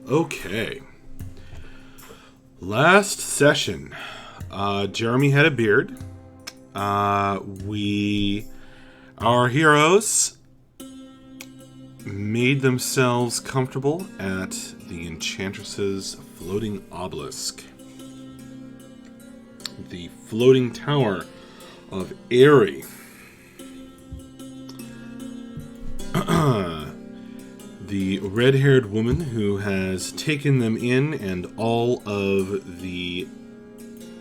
Okay. Last session, Jeremy had a beard. Our heroes made themselves comfortable at the Enchantress's floating obelisk. The floating tower of Aerie. The red-haired woman who has taken them in and all of the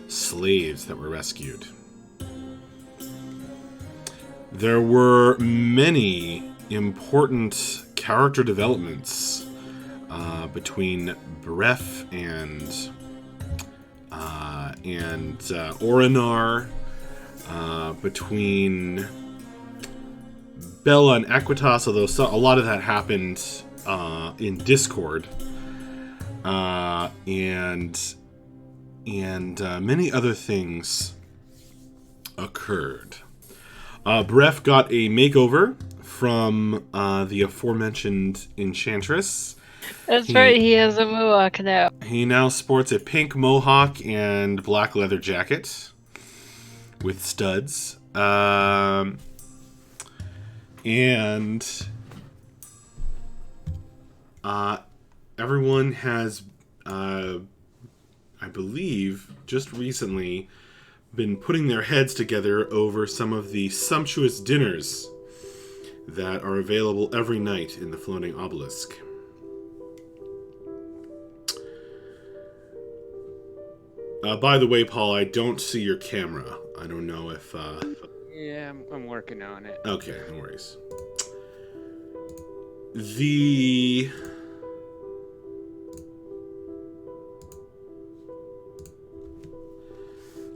slaves that were rescued. There were many important character developments between Bref and Orinar, between Bella and Equitas, although a lot of that happened in Discord, and many other things occurred. Bref got a makeover from the aforementioned Enchantress. That's right, he has a mohawk now. He now sports a pink mohawk and black leather jacket with studs. And everyone has, I believe, just recently been putting their heads together over some of the sumptuous dinners that are available every night in the floating obelisk. By the way, Paul, I don't see your camera. I don't know if... Yeah, I'm working on it. Okay, no worries.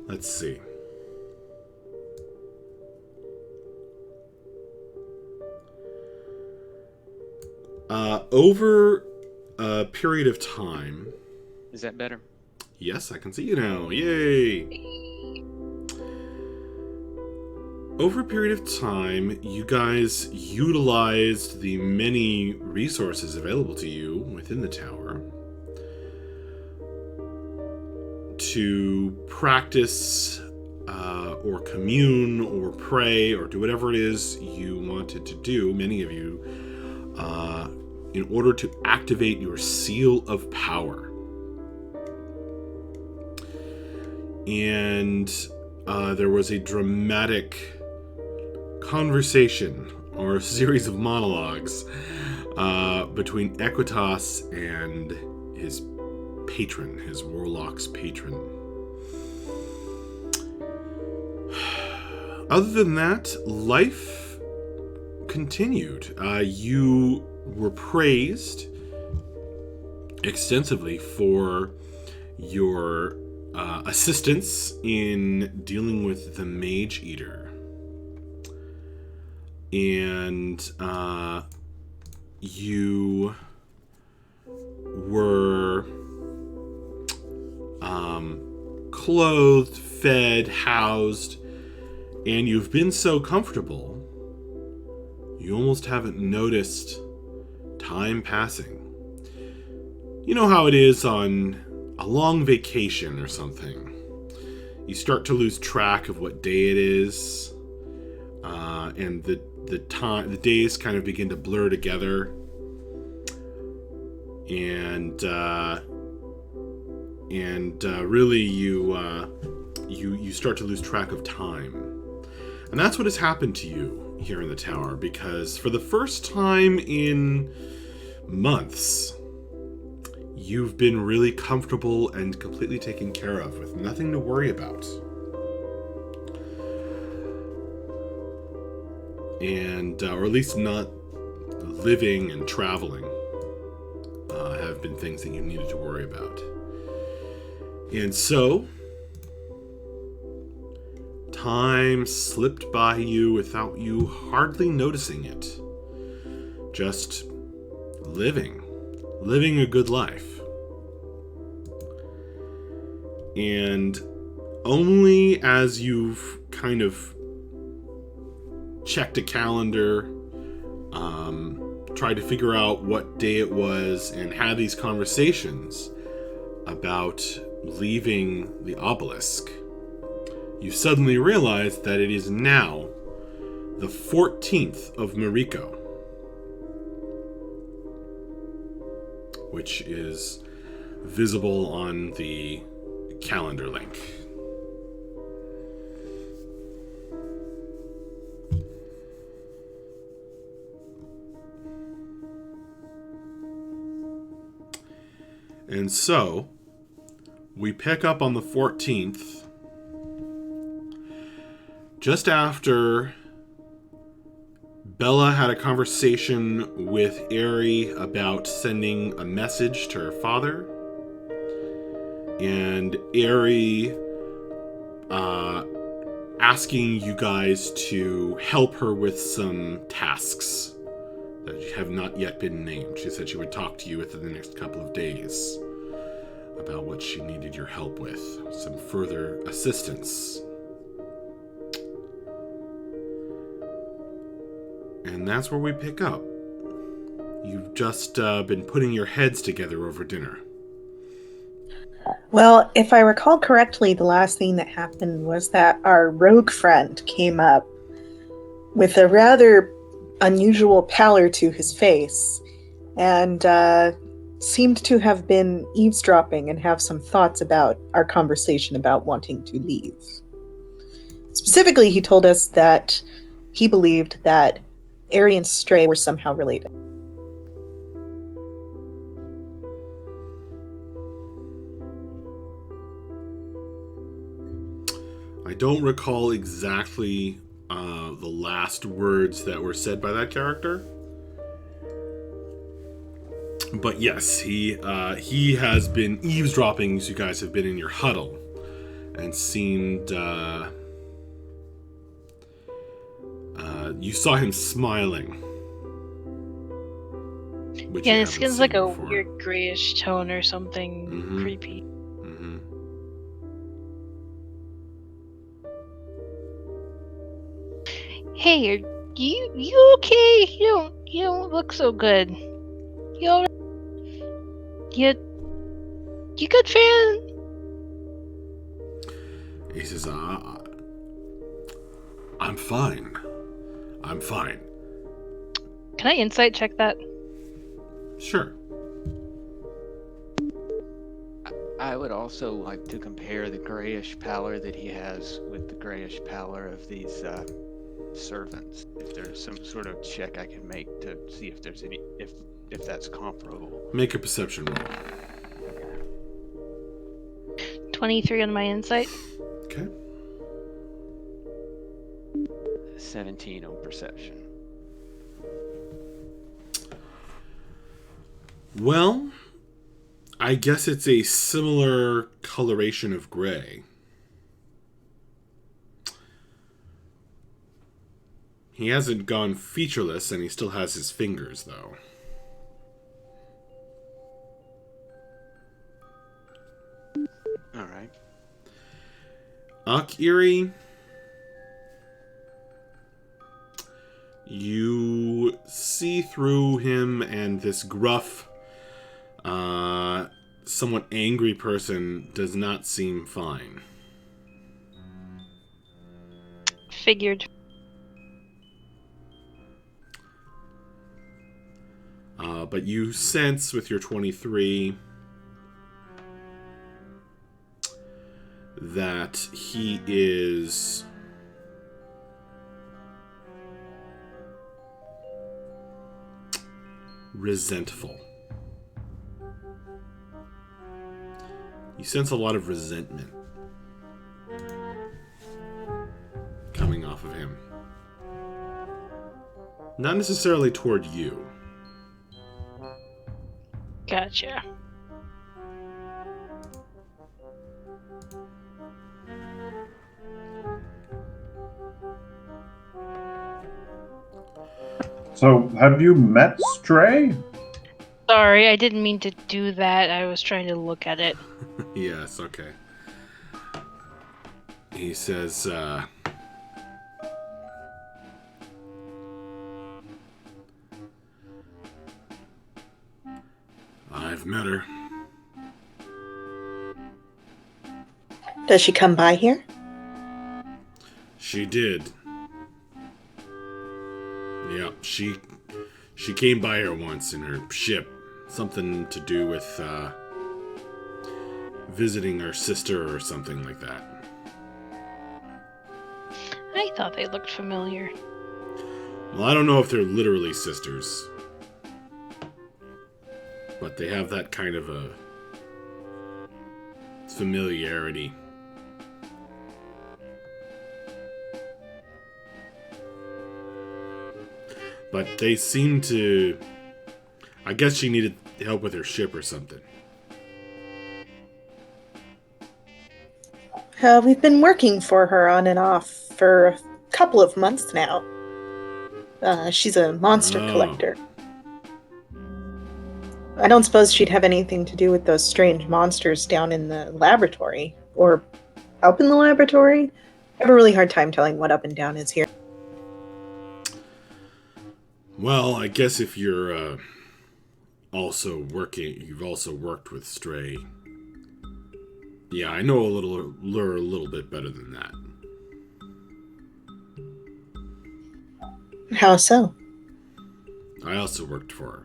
Let's see. Over a period of time... Is that better? Yes, I can see you now. Yay! Over a period of time, you guys utilized the many resources available to you within the tower to practice or commune or pray or do whatever it is you wanted to do, many of you, in order to activate your seal of power. And there was a dramatic conversation or a series of monologues between Equitas and his patron, his warlock's patron. Other than that, life continued. You were praised extensively for your assistance in dealing with the Mage Eater. And you were clothed, fed, housed, and you've been so comfortable, you almost haven't noticed time passing. You know how it is on a long vacation or something. You start to lose track of what day it is, and the days kind of begin to blur together, and really you start to lose track of time. And that's what has happened to you here in the tower, because for the first time in months, you've been really comfortable and completely taken care of with nothing to worry about. And, or at least not living and traveling, have been things that you needed to worry about. And so, time slipped by you without you hardly noticing it. Just living a good life. And only as you've kind of checked a calendar, tried to figure out what day it was and had these conversations about leaving the obelisk, you suddenly realize that it is now the 14th of Mariko, which is visible on the calendar link. And so, we pick up on the 14th, just after Bella had a conversation with Aerie about sending a message to her father. And Aerie asking you guys to help her with some tasks that have not yet been named. She said she would talk to you within the next couple of days about what she needed your help with, some further assistance. And that's where we pick up. You've just been putting your heads together over dinner. Well, if I recall correctly, the last thing that happened was that our rogue friend came up with a rather unusual pallor to his face and seemed to have been eavesdropping and have some thoughts about our conversation about wanting to leave. Specifically, he told us that he believed that Aerie and Stray were somehow related. I don't recall exactly the last words that were said by that character. But yes, he has been eavesdropping as you guys have been in your huddle and seemed... you saw him smiling. Yeah, his skin's like a weird grayish tone or something creepy. Hey, are you okay? You don't look so good. You alright? You good, fan? He says, I'm fine. I'm fine. Can I insight check that? Sure. I would also like to compare the grayish pallor that he has with the grayish pallor of these servants. If there's some sort of check I can make to see if there's any, if that's comparable. Make a perception roll. 23 on my insight. Okay. 17 on perception. Well, I guess it's a similar coloration of gray. He hasn't gone featureless, and he still has his fingers, though. All right. Aerie, you see through him, and this gruff, somewhat angry person does not seem fine. Figured. But you sense with your 23 that he is resentful. You sense a lot of resentment coming off of him. Not necessarily toward you. Gotcha. So, have you met Stray? Sorry, I didn't mean to do that. I was trying to look at it. Yes, okay. He says, I've met her. Does she come by here? She did. Yeah, she came by here once in her ship. Something to do with visiting her sister or something like that. I thought they looked familiar. Well, I don't know if they're literally sisters. But they have that kind of a familiarity. But they seem to... I guess she needed help with her ship or something. We've been working for her on and off for a couple of months now. She's a monster collector. I don't suppose she'd have anything to do with those strange monsters down in the laboratory. Or up in the laboratory? I have a really hard time telling what up and down is here. Well, I guess if you're you've also worked with Stray. Yeah, I know a little bit better than that. How so? I also worked for her.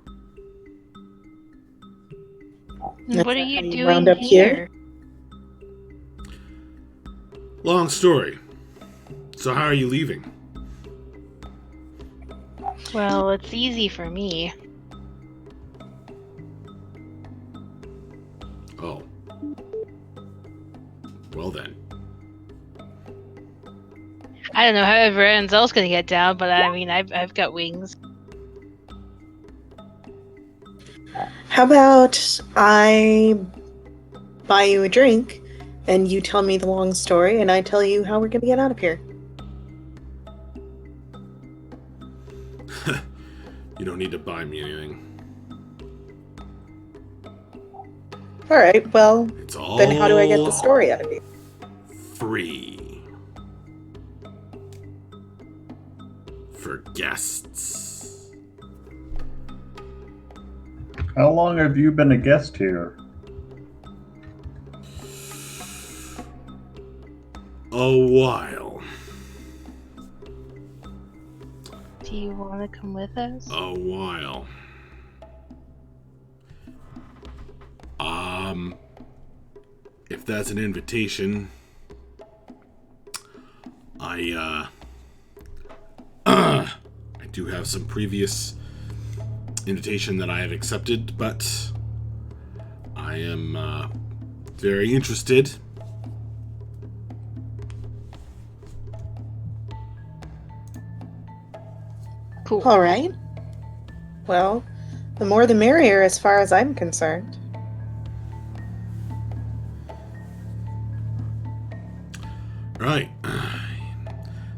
What are How you you doing wound up here? Long story. So how are you leaving? Well, it's easy for me. Oh. Well then. I don't know how everyone else gonna get down, but I mean, I've got wings. How about I buy you a drink, and you tell me the long story, and I tell you how we're gonna get out of here? You don't need to buy me anything. Alright, well, It's all then how do I get the story out of you? free. For guests. How long have you been a guest here? A while. Do you want to come with us? A while. If that's an invitation, I do have some previous invitation that I have accepted, but I am very interested. Cool. Alright. Well, the more the merrier as far as I'm concerned. Right.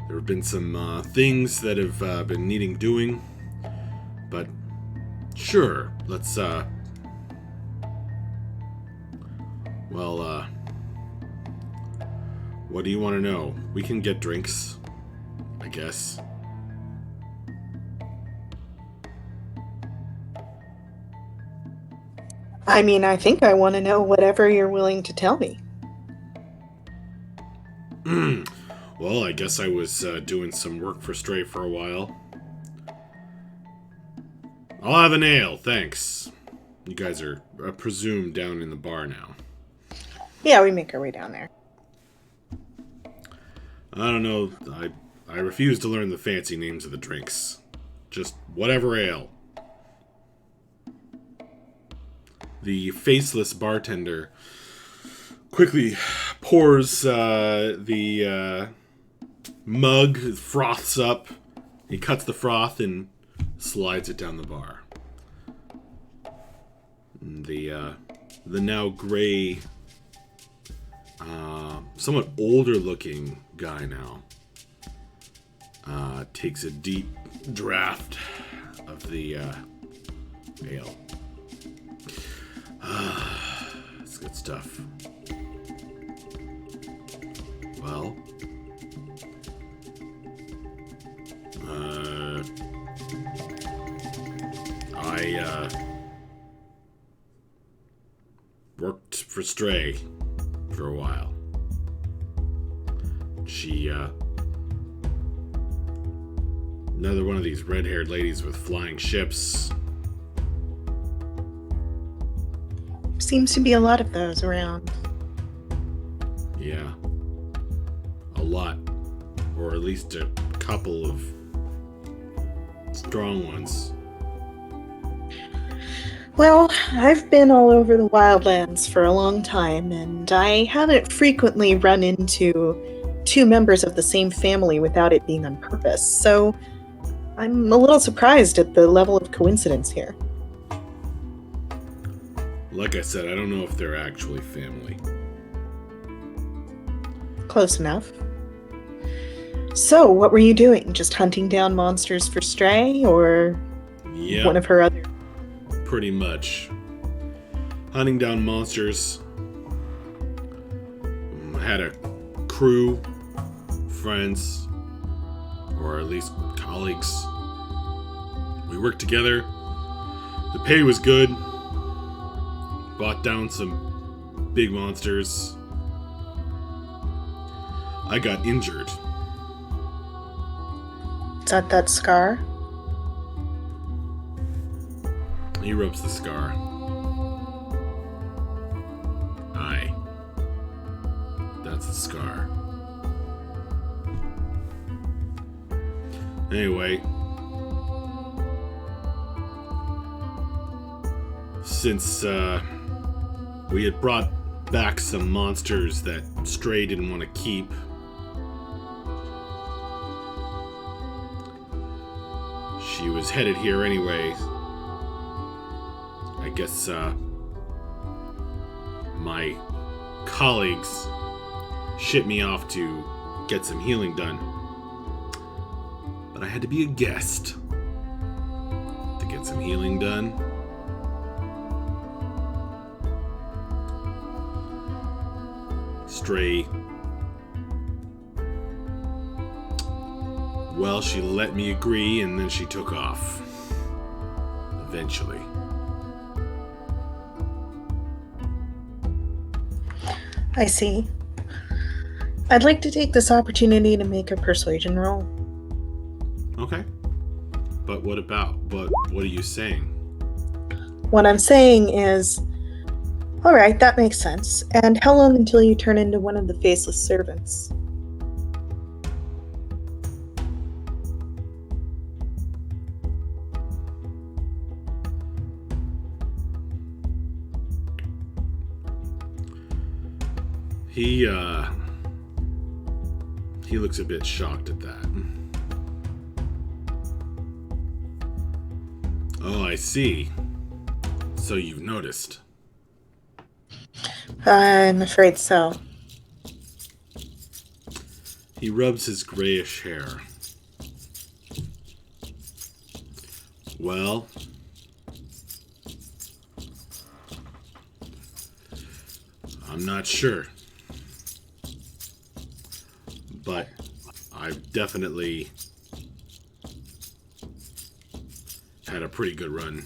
There have been some things that have been needing doing, but sure, let's, what do you want to know? We can get drinks, I guess. I mean, I think I want to know whatever you're willing to tell me. Well, I guess I was doing some work for Stray for a while. I'll have an ale, thanks. You guys are, I presume, down in the bar now. Yeah, we make our way down there. I don't know, I refuse to learn the fancy names of the drinks. Just whatever ale. The faceless bartender quickly pours the mug, froths up. He cuts the froth and slides it down the bar. The now gray, somewhat older looking guy now takes a deep draft of the ale. It's good stuff. Well, worked for Stray for a while. She, another one of these red-haired ladies with flying ships. Seems to be a lot of those around. Yeah. A lot. Or at least a couple of strong ones. Well, I've been all over the Wildlands for a long time, and I haven't frequently run into two members of the same family without it being on purpose, so I'm a little surprised at the level of coincidence here. Like I said, I don't know if they're actually family. Close enough. So, what were you doing? Just hunting down monsters for Stray, or Yeah. one of her other... Pretty much. Hunting down monsters. Had a crew, friends, or at least colleagues. We worked together. The pay was good. Bought down some big monsters. I got injured. Is that scar? He rubs the scar. Aye. That's the scar. Anyway. Since, we had brought back some monsters that Stray didn't want to keep. She was headed here anyway. I guess, my colleagues shipped me off to get some healing done. But I had to be a guest to get some healing done. Stray. Well, she let me agree, and then she took off. Eventually. I see. I'd like to take this opportunity to make a persuasion roll. Okay. But what are you saying? What I'm saying is, alright, that makes sense. And how long until you turn into one of the faceless servants? He looks a bit shocked at that. Oh, I see. So you've noticed. I'm afraid so. He rubs his grayish hair. Well, I'm not sure. But I've definitely had a pretty good run.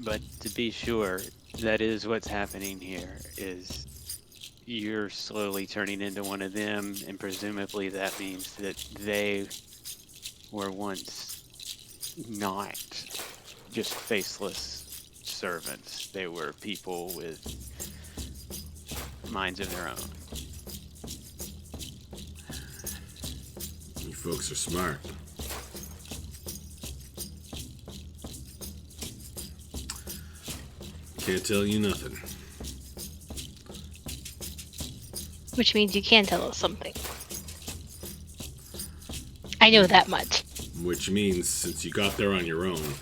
But to be sure, that is what's happening here, is you're slowly turning into one of them, and presumably that means that they were once not just faceless servants. They were people with minds of their own. You folks are smart. Can't tell you nothing. Which means you can tell us something. I know that much. Which means, since you got there on your own,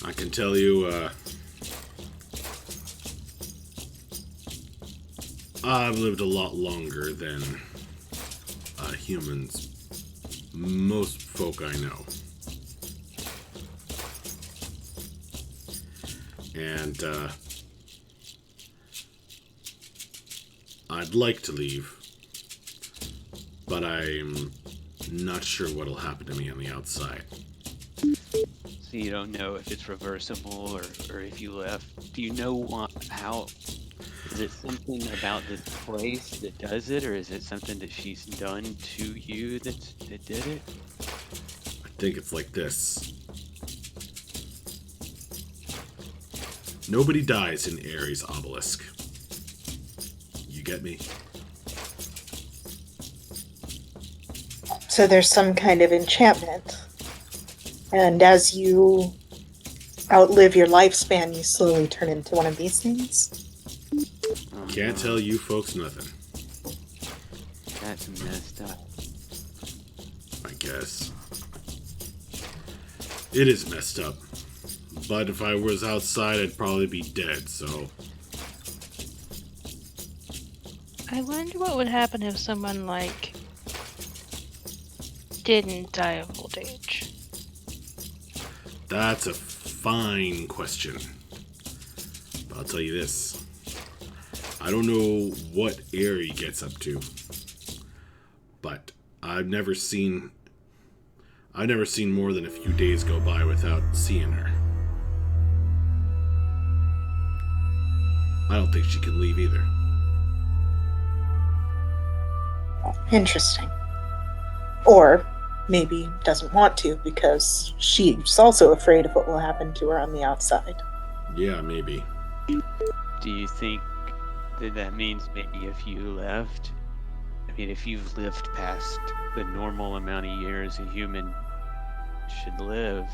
I can tell you, I've lived a lot longer than humans. Most folk I know. And, I'd like to leave, but I'm not sure what'll happen to me on the outside. So So you don't know if it's reversible or if you left. Do you know how? Is it something about this place that does it, or is it something that she's done to you that did it? I think it's like this. Nobody dies in Aerie's obelisk. You get me? So there's some kind of enchantment. And as you outlive your lifespan, you slowly turn into one of these things? Can't tell you folks nothing. That's messed up. I guess. It is messed up. But if I was outside, I'd probably be dead, so... I wonder what would happen if someone, like, didn't die of old age. That's a fine question. But I'll tell you this. I don't know what Aerie gets up to. But I've never seen more than a few days go by without seeing her. I don't think she can leave either. Interesting. Or maybe doesn't want to because she's also afraid of what will happen to her on the outside. Yeah, maybe. Do you think that means maybe if you left? I mean, if you've lived past the normal amount of years a human should live,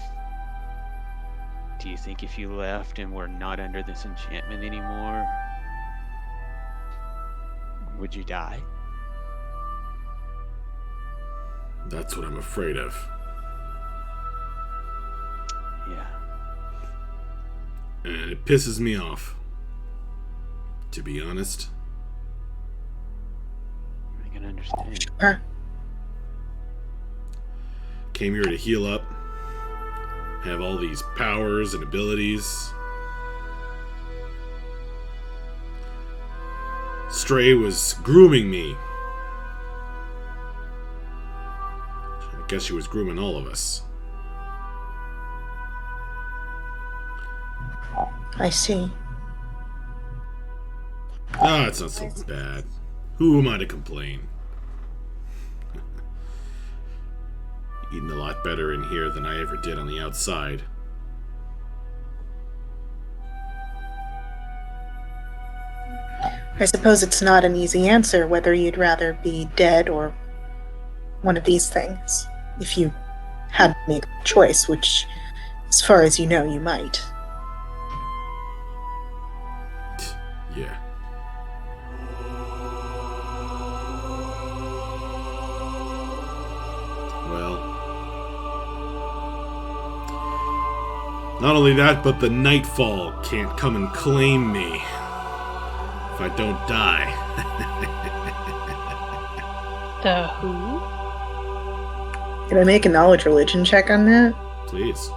do you think if you left and were not under this enchantment anymore, would you die? That's what I'm afraid of. Yeah. And it pisses me off. To be honest. I can understand. Sure. Came here to heal up. Have all these powers and abilities. Stray was grooming me. I guess she was grooming all of us. I see. Ah, it's not so bad. Who am I to complain? Eating a lot better in here than I ever did on the outside. I suppose it's not an easy answer whether you'd rather be dead or one of these things. If you had to make a choice, which, as far as you know, you might. Yeah. Well, not only that, but the Nightfall can't come and claim me if I don't die. The who? Can I make a knowledge religion check on that? Please.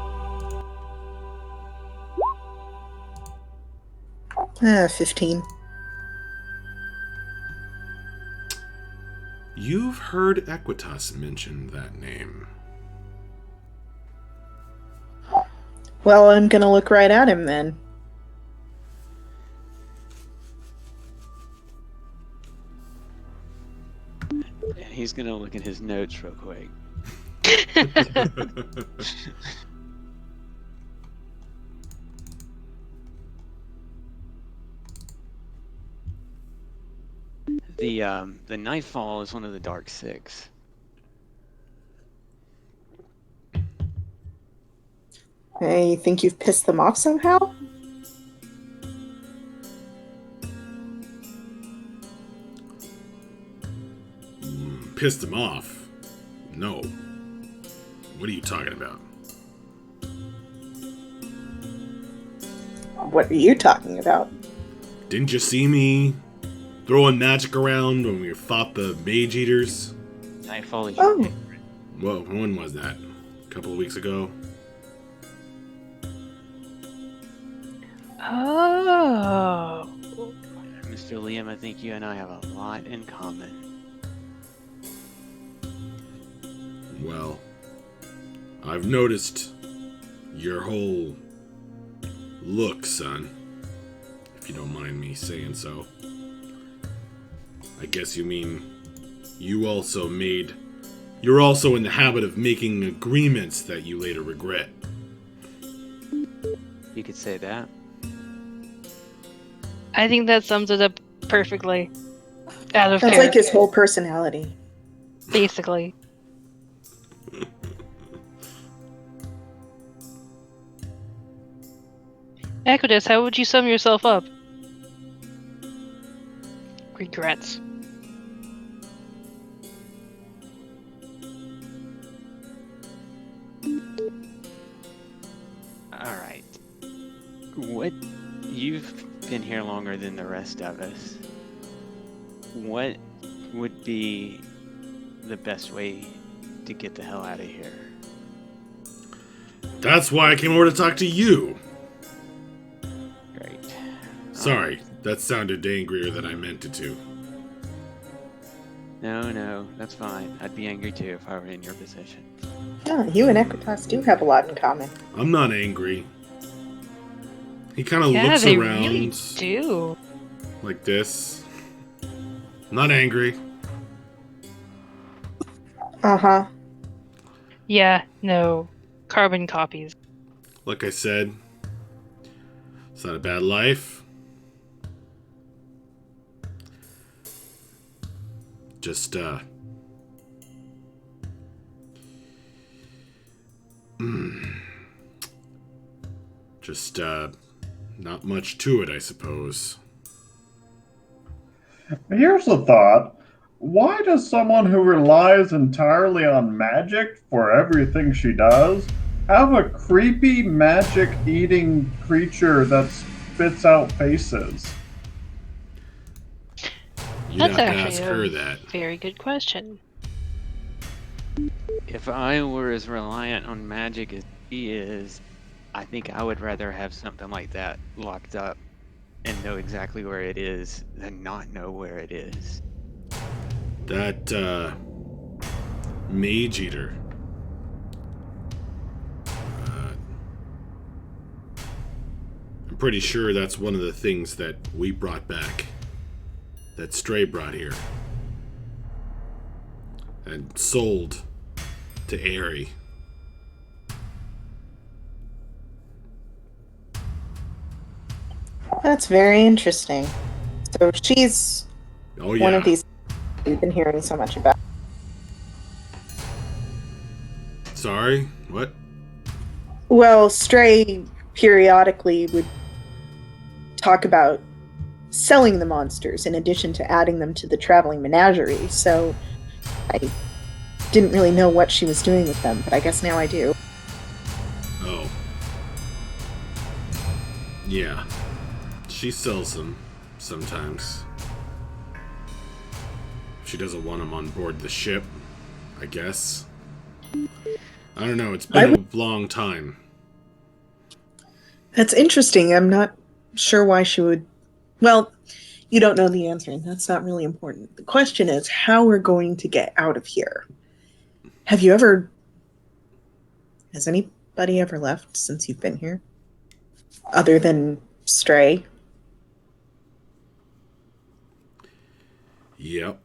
15. You've heard Equitas mention that name. Well, I'm gonna look right at him then. He's gonna look at his notes real quick. The Nightfall is one of the Dark Six. Hey, you think you've pissed them off somehow? Pissed him off? No. What are you talking about? What are you talking about? Didn't you see me throwing magic around when we fought the Mage Eaters? Nightfall is your favorite. Well, when was that? A couple of weeks ago? Oh. Mr. Liam, I think you and I have a lot in common. Well, I've noticed Your whole look, son, if you don't mind me saying so. I guess you mean you're also in the habit of making agreements that you later regret. You could say that. I think that sums it up perfectly. Out of That's character, like his whole personality. basically. Equitas, how would you sum yourself up? Regrets. Alright. You've been here longer than the rest of us. What would be the best way to get the hell out of here? That's why I came over to talk to you. Great. Sorry, that sounded angrier than I meant it to. No, that's fine. I'd be angry too if I were in your position. Yeah, you and Equitas do have a lot in common. I'm not angry. He kind of Yeah, looks they around really do. like this. Not angry. Uh-huh. Yeah, no. Carbon copies. Like I said, it's not a bad life. Just, not much to it, I suppose. Here's a thought. Why does someone who relies entirely on magic for everything she does have a creepy magic-eating creature that spits out faces? You'd That's have to actually ask a her that. very good question. If I were as reliant on magic as he is, I think I would rather have something like that locked up and know exactly where it is than not know where it is. That, Mage Eater. I'm pretty sure that's one of the things that we brought back. That Stray brought here. And sold to Aerie. That's very interesting. So she's Oh yeah. one of these we've been hearing so much about. Sorry? What? Well, Stray periodically would talk about selling the monsters in addition to adding them to the traveling menagerie, so I didn't really know what she was doing with them, but I guess now I do. Oh. Yeah. She sells them sometimes. She doesn't want them on board the ship, I guess. I don't know, it's been a long time. That's interesting. I'm not sure why she would. Well, you don't know the answer, and that's not really important. The question is how we're going to get out of here. Has anybody ever left since you've been here? Other than Stray? Yep.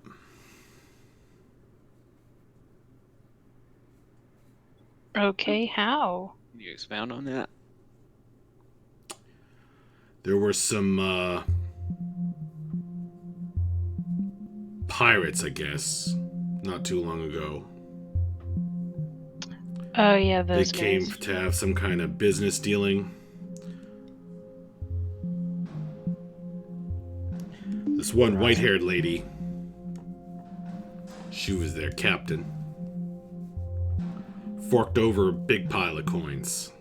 Okay, how? Can you expound on that? There were some, pirates, I guess, not too long ago. Oh yeah, They those came guys. to have some kind of business dealing. This one white-haired lady, she was their captain. Forked over a big pile of coins.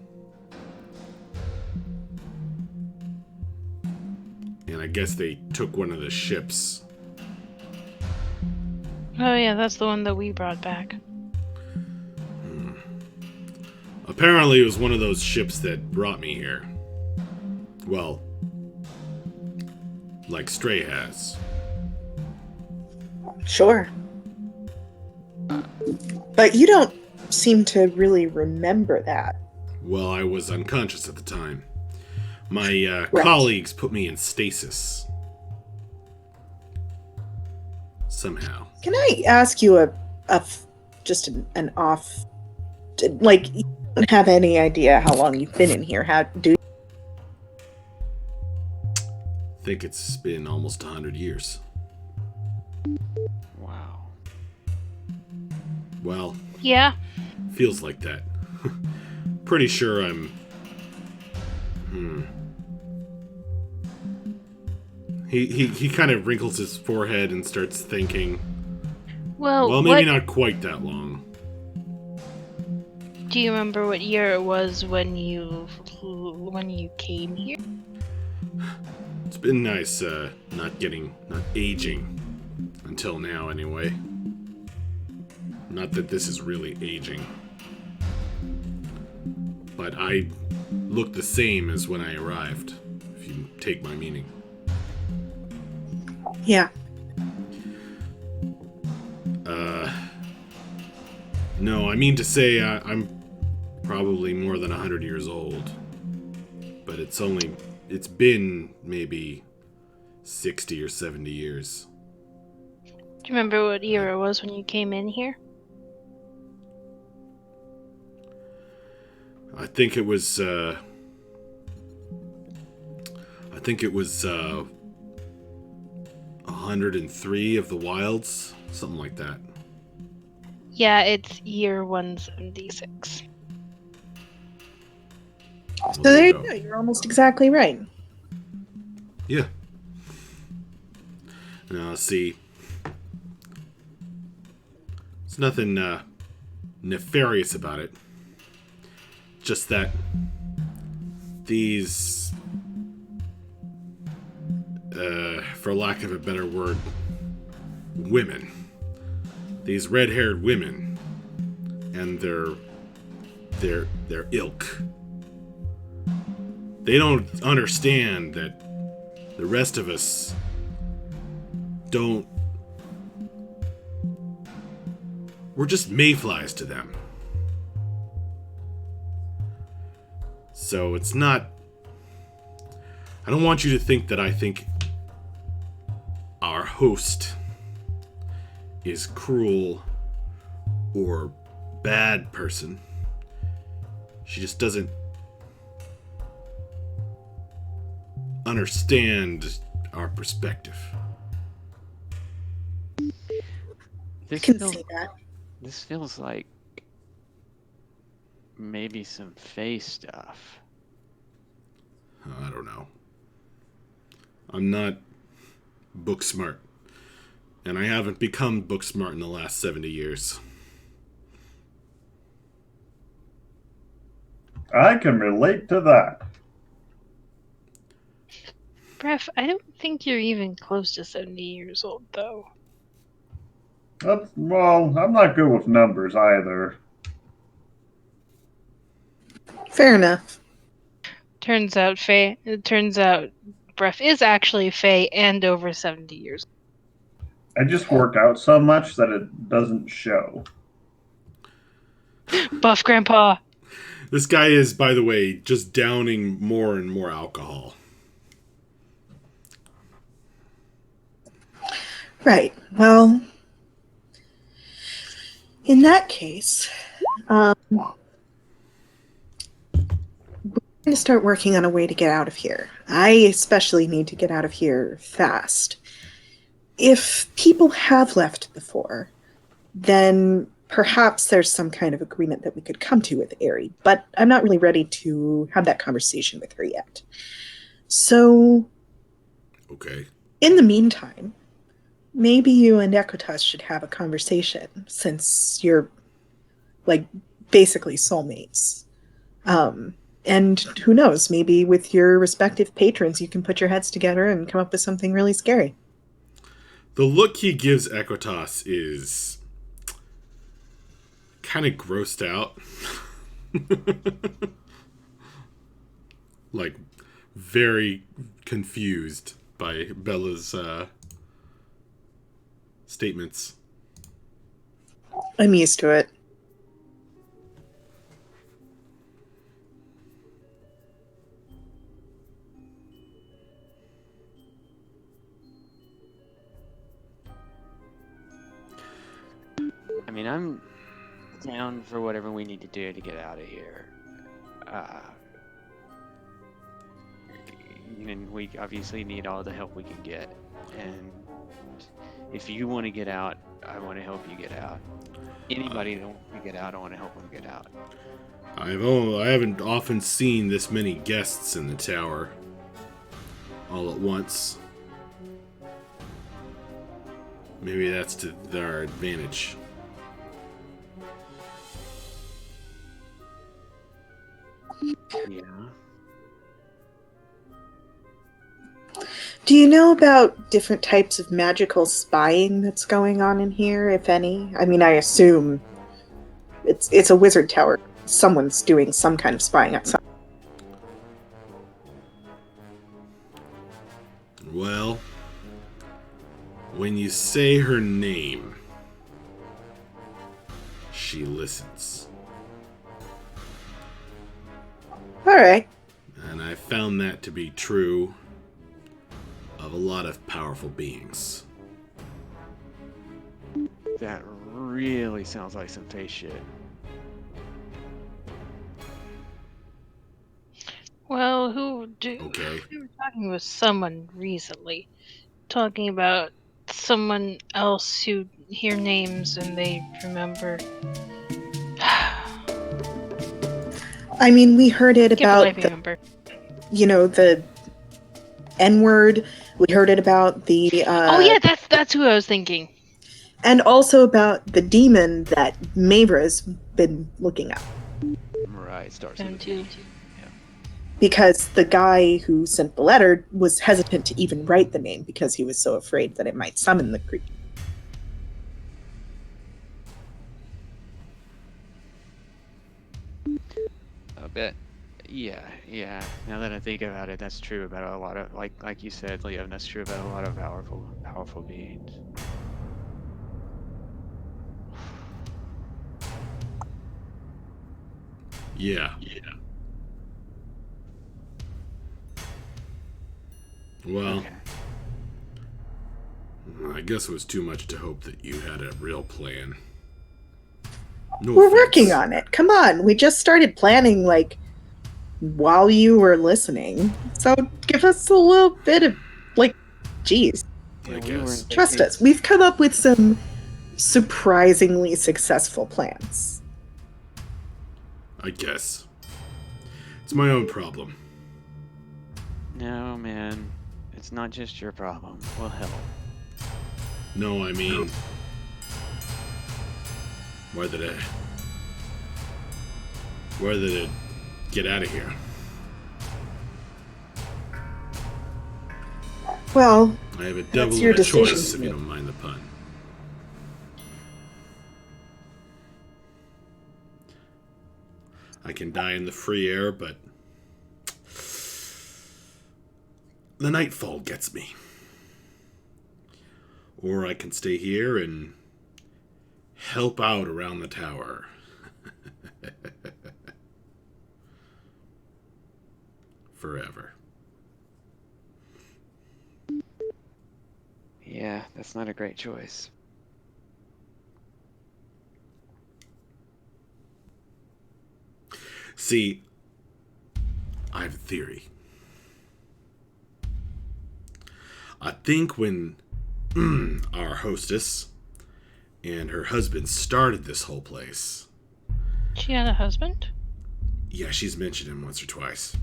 And I guess they took one of the ships. Oh yeah, that's the one that we brought back. Apparently it was one of those ships that brought me here. Well, like Stray has. Sure. But you don't seem to really remember that. Well, I was unconscious at the time. My Right. colleagues put me in stasis. Somehow. Can I ask you just an off, like, you don't have any idea how long you've been in here? How do? I think it's been almost 100 years. Wow. Well, Yeah. feels like that. Pretty sure I'm... He kind of wrinkles his forehead and starts thinking, Well, maybe what not quite that long. do you remember what year it was when you came here? It's been nice not aging. Until now, anyway. Not that this is really aging. But I look the same as when I arrived, if you take my meaning. Yeah. No, I mean to say I'm probably more than 100 years old. But it's been maybe 60 or 70 years. Do you remember what year it was when you came in here? I think it was 103 of the Wilds, something like that. Yeah, it's year 176. Well, So there you go. You're almost exactly right. Yeah. Now, see. There's nothing nefarious about it. Just that these, for lack of a better word, women. These red-haired women and their ilk. They don't understand that the rest of us don't. We're just mayflies to them. So it's not. I don't want you to think that I think our host is cruel or bad person. She just doesn't understand our perspective. I This can feels, see that. this feels like maybe some Fae stuff. I don't know. I'm not book smart. And I haven't become book smart in the last 70 years. I can relate to that. Bref, I don't think you're even close to 70 years old, though. Well, I'm not good with numbers either. Fair enough. Turns out Bref is actually Faye and over 70 years. I just work out so much that it doesn't show. Buff Grandpa! This guy is, by the way, just downing more and more alcohol. Right. Well, in that case, we're going to start working on a way to get out of here. I especially need to get out of here fast. If people have left before, then perhaps there's some kind of agreement that we could come to with Aerie, but I'm not really ready to have that conversation with her yet. So, Okay. in the meantime, maybe you and Ekotas should have a conversation, since you're, like, basically soulmates. And who knows, maybe with your respective patrons, you can put your heads together and come up with something really scary. The look he gives Ekotas is kind of grossed out. Like, very confused by Bella's statements. I'm used to it. I mean, I'm down for whatever we need to do to get out of here. And we obviously need all the help we can get. And if you want to get out, I want to help you get out. Anybody that wants to get out, I want to help them get out. I haven't often seen this many guests in the tower all at once. Maybe that's to our advantage. Yeah. Do you know about different types of magical spying that's going on in here, if any? I mean, I assume it's a wizard tower. Someone's doing some kind of spying outside. Well, when you say her name, she listens. All right. And I found that to be true of a lot of powerful beings. That really sounds like some face shit. Well, Okay. we were talking with someone recently, talking about someone else who hear names and they remember. I mean, we heard it Can't believe I about the, remember. the N-word. We heard it about the Oh yeah, that's who I was thinking. and also about the demon that Mavra's been looking at. Right, starts Them with too. Because the guy who sent the letter was hesitant to even write the name because he was so afraid that it might summon the creature. I bet. Yeah. Now that I think about it, that's true about a lot of like you said, Liam. That's true about a lot of powerful beings. Yeah. Well, Okay. I guess it was too much to hope that you had a real plan. No We're offense. working on it. Come on. We just started planning, while you were listening. So give us a little bit of, geez. I Yeah, guess. Trust us. We've come up with some surprisingly successful plans. I guess. It's my own problem. No, man. It's not just your problem. We'll help. No, I mean... Where did it get out of here? Well, I have a devil your of a choice, decision. if you don't mind the pun. I can die in the free air, but the nightfall gets me. Or I can stay here and help out around the tower. Forever. Yeah, that's not a great choice. See, I have a theory. I think when our hostess and her husband started this whole place, She had a husband? yeah, she's mentioned him once or twice.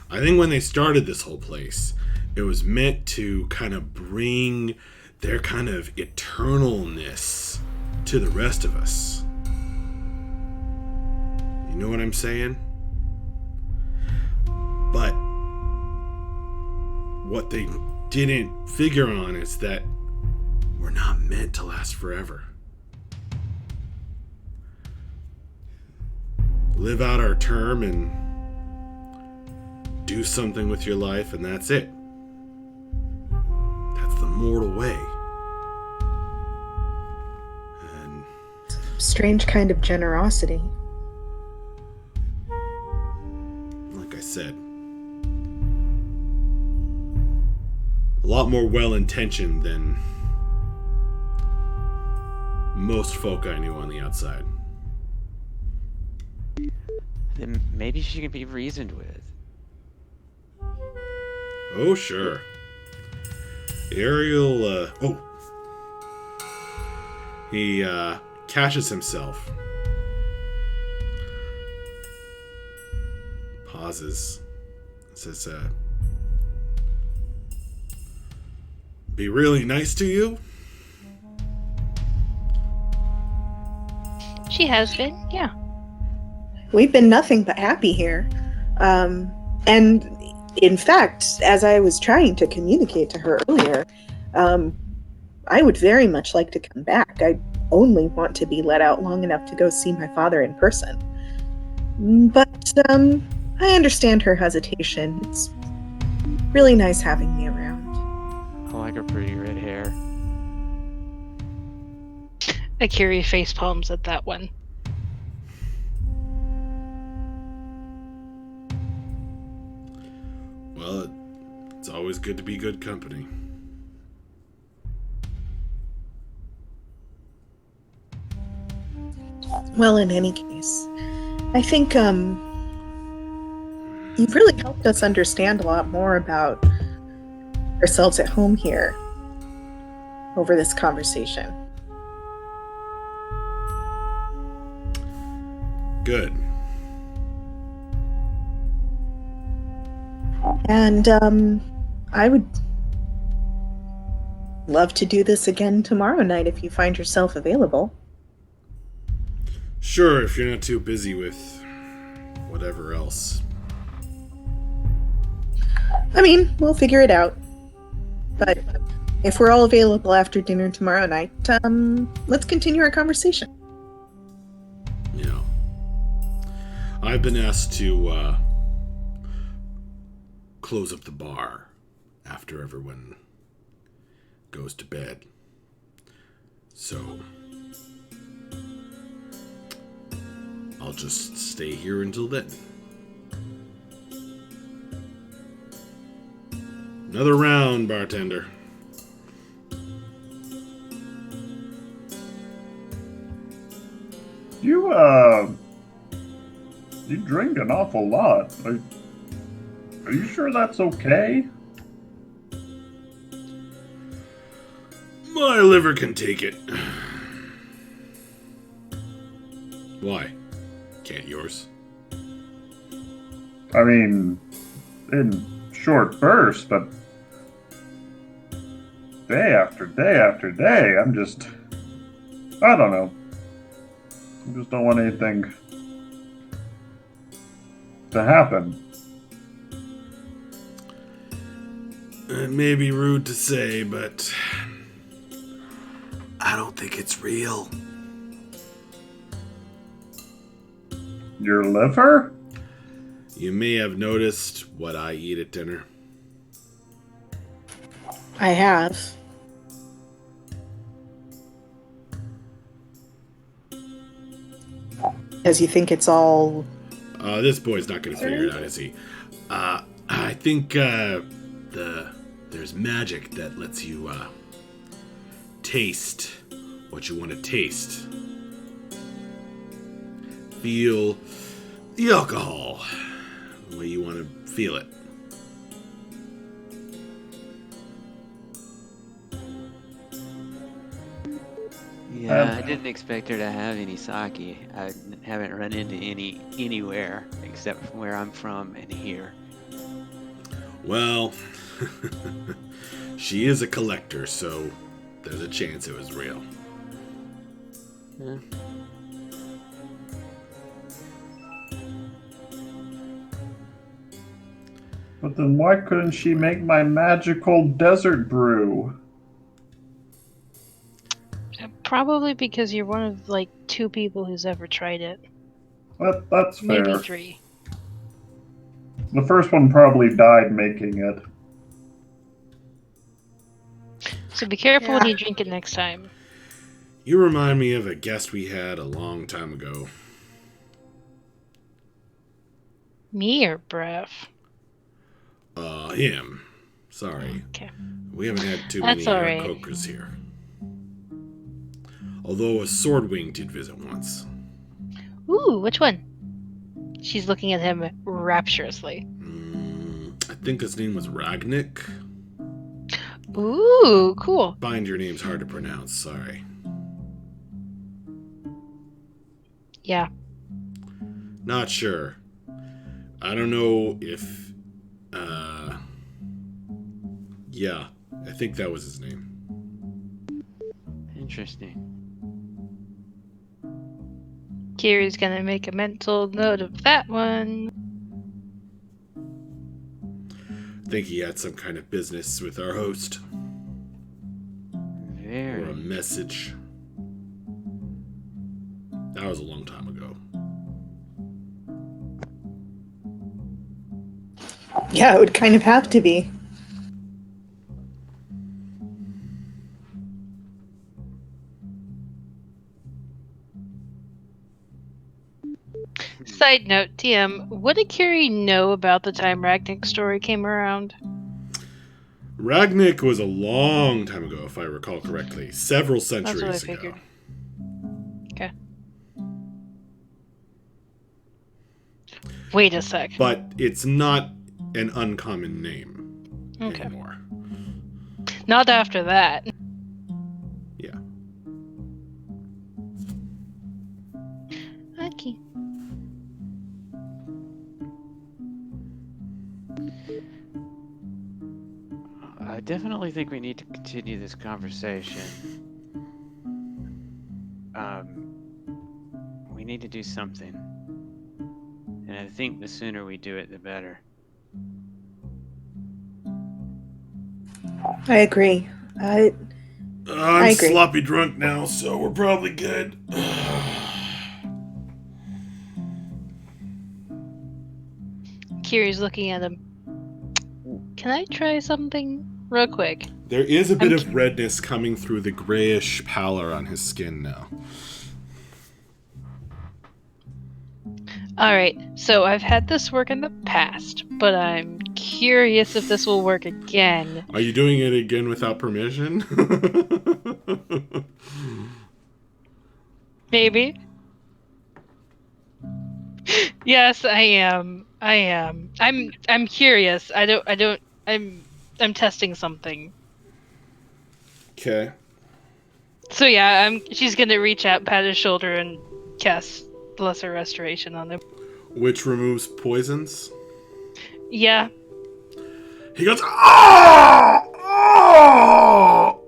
I think when they started this whole place, it was meant to kind of bring their kind of eternalness to the rest of us. You know what I'm saying? But what they didn't figure on is that we're not meant to last forever. Live out our term and do something with your life, and that's it. That's the mortal way. And strange kind of generosity. like I said, a lot more well-intentioned than most folk I knew on the outside. Then maybe she can be reasoned with. Oh, sure. Ariel, he, catches himself. Pauses. Says, be really nice to you? She has been, yeah. We've been nothing but happy here. And in fact, as I was trying to communicate to her earlier, I would very much like to come back. I only want to be let out long enough to go see my father in person. But I understand her hesitation. It's really nice having me around. I like her pretty red hair. Akiri face palms at that one. Well, it's always good to be good company. Well, in any case, I think you've really helped us understand a lot more about ourselves at home here over this conversation. Good. And I would love to do this again tomorrow night if you find yourself available. Sure, if you're not too busy with whatever else. I mean, we'll figure it out. But if we're all available after dinner tomorrow night, let's continue our conversation. You know, I've been asked to close up the bar after everyone goes to bed. So I'll just stay here until then. Another round, bartender. You drink an awful lot. Are you sure that's okay? My liver can take it. Why? Can't yours? I mean, in short bursts, but day after day after day, I don't know. I just don't want anything to happen. It may be rude to say, but I don't think it's real. Your liver? You may have noticed what I eat at dinner. I have. Because you think it's all... This boy's not going to figure it out, is he? I think there's magic that lets you taste what you want to taste. Feel the alcohol the way you want to feel it. Yeah, I didn't expect her to have any sake. I haven't run into any anywhere except from where I'm from and here. Well, she is a collector, so there's a chance it was real. Yeah. But then why couldn't she make my magical desert brew? Probably because you're one of like 2 people who's ever tried it. That's fair. Maybe 3. The first one probably died making it. So be careful when Yeah. you drink it next time. You remind me of a guest we had a long time ago. Me or Brev? Him. Sorry. Okay. We haven't had too That's many all right. cokers here. Although a Swordwing did visit once. Ooh, which one? She's looking at him rapturously. I think his name was Ragnik. Ooh, cool. Bind your name's hard to pronounce, sorry. Yeah. Not sure. I don't know if... yeah, I think that was his name. Interesting. Kiri's gonna make a mental note of that one. I think he had some kind of business with our host. Or a Very. message. That was a long time ago. Yeah, it would kind of have to be. Side note, TM, what did Kiri know about the time Ragnik's story came around? Ragnik was a long time ago, if I recall correctly. Several That's what I centuries figured. ago. Okay. Wait a sec. But it's not an uncommon name Okay. anymore. Not after that. Yeah. Okay. I definitely think we need to continue this conversation. We need to do something. And I think the sooner we do it, the better. I agree. I'm I agree. sloppy drunk now, so we're probably good. Kiri's looking at him. Can I try something real quick? There is a bit I'm of redness coming through the grayish pallor on his skin now. Alright, so I've had this work in the past, but I'm curious if this will work again. Are you doing it again without permission? Maybe. Yes, I am. I'm curious. I'm testing something. Okay. So yeah, she's gonna reach out, pat his shoulder, and cast Lesser Restoration on him. Which removes poisons. Yeah. He goes, oh! Oh!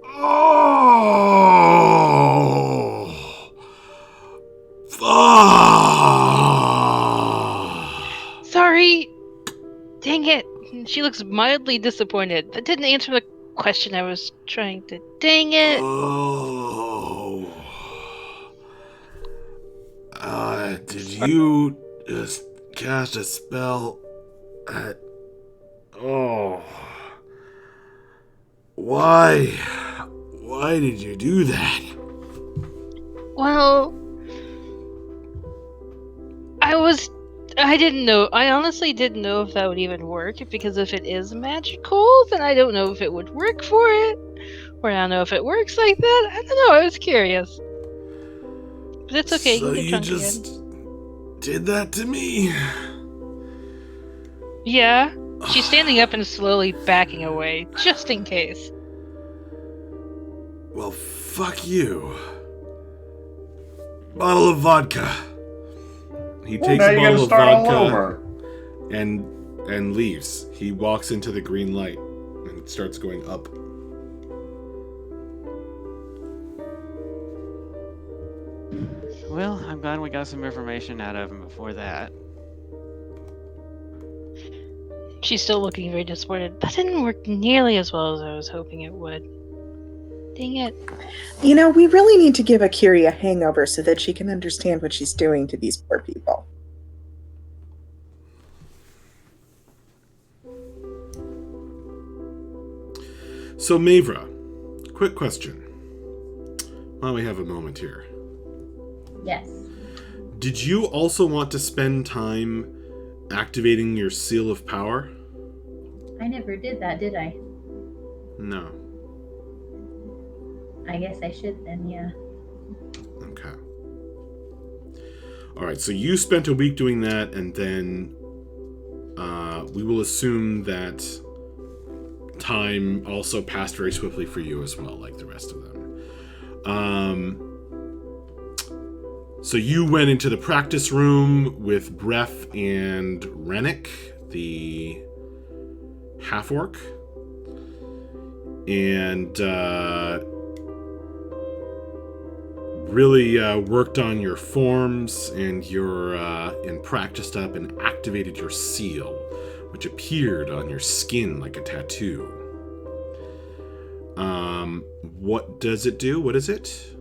Oh! Fuck! Sorry. Dang it. She looks mildly disappointed. That didn't answer the question I was trying to. Dang it. Oh. Did you just cast a spell at... Oh. Why? Why did you do that? Well, I didn't know. I honestly didn't know if that would even work, because if it is magical, then I don't know if it would work for it. Or I don't know if it works like that. I don't know, I was curious. But it's okay, So you can you get drunk just again. did that to me? Yeah. She's standing up and slowly backing away, just in case. Well, fuck you. Bottle of vodka. He takes Now a you bottle gotta of start all vodka over. and leaves. He walks into the green light and starts going up. Well, I'm glad we got some information out of him before that. She's still looking very disappointed. That didn't work nearly as well as I was hoping it would. Dang it. You know, we really need to give Akiri a hangover so that she can understand what she's doing to these poor people. So, Mavra, quick question. While we have a moment here. Yes. Did you also want to spend time activating your seal of power? I never did that, did I? No. I guess I should then, yeah. Okay. All right, so you spent a week doing that, and then we will assume that time also passed very swiftly for you as well, like the rest of them. So you went into the practice room with Bref and Rennick, the half-orc, and really worked on your forms and and practiced up and activated your seal, which appeared on your skin like a tattoo. What does it do? What is it?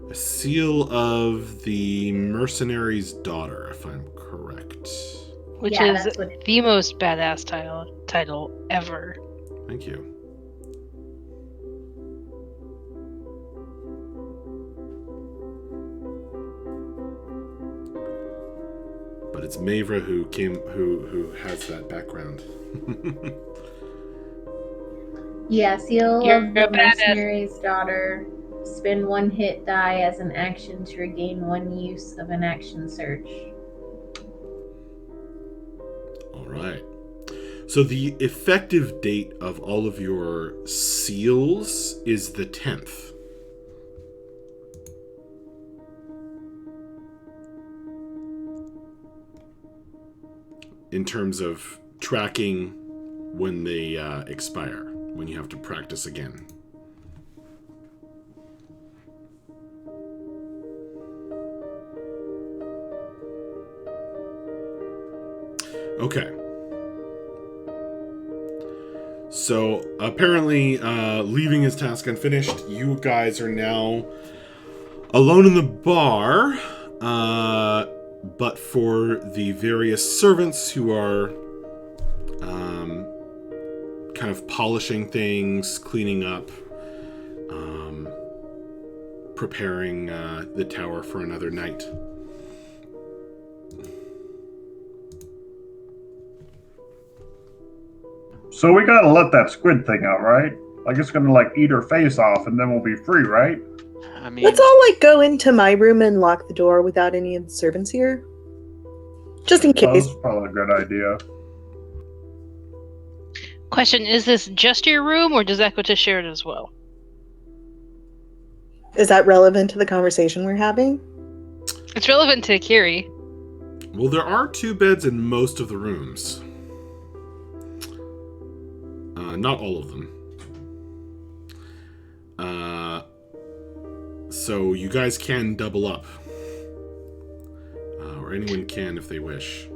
A seal of the mercenary's daughter, if I'm correct. Which Yeah, is that's what- the most badass title ever. Thank you. But it's Mavra who has that background. Yeah, seal You're of the a badass. mercenary's daughter. Spend 1 hit die as an action to regain 1 use of an action search. All right. So the effective date of all of your seals is the 10th. In terms of tracking when they expire, when you have to practice again. Okay. So apparently, leaving his task unfinished, you guys are now alone in the bar, but for the various servants who are kind of polishing things, cleaning up, preparing the tower for another night. So we gotta let that squid thing out, right? Like it's gonna like eat her face off, and then we'll be free, right? I mean, Let's all like go into my room and lock the door without any of the servants here. Just in That case. was probably a good idea. Question, is this just your room, or does that go to shared as well? Is that relevant to the conversation we're having? It's relevant to Kiri. Well, there are 2 beds in most of the rooms. Not all of them. So you guys can double up. Or anyone can if they wish.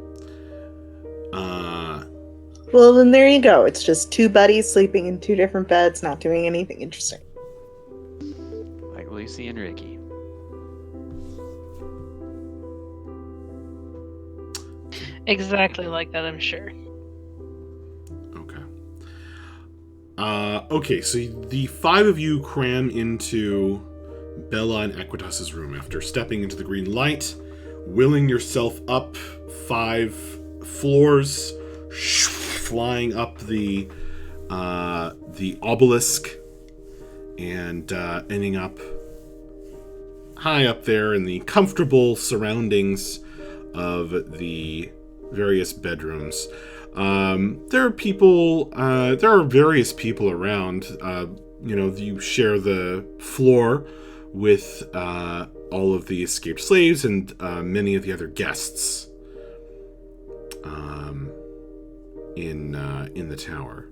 Well, then there you go. It's just 2 buddies sleeping in 2 different beds, not doing anything interesting. like Lucy and Ricky. Exactly like that, I'm sure. Okay, so the 5 of you cram into Bella and Equitas's room after stepping into the green light, willing yourself up 5 floors, flying up the obelisk, and ending up high up there in the comfortable surroundings of the various bedrooms. There are various people around. You share the floor with all of the escaped slaves and many of the other guests in the tower.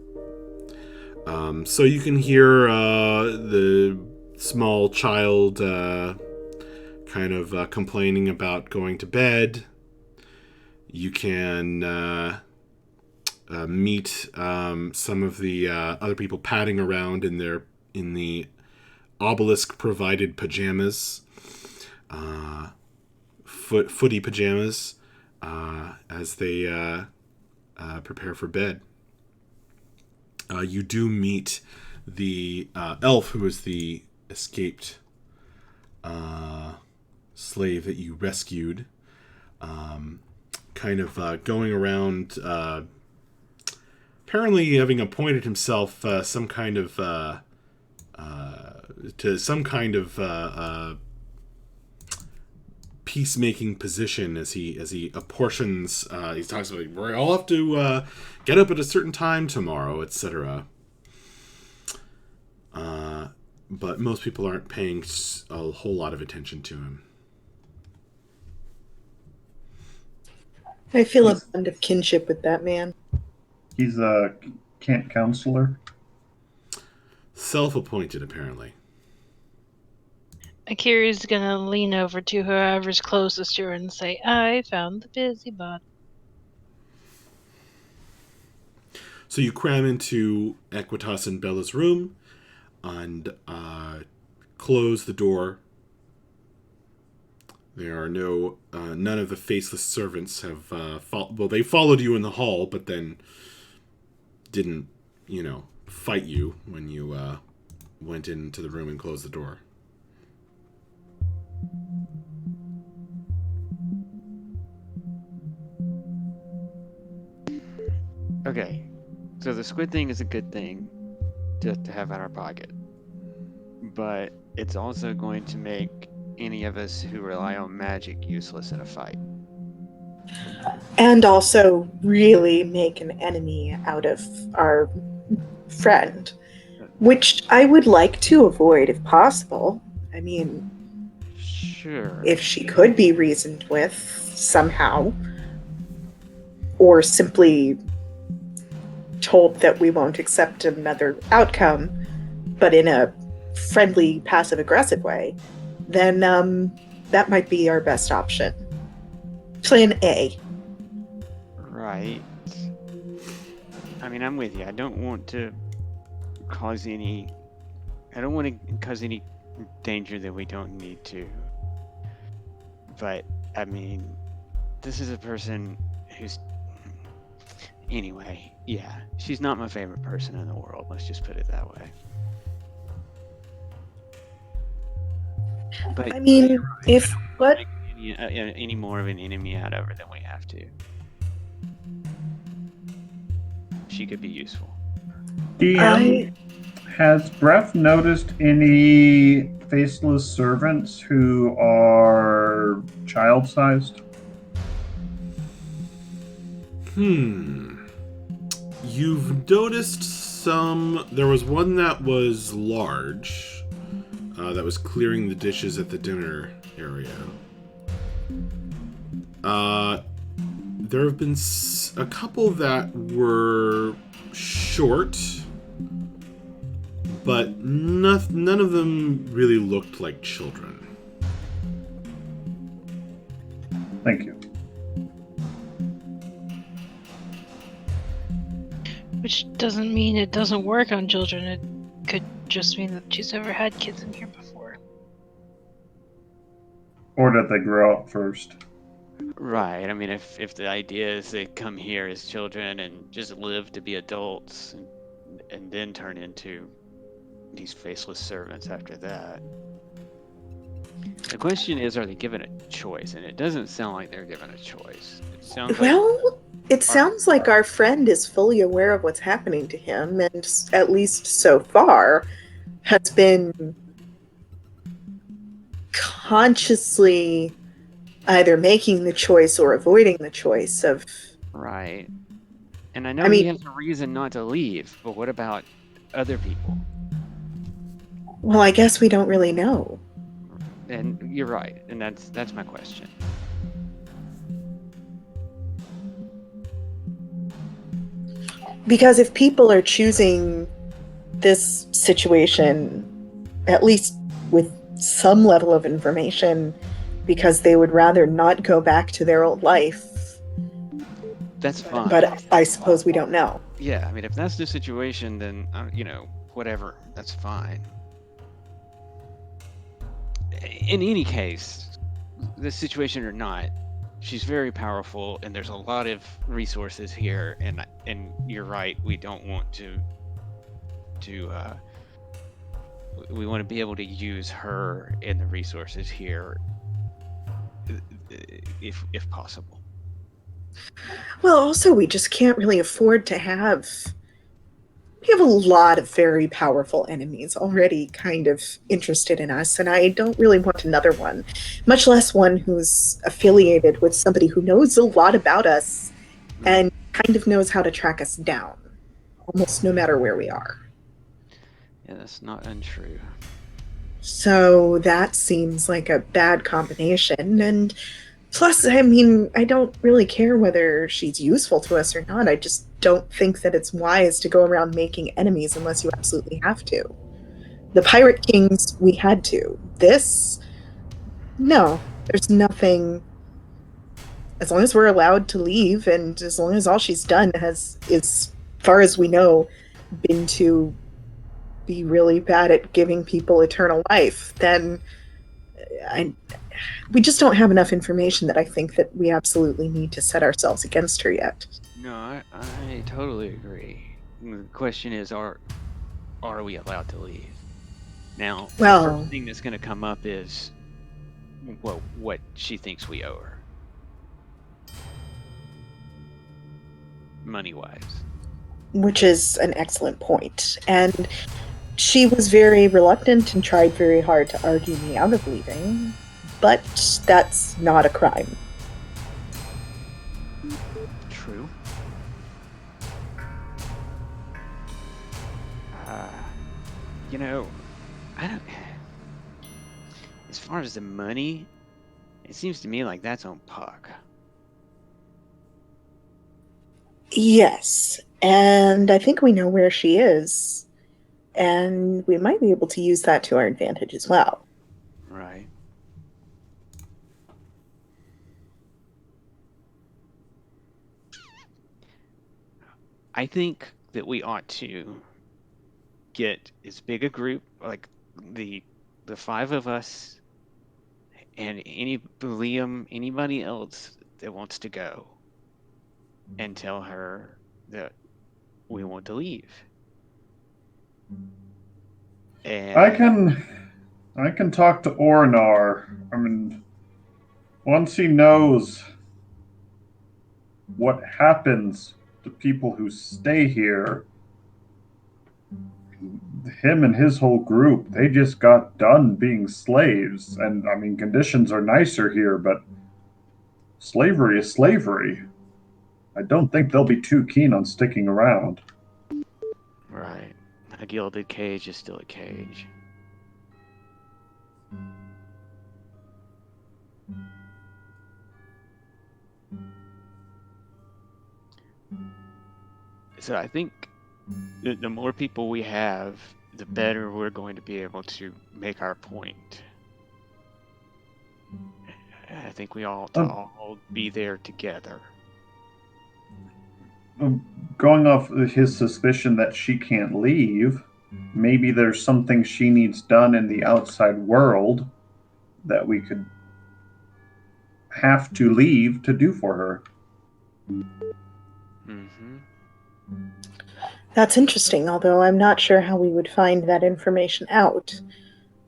So you can hear the small child kind of complaining about going to bed. You can meet some of the other people padding around in the obelisk provided pajamas, footy pajamas, as they prepare for bed. You do meet the elf who is the escaped slave that you rescued, kind of going around apparently having appointed himself some kind of peacemaking position as he apportions. He talks about we all have to get up at a certain time tomorrow, etc. But most people aren't paying a whole lot of attention to him. I feel a bond of kinship with that man. He's a camp counselor. Self-appointed, apparently. Akira's gonna lean over to whoever's closest to her and say, I found the busybody. So you cram into Equitas and Bella's room and close the door. There are none of the faceless servants have they followed you in the hall, but then didn't, fight you when you went into the room and closed the door. Okay, so the squid thing is a good thing to have in our pocket, but it's also going to make any of us who rely on magic useless in a fight. And also really make an enemy out of our friend, which I would like to avoid if possible. I mean, Sure. if she could be reasoned with somehow, or simply told that we won't accept another outcome, but in a friendly, passive-aggressive way, then that might be our best option. Plan A. Right. I mean, I'm with you. I don't want to cause any danger that we don't need to. But, I mean, this is a person who's... Anyway, yeah. She's not my favorite person in the world. Let's just put it that way. But I mean, if what? make any more of an enemy out of her than we have to. She could be useful. DM, has Breath noticed any faceless servants who are child-sized? You've noticed some. There was one that was large, that was clearing the dishes at the dinner area. There have been a couple that were short, but none of them really looked like children. Thank you. Which doesn't mean it doesn't work on children. It could just mean that she's never had kids in here before. Or that they grow up first. Right. I mean, if the idea is they come here as children and just live to be adults and then turn into these faceless servants after that. The question is, are they given a choice? And it doesn't sound like they're given a choice. It sounds Well, it sounds like our friend is fully aware of what's happening to him, and at least so far has been consciously either making the choice or avoiding the choice of... right. And I know he has a reason not to leave, but what about other people? Well, I guess we don't really know. And you're right, and that's my question. Because if people are choosing this situation, at least with some level of information, because they would rather not go back to their old life, that's fine. But I suppose we don't know. Yeah, I mean, if that's the situation, then, whatever, that's fine. In any case, the situation or not, she's very powerful, and there's a lot of resources here, and you're right, we don't want to we want to be able to use her and the resources here if possible. Well, also, we just can't really afford to have We have a lot of very powerful enemies already kind of interested in us, and I don't really want another one, much less one who's affiliated with somebody who knows a lot about us and kind of knows how to track us down, almost no matter where we are. Yeah, that's not untrue. So that seems like a bad combination, and plus, I mean, I don't really care whether she's useful to us or not. I just don't think that it's wise to go around making enemies unless you absolutely have to. The Pirate Kings, we had to. This, no. There's nothing. As long as we're allowed to leave, and as long as all she's done has, as far as we know, been to be really bad at giving people eternal life, then we just don't have enough information that I think that we absolutely need to set ourselves against her yet. No, I totally agree. The question is, are we allowed to leave? Now, the first thing that's going to come up is, well, what she thinks we owe her. Money-wise. Which is an excellent point. And she was very reluctant and tried very hard to argue me out of leaving, but that's not a crime. True. You know, I don't. As far as the money, it seems to me like that's on Puck. Yes, and I think we know where she is, and we might be able to use that to our advantage as well. Right. I think that we ought to get as big a group, like the 5 of us, and Liam, anybody else that wants to go, and tell her that we want to leave. And I can talk to Ornar. I mean, once he knows what happens to people who stay here, him and his whole group, they just got done being slaves. And I mean, conditions are nicer here, but slavery is slavery. I don't think they'll be too keen on sticking around. right, a gilded cage is still a cage. So I think the more people we have, the better we're going to be able to make our point. I think we ought to all be there together. Going off his suspicion that she can't leave, maybe there's something she needs done in the outside world that we could have to leave to do for her. Mm-hmm. That's interesting, although I'm not sure how we would find that information out.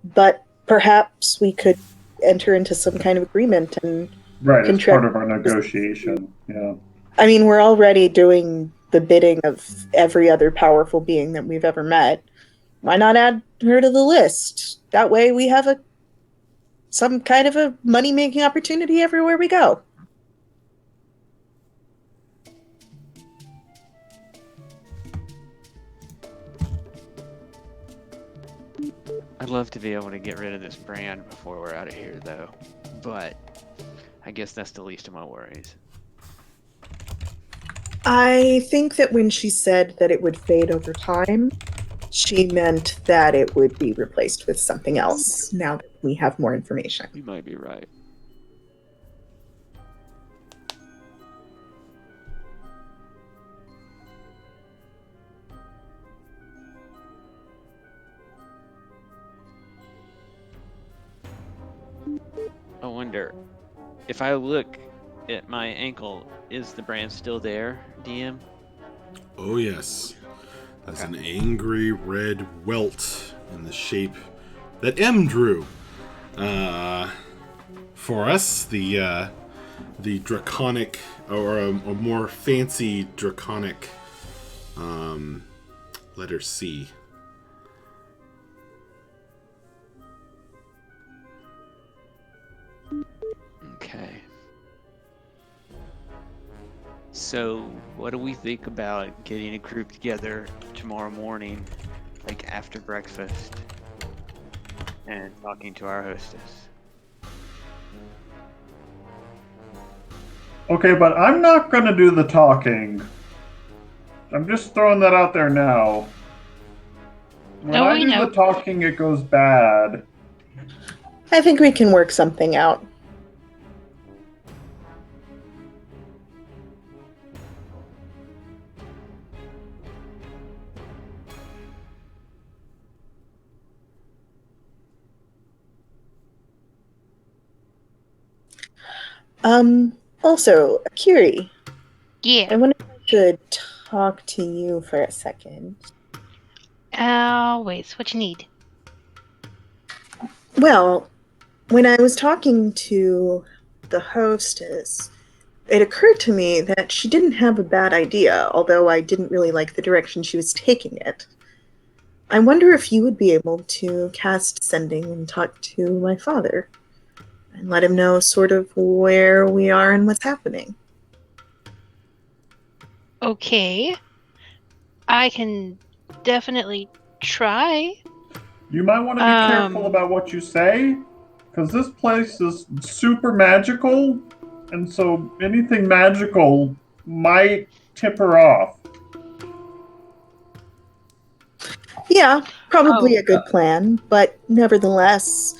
But perhaps we could enter into some kind of agreement and Right, it's part of our negotiation. Yeah. I mean, we're already doing the bidding of every other powerful being that we've ever met. Why not add her to the list? That way we have some kind of a money-making opportunity everywhere we go. I'd love to be able to get rid of this brand before we're out of here, though. But I guess that's the least of my worries. I think that when she said that it would fade over time, she meant that it would be replaced with something else now that we have more information. You might be right. I wonder, if I look at my ankle, is the brand still there, DM? Oh, yes. That's an angry red welt in the shape that M drew. For us, the draconic, or a more fancy draconic letter C. Okay. So, what do we think about getting a group together tomorrow morning, like after breakfast, and talking to our hostess? Okay, but I'm not gonna do the talking. I'm just throwing that out there now. When Oh, I we do know. the talking, it goes bad. I think we can work something out. Also, Akiri, Yeah. I wonder if I could talk to you for a second. Wait, what you need? Well, when I was talking to the hostess, it occurred to me that she didn't have a bad idea, although I didn't really like the direction she was taking it. I wonder if you would be able to cast sending and talk to my father and let him know sort of where we are and what's happening. Okay. I can definitely try. You might want to be careful about what you say, because this place is super magical, and so anything magical might tip her off. Yeah, probably Oh. a good plan, but nevertheless,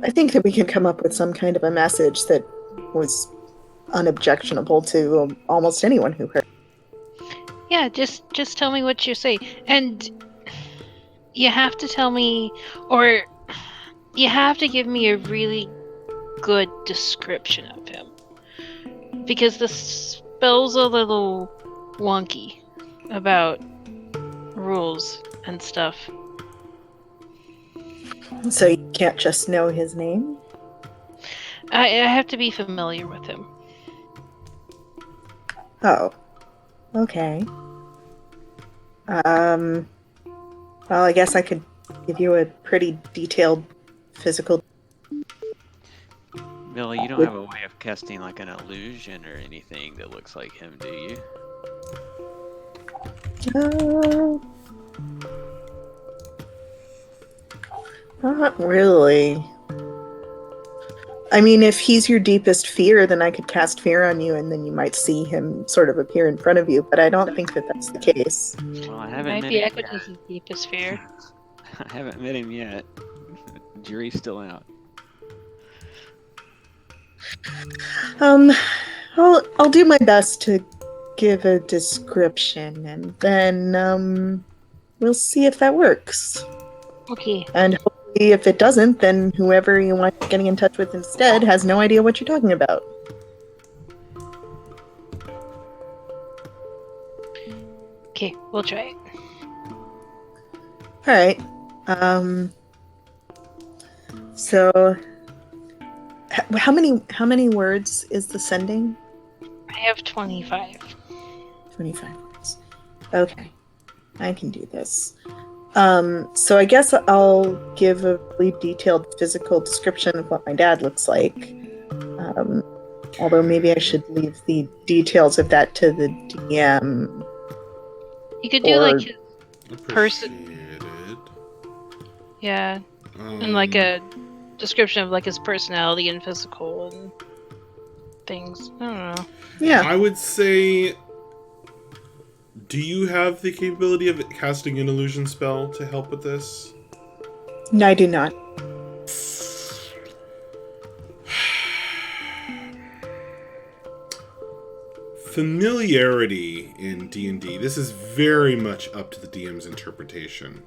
I think that we can come up with some kind of a message that was unobjectionable to almost anyone who heard. Yeah, just tell me what you say. And you have to tell me, or you have to give me a really good description of him. Because the spell's a little wonky about rules and stuff. So you can't just know his name? I have to be familiar with him. Oh, okay. Well, I guess I could give you a pretty detailed physical. Millie, you don't have a way of casting like an illusion or anything that looks like him, do you? Not really. I mean, if he's your deepest fear, then I could cast fear on you, and then you might see him sort of appear in front of you. But I don't think that that's the case. Well, I haven't Might met be him Equitas' deepest fear. yet. I haven't met him yet. Jury's still out. I'll do my best to give a description, and then we'll see if that works. Okay. And hopefully, if it doesn't, then whoever you want getting in touch with instead has no idea what you're talking about. Okay, we'll try it. All right. So, how many words is the sending? I have 25. 25 words. Okay, I can do this. So I guess I'll give a really detailed physical description of what my dad looks like. Although maybe I should leave the details of that to the DM. You could do like his person. Appreciated. Yeah, and like a description of like his personality and physical and things. I don't know. Yeah. I would say, do you have the capability of casting an illusion spell to help with this? No, I do not. Familiarity in D&D. This is very much up to the DM's interpretation.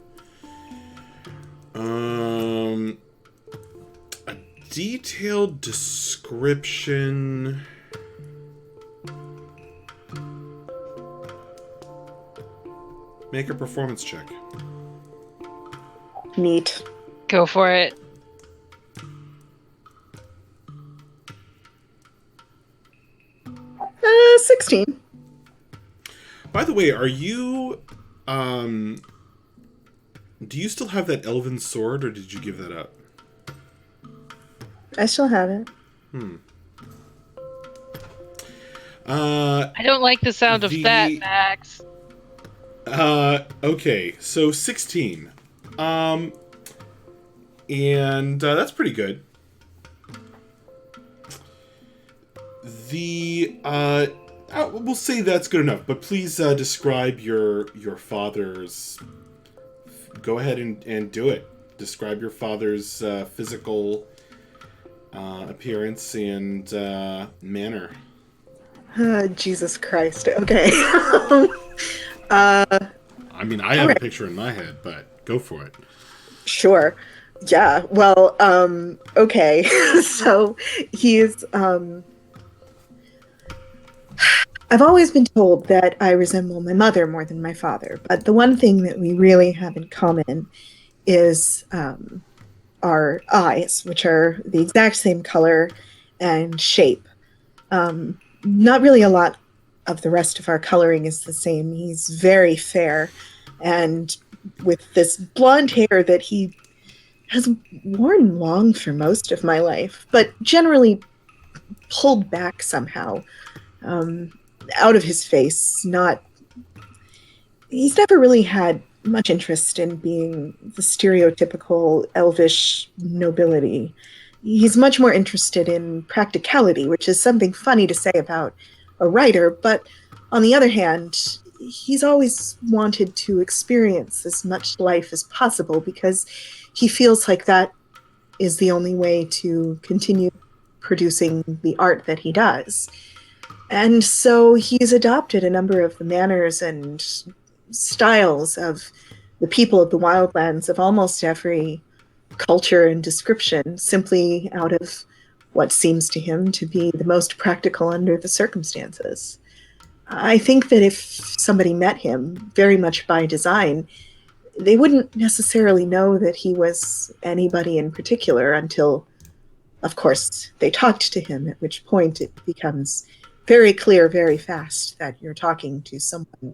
A detailed description. Make a performance check. Neat. Go for it. Uh, 16. By the way, are you do you still have that elven sword, or did you give that up? I still have it. I don't like the sound of that, Max. Okay, so 16. And that's pretty good. We'll say that's good enough, but please describe your father's. Go ahead and do it. Describe your father's physical appearance and manner. Jesus Christ. Okay. I mean, I have a picture in my head, but go for it. Sure. Yeah. Well, okay. So he's I've always been told that I resemble my mother more than my father, but the one thing that we really have in common is our eyes, which are the exact same color and shape. Not really a lot of the rest of our coloring is the same. He's very fair, and with this blonde hair that he has worn long for most of my life, but generally pulled back somehow out of his face. Not, he's never really had much interest in being the stereotypical elvish nobility. He's much more interested in practicality, which is something funny to say about a writer, but on the other hand, he's always wanted to experience as much life as possible because he feels like that is the only way to continue producing the art that he does. And so he's adopted a number of the manners and styles of the people of the Wildlands, of almost every culture and description, simply out of what seems to him to be the most practical under the circumstances. I think that if somebody met him very much by design, they wouldn't necessarily know that he was anybody in particular until, of course, they talked to him, at which point it becomes very clear very fast that you're talking to someone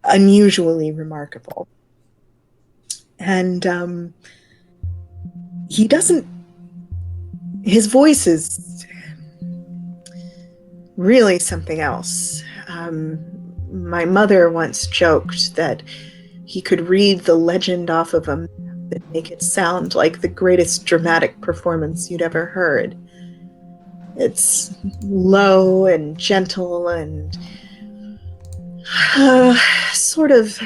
unusually remarkable. And he doesn't, his voice is really something else. My mother once joked that he could read the legend off of a map and make it sound like the greatest dramatic performance you'd ever heard. It's low and gentle and sort of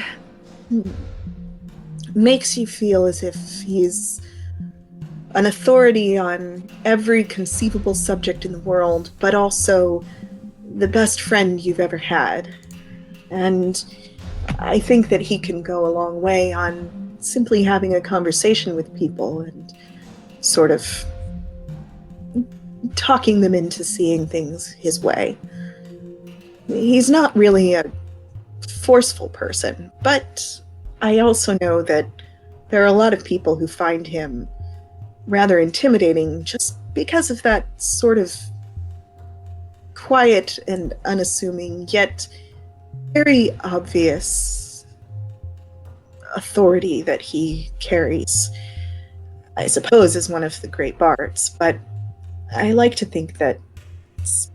makes you feel as if he's an authority on every conceivable subject in the world, but also the best friend you've ever had. And I think that he can go a long way on simply having a conversation with people and sort of talking them into seeing things his way. He's not really a forceful person, but I also know that there are a lot of people who find him rather intimidating just because of that sort of quiet and unassuming, yet very obvious authority that he carries. I suppose as one of the great bards, but I like to think that it's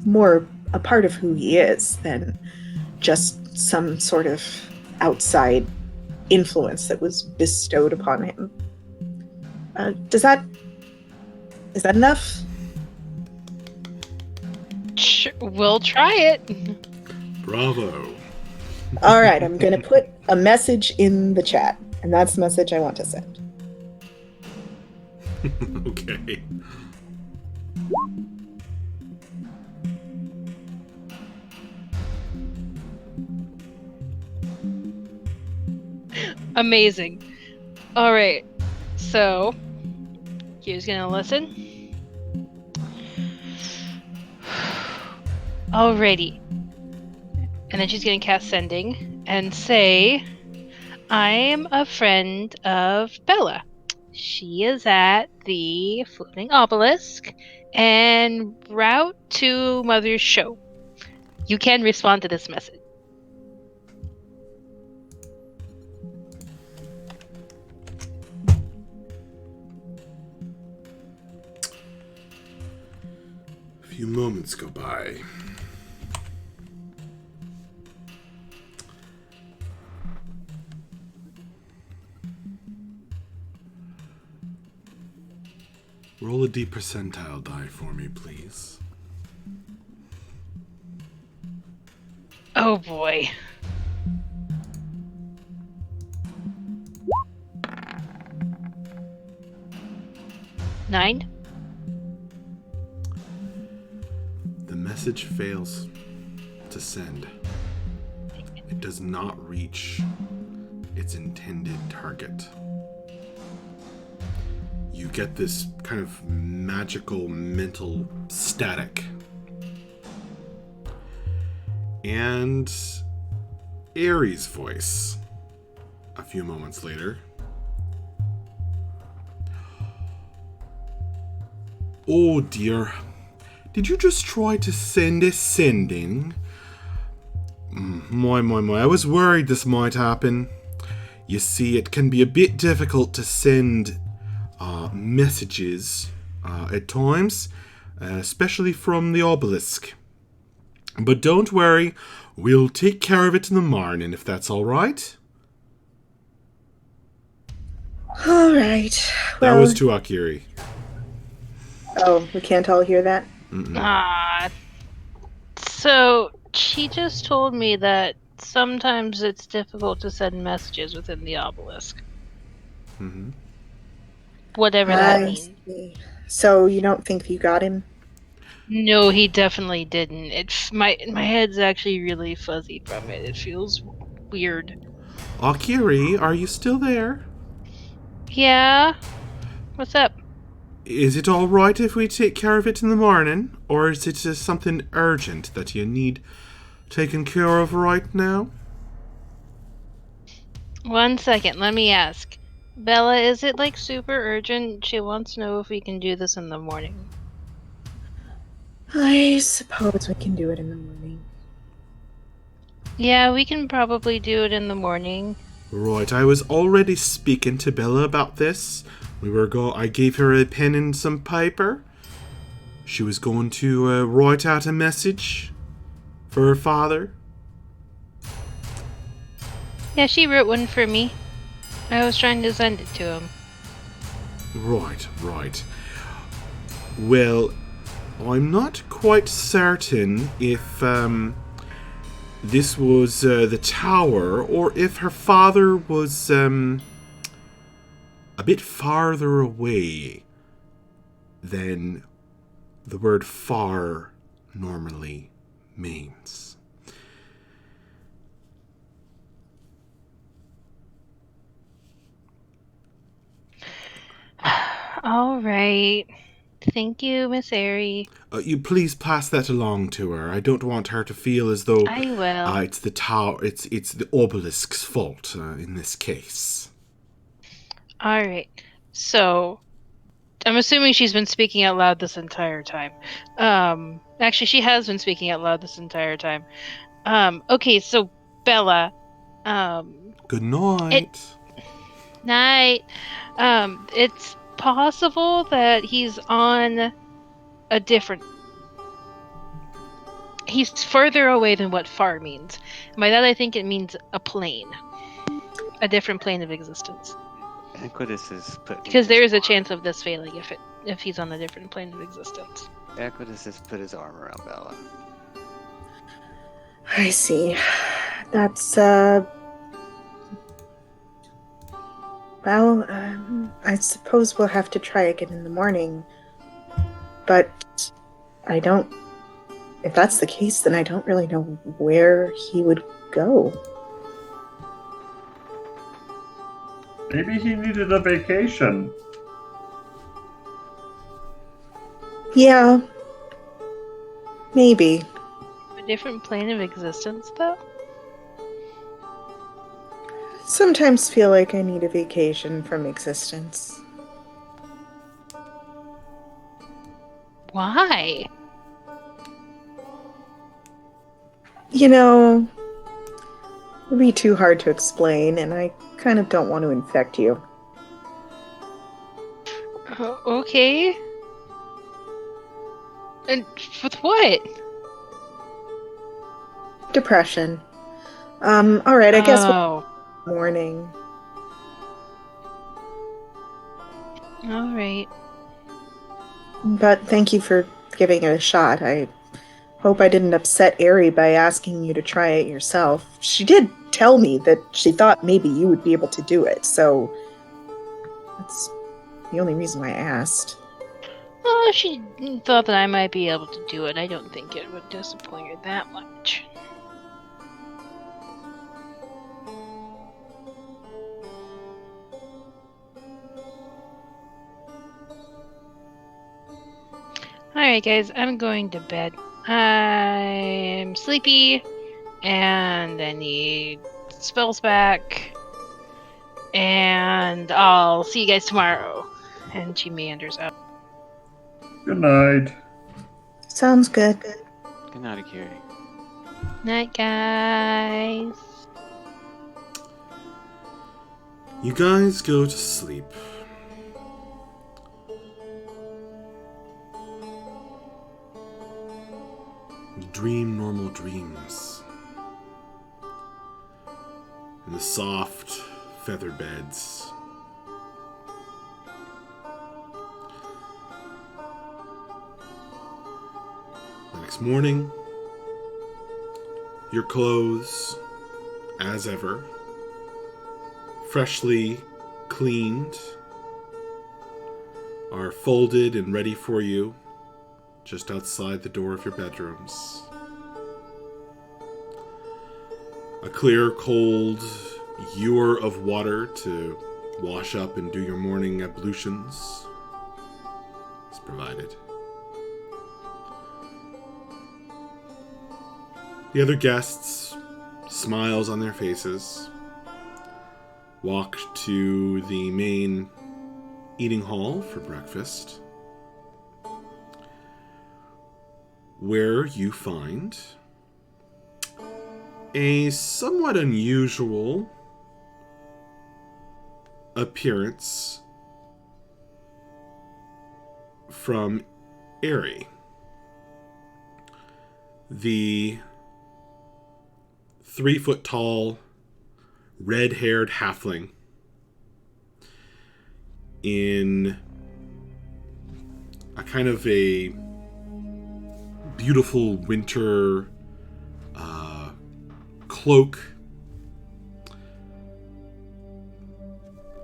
more a part of who he is than just some sort of outside influence that was bestowed upon him. Is that enough? We'll try it. Bravo. All right, I'm going to put a message in the chat, and that's the message I want to send. Okay. Amazing. All right. So, Q's gonna listen. Alrighty. And then she's gonna cast Sending and say, I'm a friend of Bella. She is at the Floating Obelisk en route to Mother's show. You can respond to this message. few moments go by. Roll a D percentile die for me, please. Oh boy. Nine? The message fails to send. It does not reach its intended target. You get this kind of magical mental static. And Aerie's voice, a few moments later. Oh dear. Did you just try to send a sending? My. I was worried this might happen. You see, it can be a bit difficult to send messages at times, especially from the obelisk. But don't worry, we'll take care of it in the morning, if that's all right. All right. That was to Akiri. Oh, we can't all hear that? So she just told me that sometimes it's difficult to send messages within the obelisk. Mm-hmm. Whatever that I means. see. So you don't think you got him? No, he definitely didn't. My head's actually really fuzzy from it. It feels weird. Akiri, are you still there? Yeah? What's up? Is it all right if we take care of it in the morning? Or is it something urgent that you need taken care of right now? 1 second, let me ask. Bella, is it like super urgent? She wants to know if we can do this in the morning. I suppose we can do it in the morning. Yeah, we can probably do it in the morning. Right, I was already speaking to Bella about this. I gave her a pen and some paper. She was going to write out a message for her father. Yeah, she wrote one for me. I was trying to send it to him. Right. Well, I'm not quite certain if this was the tower or if her father was a bit farther away than the word far normally means. All right. Thank you, Miss Aerie. You please pass that along to her. I don't want her to feel as though I will. it's the tower, it's the obelisk's fault in this case. All right. So, I'm assuming she's been speaking out loud this entire time. Actually, she has been speaking out loud this entire time. Okay, so Bella, Good night. night. It's possible that he's on a different. He's further away than what far means. And by that, I think it means a plane, a different plane of existence. Equitus has put Because there is a chance of this failing if he's on a different plane of existence. Equitus has put his arm around Bella. I see. That's, well, I suppose we'll have to try again in the morning. But if that's the case, then I don't really know where he would go. Maybe he needed a vacation. Yeah. Maybe. A different plane of existence, though? Sometimes feel like I need a vacation from existence. Why? You know, it'd be too hard to explain, and I kind of don't want to infect you. Okay. And What? Depression. All right, I guess Oh. morning. All right. But thank you for giving it a shot. I hope I didn't upset Aerie by asking you to try it yourself. She did tell me that she thought maybe you would be able to do it, so that's the only reason why I asked. Oh, she thought that I might be able to do it. I don't think it would disappoint her that much. Alright, guys, I'm going to bed. I'm sleepy, and I need spells back, and I'll see you guys tomorrow. And she meanders out. Good night. Sounds good. Good night, Aerie. Night, guys. You guys go to sleep. Dream normal dreams. In the soft, feather beds. The next morning, your clothes, as ever, freshly cleaned, are folded and ready for you just outside the door of your bedrooms. A clear, cold ewer of water to wash up and do your morning ablutions is provided. The other guests, smiles on their faces, walk to the main eating hall for breakfast, where you find a somewhat unusual appearance from Aerie, the 3-foot-tall, red-haired halfling in a kind of a beautiful winter cloak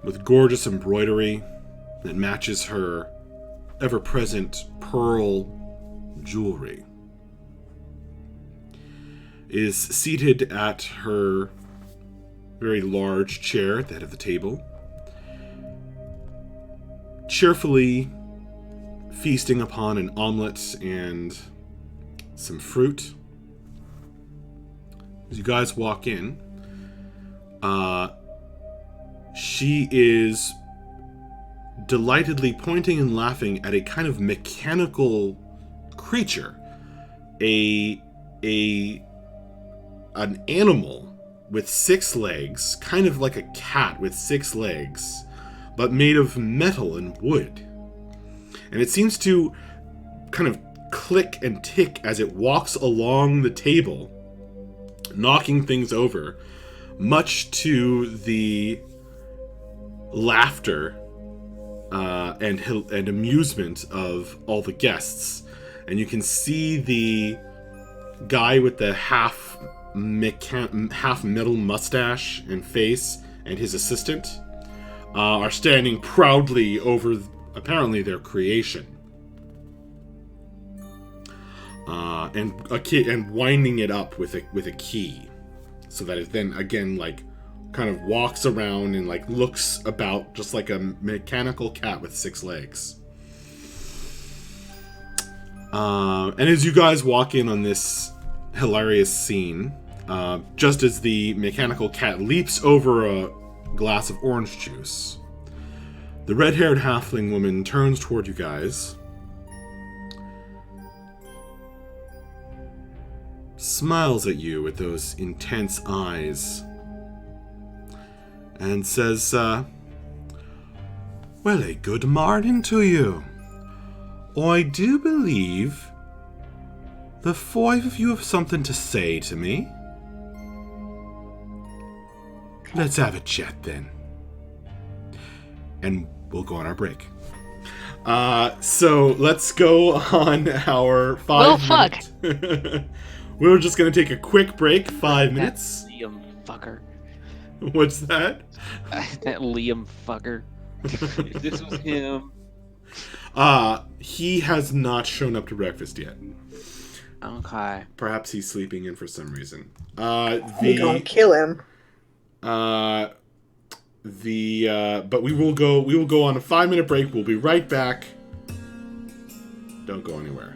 with gorgeous embroidery that matches her ever-present pearl jewelry, is seated at her very large chair at the head of the table, cheerfully feasting upon an omelet and some fruit. As you guys walk in, she is delightedly pointing and laughing at a kind of mechanical creature, an animal with 6 legs, kind of like a cat with 6 legs, but made of metal and wood. And it seems to kind of click and tick as it walks along the table, knocking things over, much to the laughter and amusement of all the guests. And you can see the guy with the half metal mustache and face and his assistant are standing proudly over apparently their creation, and winding it up with a key, so that it then again like kind of walks around and like looks about just like a mechanical cat with 6 legs. And as you guys walk in on this hilarious scene, just as the mechanical cat leaps over a glass of orange juice, the red-haired halfling woman turns toward you guys, smiles at you with those intense eyes, and says, well, a good morning to you. I do believe The 5 of you have something to say to me. Let's have a chat then. And we'll go on our break. So let's go on our 5-minute. We're just going to take a quick break, 5 minutes. That Liam fucker. What's that? That Liam fucker. This was him. He has not shown up to breakfast yet. Okay. Perhaps he's sleeping in for some reason. We gonna kill him. But we will go on a 5-minute break. We'll be right back. Don't go anywhere.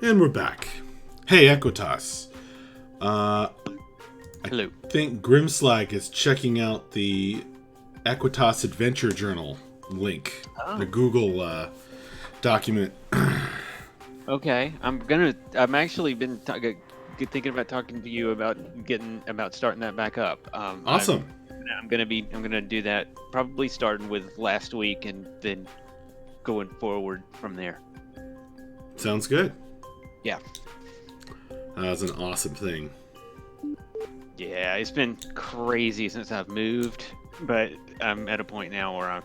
And we're back. Hey, Equitas. Hello. I think Grimslag is checking out the Equitas Adventure Journal link. The Google document. Okay, I'm actually been thinking about talking to you about starting that back up. Awesome. I'm gonna do that probably starting with last week and then going forward from there. Sounds good. Yeah. That's an awesome thing. Yeah, it's been crazy since I've moved, but I'm at a point now where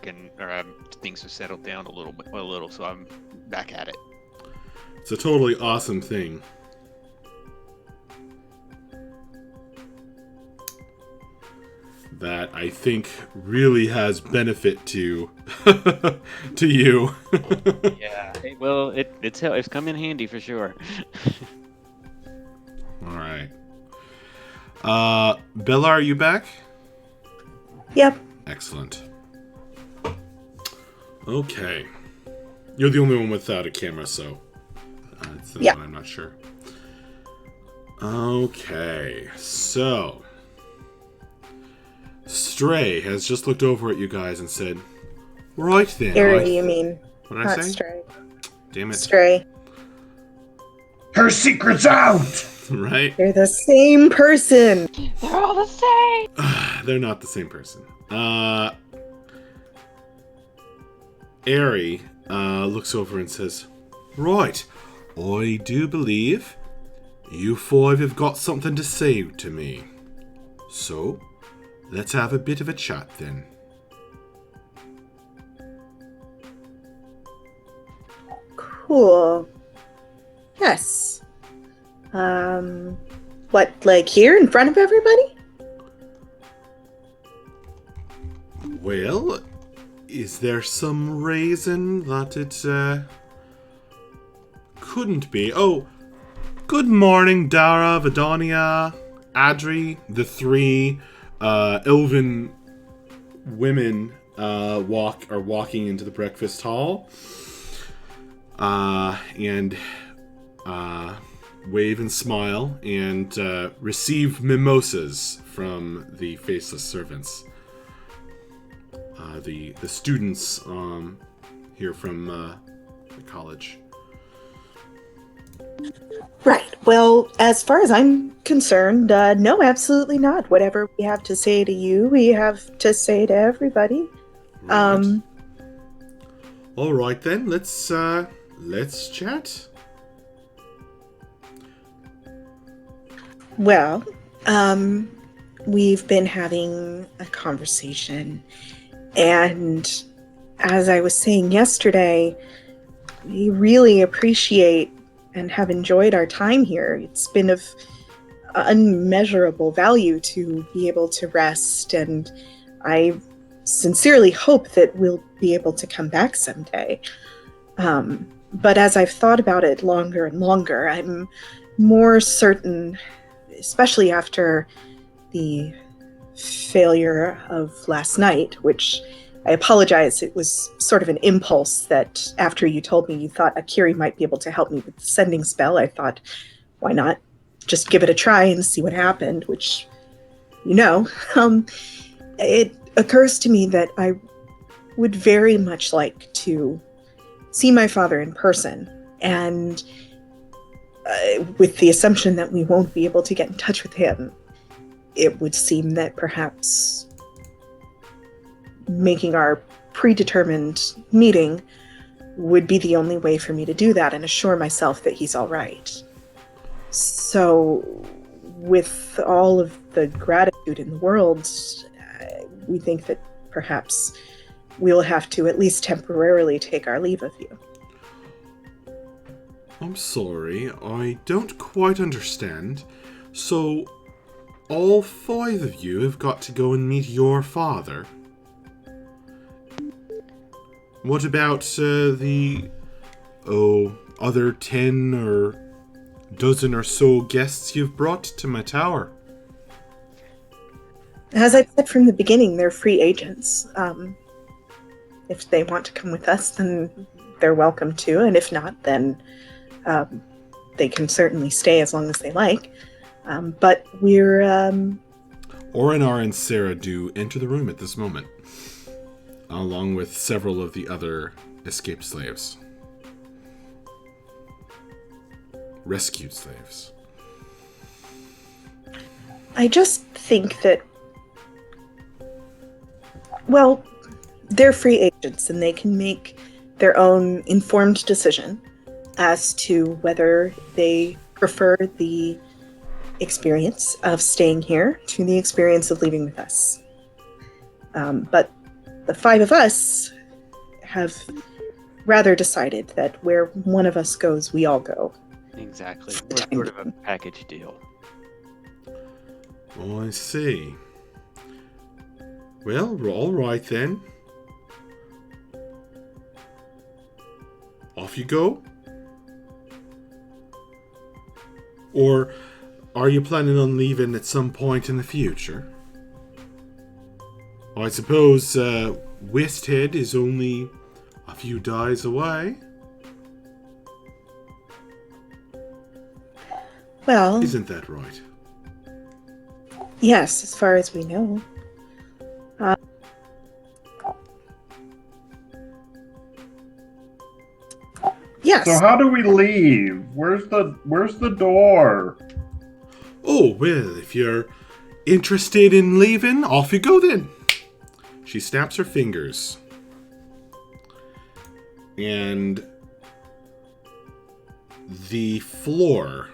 things have settled down a little, so I'm back at it. It's a totally awesome thing. That I think really has benefit to to you. Yeah. Well, it's come in handy for sure. All right. Bella, are you back? Yep. Excellent. Okay. You're the only one without a camera, so it's the one I'm not sure. Okay, so Stray has just looked over at you guys and said, "Right then." Aerie, you mean? What did Not I say? Stray. Damn it! Stray. Her secret's out! Right? They're the same person. They're all the same. They're not the same person. Aerie looks over and says, "Right, I do believe you five have got something to say to me. So, let's have a bit of a chat then." Cool. Yes. What, like here in front of everybody? Well, is there some reason that it couldn't be? Oh, good morning, Dara, Vidonia, Adri, the three elven women walking into the breakfast hall and wave and smile and receive mimosas from the faceless servants. The students here from the college. Right. Well, as far as I'm concerned, no, absolutely not. Whatever we have to say to you, we have to say to everybody. Right. All right then. Let's chat. Well, we've been having a conversation, and as I was saying yesterday, we really appreciate and have enjoyed our time here. It's been of unmeasurable value to be able to rest, and I sincerely hope that we'll be able to come back someday. But as I've thought about it longer and longer, I'm more certain, especially after the failure of last night, which I apologize, it was sort of an impulse that after you told me you thought Aerie might be able to help me with the sending spell, I thought, why not just give it a try and see what happened, which, it occurs to me that I would very much like to see my father in person, and with the assumption that we won't be able to get in touch with him, it would seem that perhaps making our predetermined meeting would be the only way for me to do that and assure myself that he's all right. So, with all of the gratitude in the world, we think that perhaps we'll have to at least temporarily take our leave of you. I'm sorry, I don't quite understand. So, all five of you have got to go and meet your father? What about the other 10 or dozen or so guests you've brought to my tower? As I said from the beginning, they're free agents. If they want to come with us, then they're welcome to, and if not, then they can certainly stay as long as they like. But we're... Orinar and Sarah do enter the room at this moment, along with several of the other escaped slaves. Rescued slaves. I just think that, well, they're free agents and they can make their own informed decision as to whether they prefer the experience of staying here to the experience of leaving with us. But the five of us have rather decided that where one of us goes, we all go. Exactly. We're sort of a package deal. Oh, I see. Well, all right then. Off you go? Or are you planning on leaving at some point in the future? I suppose Westhead is only a few days away. Well, Isn't that right? yes, as far as we know. Yes. So how do we leave? Where's the door? Oh, well, if you're interested in leaving, off you go then. She snaps her fingers. And the floor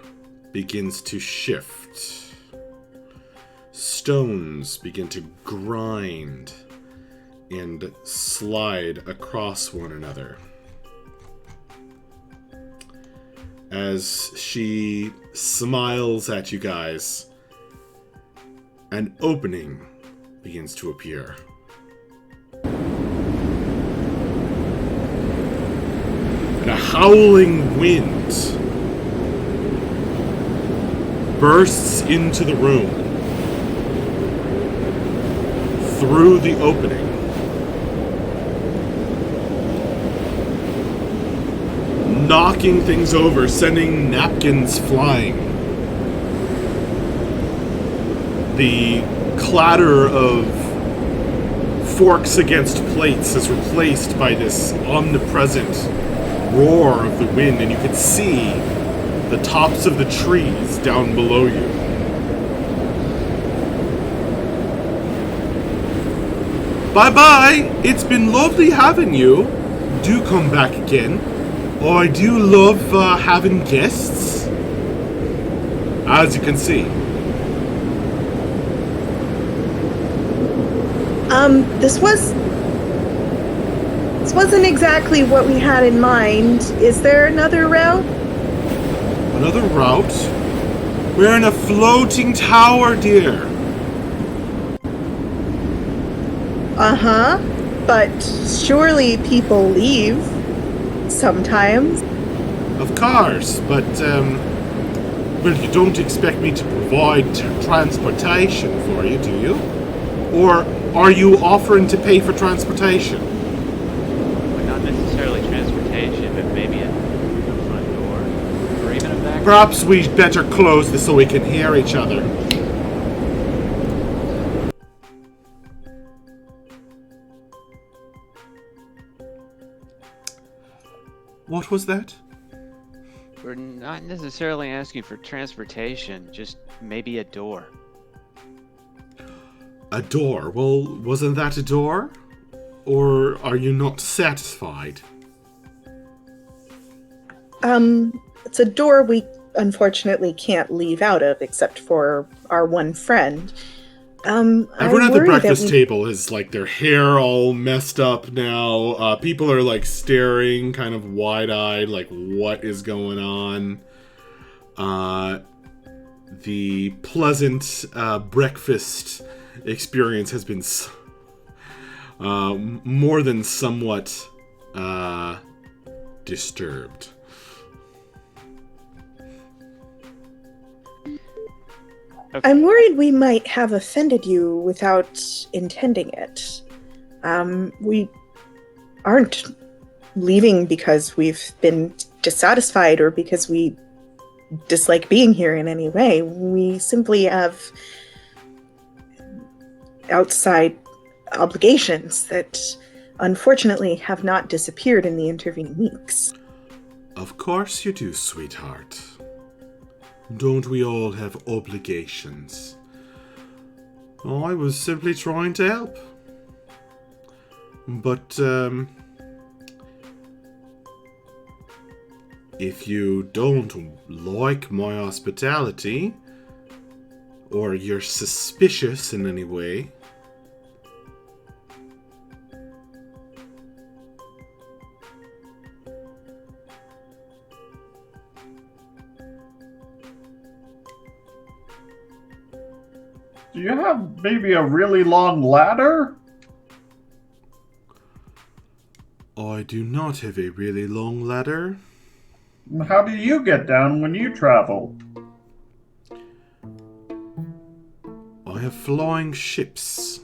begins to shift. Stones begin to grind and slide across one another. As she smiles at you guys, an opening begins to appear. And a howling wind bursts into the room through the opening. Knocking things over, sending napkins flying. The clatter of forks against plates is replaced by this omnipresent roar of the wind, and you can see the tops of the trees down below you. Bye-bye! It's been lovely having you. Do come back again. Oh, I do love having guests, as you can see. This wasn't exactly what we had in mind. Is there another route? Another route? We're in a floating tower, dear. Uh-huh. But surely people leave sometimes. Of course, but, well, you don't expect me to provide transportation for you, do you? Or are you offering to pay for transportation? Well, not necessarily transportation, but maybe a front door, or even a back door. Perhaps we'd better close this so we can hear each other. What was that? We're not necessarily asking for transportation, just maybe a door. A door? Well, wasn't that a door? Or are you not satisfied? It's a door we unfortunately can't leave out of except for our one friend. Everyone at the breakfast table is like their hair all messed up now. People are like staring kind of wide-eyed, like what is going on? The pleasant breakfast experience has been more than somewhat disturbed. Okay. I'm worried we might have offended you without intending it. We aren't leaving because we've been dissatisfied or because we dislike being here in any way. We simply have outside obligations that unfortunately have not disappeared in the intervening weeks. Of course you do, sweetheart. Don't we all have obligations? I was simply trying to help. But, if you don't like my hospitality, or you're suspicious in any way, Do you have maybe a really long ladder? I do not have a really long ladder. How do you get down when you travel? I have flying ships.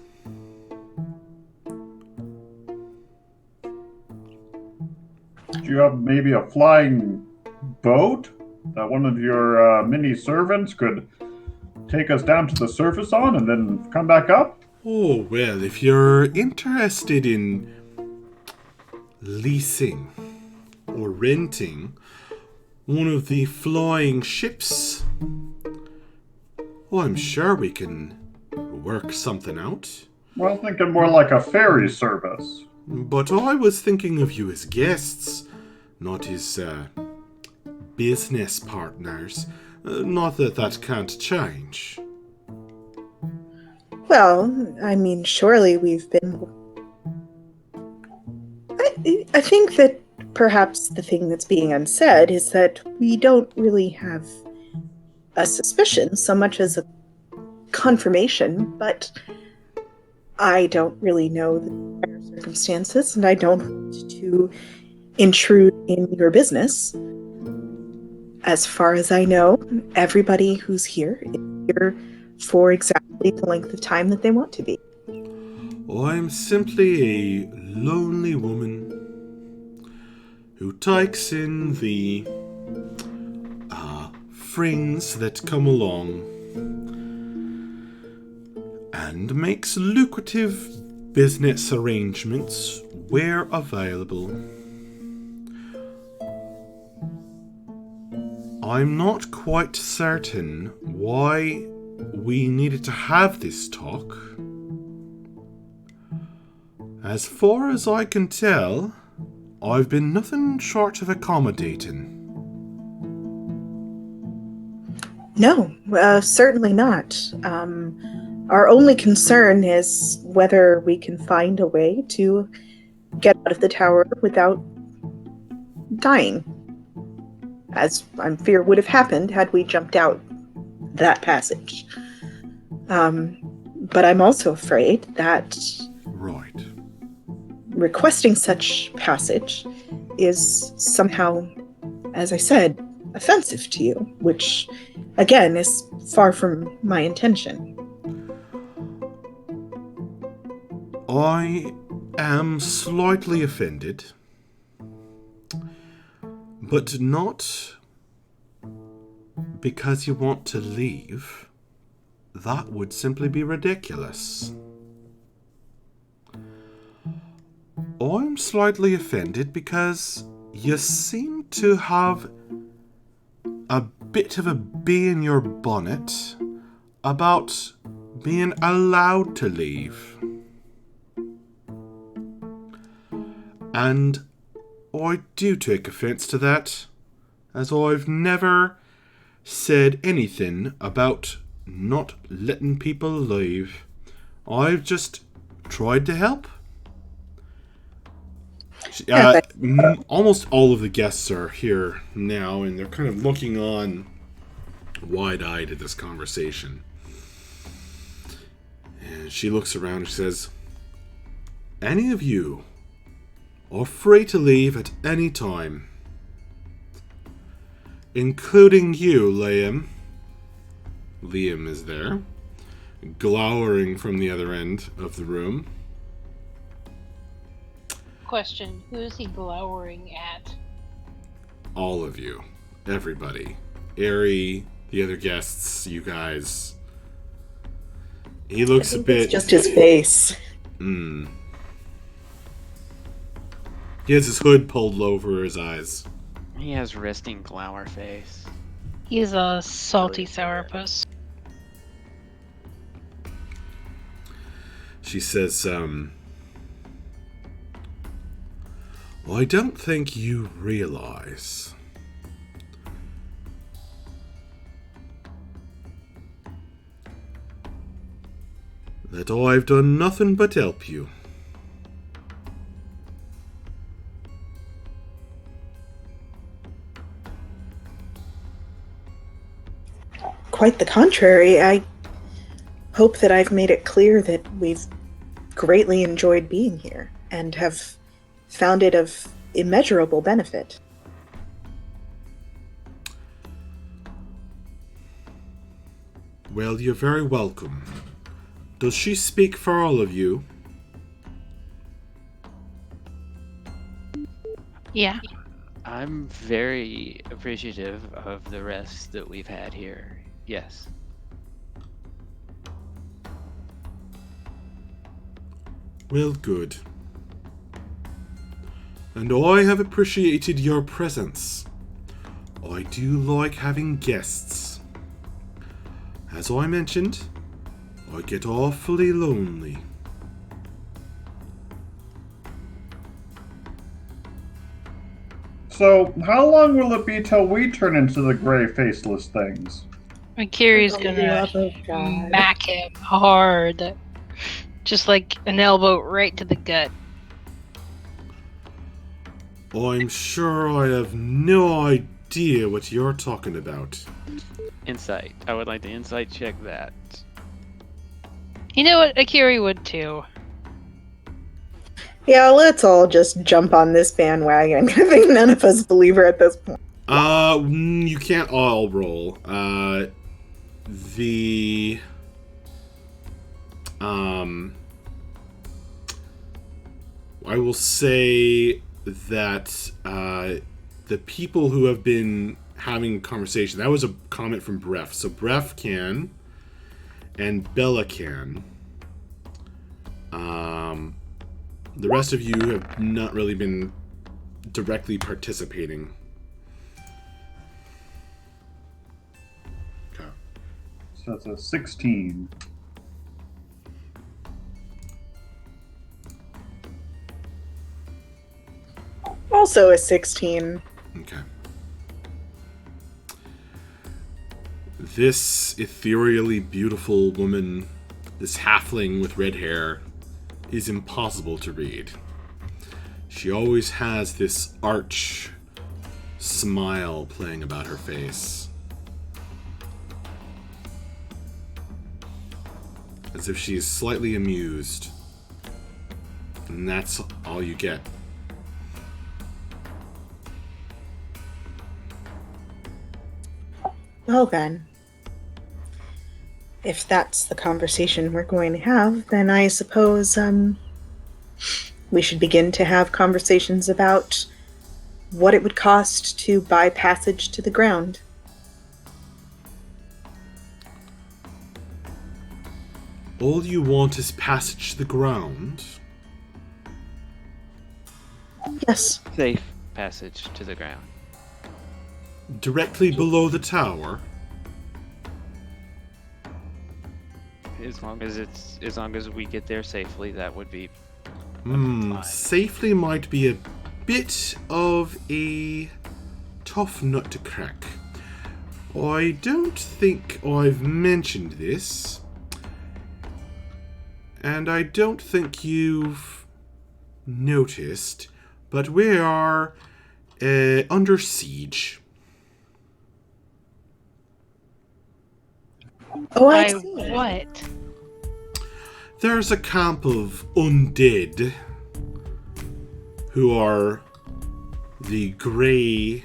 Do you have maybe a flying boat that one of your mini servants could take us down to the surface on and then come back up? Oh, well, if you're interested in leasing or renting one of the flying ships, I'm sure we can work something out. Well, thinking more like a ferry service. But I was thinking of you as guests, not as business partners. Not that that can't change. Well, I mean, surely we've been... I think that perhaps the thing that's being unsaid is that we don't really have a suspicion so much as a confirmation, but I don't really know the entire circumstances, and I don't want to intrude in your business. As far as I know, everybody who's here is here for exactly the length of time that they want to be. I'm simply a lonely woman who takes in the friends that come along and makes lucrative business arrangements where available. I'm not quite certain why we needed to have this talk. As far as I can tell, I've been nothing short of accommodating. No, certainly not. Our only concern is whether we can find a way to get out of the tower without dying, as I'm fear would have happened had we jumped out that passage. But I'm also afraid that Right. requesting such passage is somehow, as I said, offensive to you, which, again, is far from my intention. I am slightly offended, but not because you want to leave. That would simply be ridiculous. I'm slightly offended because you seem to have a bit of a bee in your bonnet about being allowed to leave. And I do take offense to that, as I've never said anything about not letting people leave. I've just tried to help. Almost all of the guests are here now, and they're kind of looking on wide-eyed at this conversation. And she looks around and says, "Any of you are free to leave at any time, including you, Liam." Liam is there, glowering from the other end of the room. Question, who is he glowering at? All of you. Everybody. Aerie, the other guests, you guys. He looks a It's bit... just his face. He has his hood pulled over his eyes. He has resting glower face. He's a salty Really sourpuss. She says, well, I don't think you realize that I've done nothing but help you. Quite the contrary. I hope that I've made it clear that we've greatly enjoyed being here and have found it of immeasurable benefit. Well, you're very welcome. Does she speak for all of you? Yeah. I'm very appreciative of the rest that we've had here. Yes. Well, good. And I have appreciated your presence. I do like having guests. As I mentioned, I get awfully lonely. So, how long will it be till we turn into the gray faceless things? Akiri's For the gonna love of God. smack him hard. Just like an elbow right to the gut. I'm sure I have no idea what you're talking about. Insight. I would like to insight check that. You know what? Akiri would too. Yeah, let's all just jump on this bandwagon. I think none of us believe her at this point. You can't all roll. I will say that the people who have been having a conversation, that was a comment from Bref. So Bref can, and Bella can. The rest of you have not really been directly participating. Okay. So it's a 16. Also a 16. Okay. This ethereally beautiful woman, this halfling with red hair, is impossible to read. She always has this arch smile playing about her face, as if she's slightly amused. And that's all you get. Well then, if that's the conversation we're going to have, then I suppose we should begin to have conversations about what it would cost to buy passage to the ground. All you want is passage to the ground? Yes. Safe passage to the ground. Directly below the tower? As long as we get there safely, that would be fine. Safely might be a bit of a tough nut to crack. I don't think I've mentioned this, and I don't think you've noticed, but we are under siege. Oh, I By see. what? There's a camp of undead who are the grey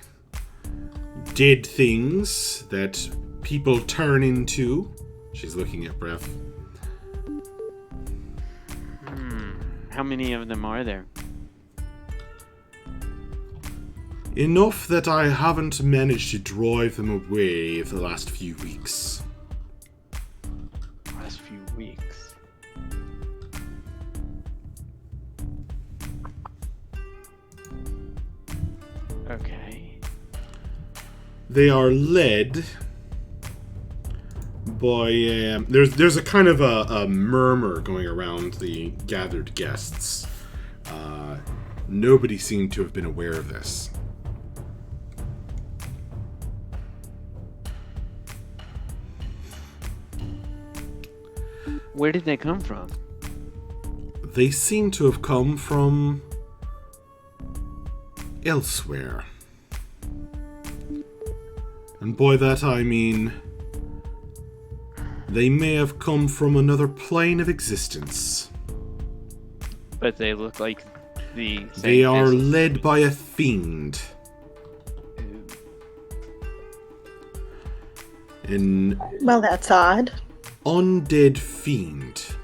dead things that people turn into. She's looking at Bref. How many of them are there? Enough that I haven't managed to drive them away the last few weeks. Last few weeks. Okay. They are led by there's a kind of a murmur going around the gathered guests. Nobody seemed to have been aware of this. Where did they come from? They seem to have come from elsewhere. And by that I mean they may have come from another plane of existence. But they look like the same They are faces. led by a fiend. An Well, that's odd. undead fiend.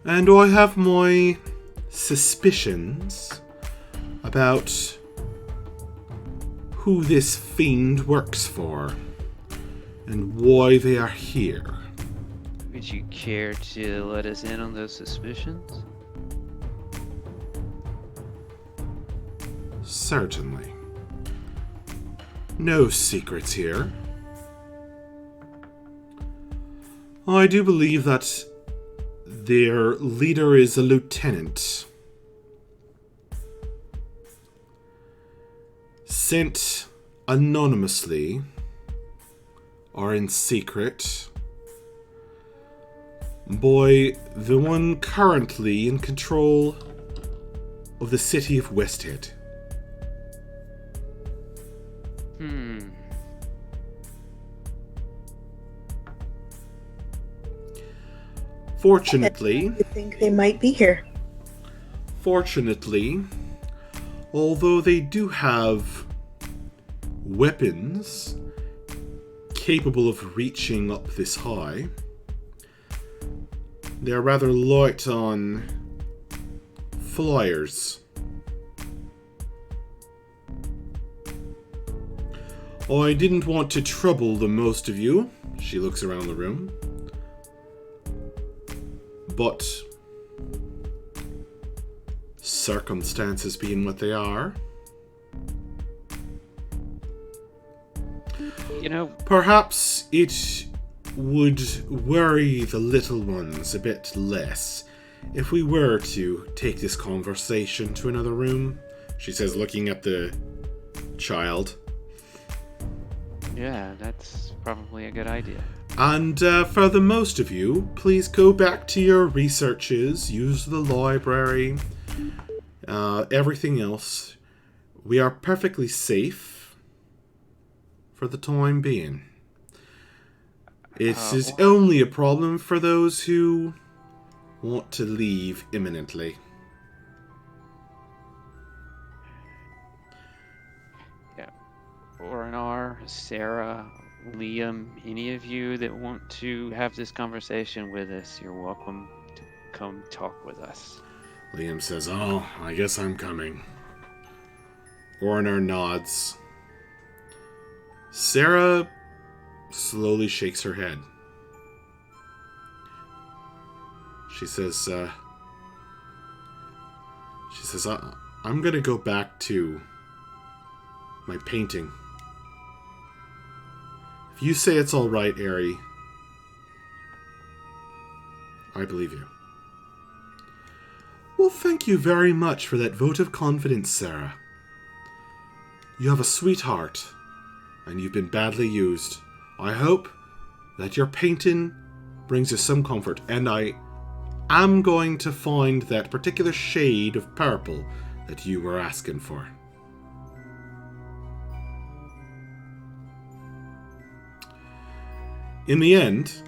And I have my suspicions about who this fiend works for and why they are here. Would you care to let us in on those suspicions? Certainly. No secrets here. I do believe that their leader is a lieutenant. Sent anonymously or in secret by the one currently in control of the city of Westhead. Fortunately, You think they might be here? Fortunately, although they do have weapons capable of reaching up this high, they're rather light on flyers. I didn't want to trouble the most of you. She looks around the room. But circumstances being what they are, You know, perhaps it would worry the little ones a bit less if we were to take this conversation to another room, she says, looking at the child. yeah, that's probably a good idea. And for the most of you, please go back to your researches, use the library, everything else. We are perfectly safe for the time being. It is only a problem for those who want to leave imminently. Orinar, Sarah, Liam, any of you that want to have this conversation with us, you're welcome to come talk with us. Liam says, "Oh, I guess I'm coming." Ornar nods. Sarah slowly shakes her head. She says, I'm gonna go back to my painting. If you say it's all right, Aerie, I believe you. Well, thank you very much for that vote of confidence, Sarah. You have a sweet heart, and you've been badly used. I hope that your painting brings you some comfort, and I am going to find that particular shade of purple that you were asking for. In the end,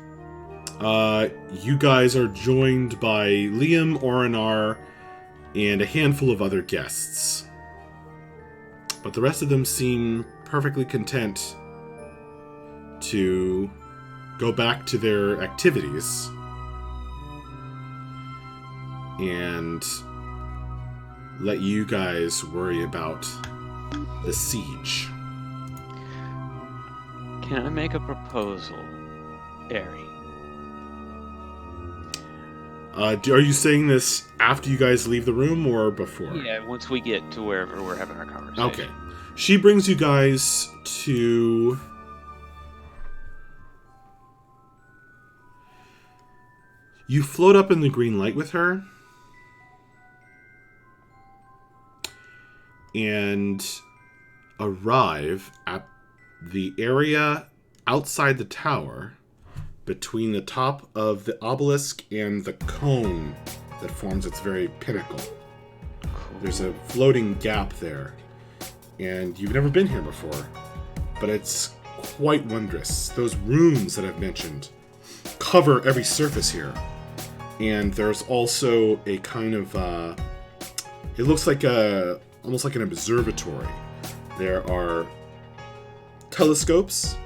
you guys are joined by Liam, Orinar, and a handful of other guests. But the rest of them seem perfectly content to go back to their activities. And let you guys worry about the siege. Can I make a proposal, Aerie? Are you saying this after you guys leave the room or before? Yeah, once we get to wherever we're having our conversation. Okay. She brings you guys to... You float up in the green light with her. And arrive at the area outside the tower between the top of the obelisk and the cone that forms its very pinnacle. Cool. There's a floating gap there, and you've never been here before, but it's quite wondrous. Those rooms that I've mentioned cover every surface here, and there's also a kind of it looks like almost like an observatory. There are telescopes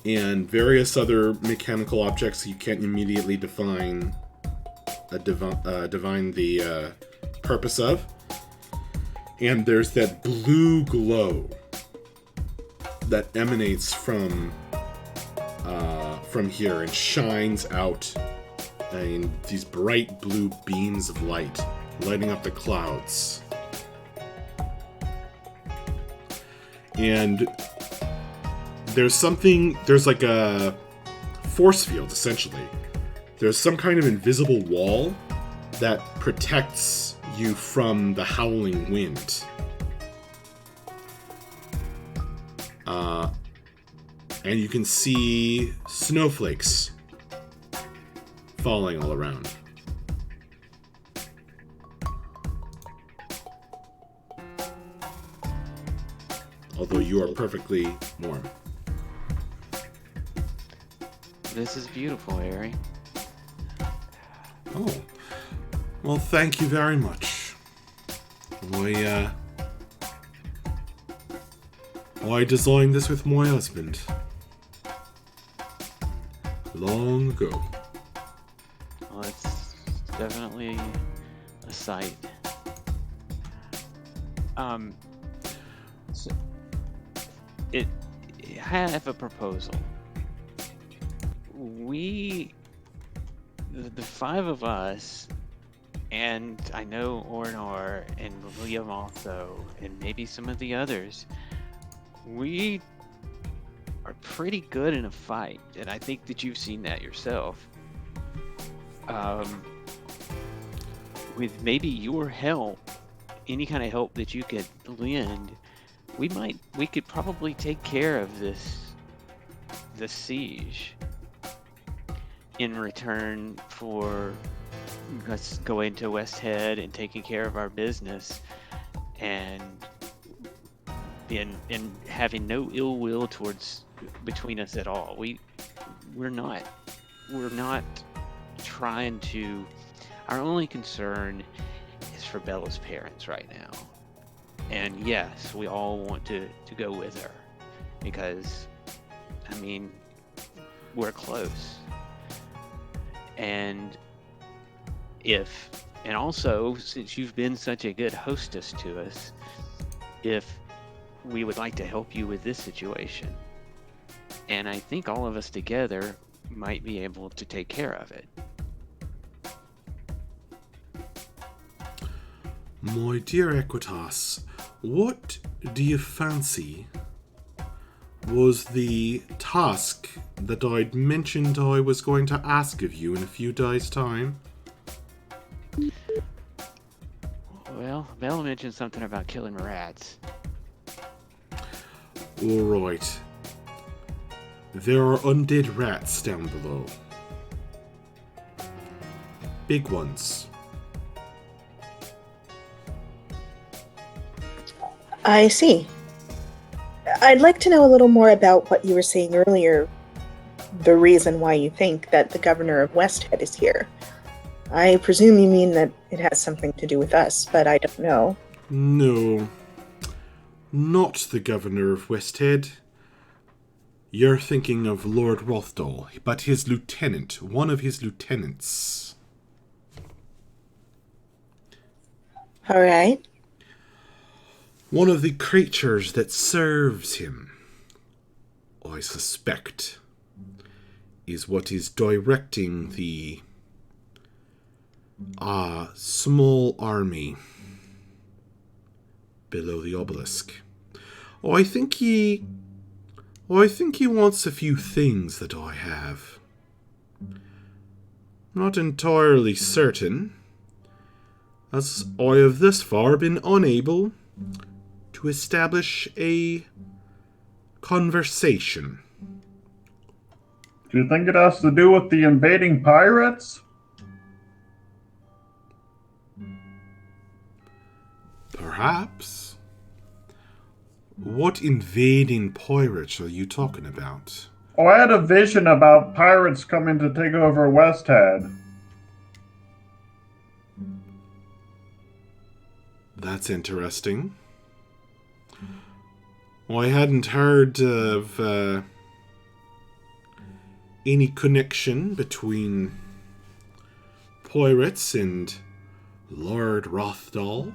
and various other mechanical objects you can't immediately divine the purpose of. And there's that blue glow that emanates from here and shines out in these bright blue beams of light, lighting up the clouds. And there's like a force field, essentially. There's some kind of invisible wall that protects you from the howling wind. And you can see snowflakes falling all around. Although you are perfectly warm. This is beautiful, Aerie. Oh. Well, thank you very much. I designed this with my husband. Long ago. Well, it's definitely a sight. So I have a proposal. The five of us, and I know Ornor and Liam also, and maybe some of the others, we are pretty good in a fight, and I think that you've seen that yourself. With maybe your help, any kind of help that you could lend, we could probably take care of the siege in return for us going to West Head and taking care of our business and having no ill will between us at all. We're not trying to. Our only concern is for Bella's parents right now. And yes, we all want to go with her because, I mean, we're close. And also, since you've been such a good hostess to us, if we would like to help you with this situation. And I think all of us together might be able to take care of it. My dear Equitas, what do you fancy was the task that I'd mentioned I was going to ask of you in a few days' time? Well, Bella mentioned something about killing rats. Alright. There are undead rats down below. Big ones. I see. I'd like to know a little more about what you were saying earlier, the reason why you think that the governor of Westhead is here. I presume you mean that it has something to do with us, but I don't know. No. Not the governor of Westhead. You're thinking of Lord Rothdal, but his lieutenant, one of his lieutenants. All right. One of the creatures that serves him, I suspect, is what is directing the small army below the obelisk. I think he wants a few things that I have. Not entirely certain, as I have thus far been unable to establish a conversation. Do you think it has to do with the invading pirates? Perhaps. What invading pirates are you talking about? Oh, I had a vision about pirates coming to take over West Head. That's interesting. I hadn't heard of any connection between pirates and Lord Rothdal.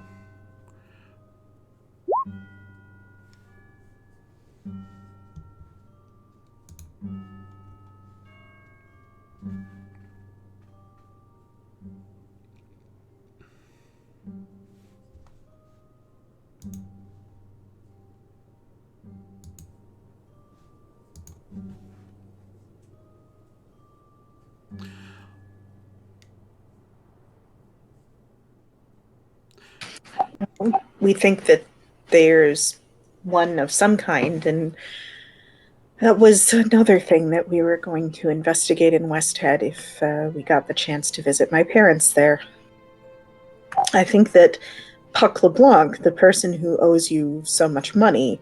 We think that there's one of some kind, and that was another thing that we were going to investigate in West Head if we got the chance to visit my parents there. I think that Puck LeBlanc, the person who owes you so much money,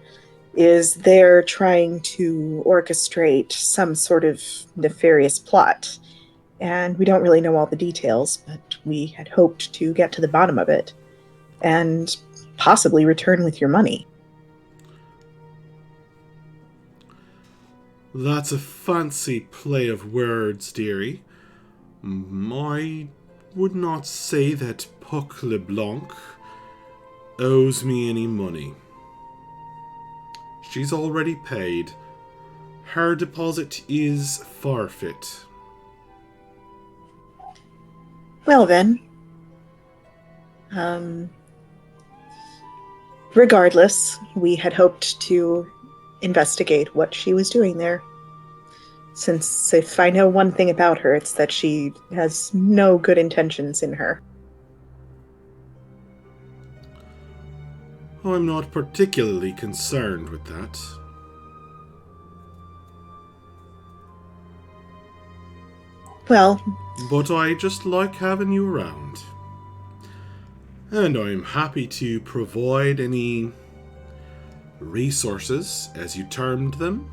is there trying to orchestrate some sort of nefarious plot. And we don't really know all the details, but we had hoped to get to the bottom of it and possibly return with your money. That's a fancy play of words, dearie. I would not say that Puck LeBlanc owes me any money. She's already paid. Her deposit is forfeit. Well then, regardless, we had hoped to investigate what she was doing there. Since if I know one thing about her, it's that she has no good intentions in her. I'm not particularly concerned with that. Well, But I just like having you around. And I'm happy to provide any resources, as you termed them,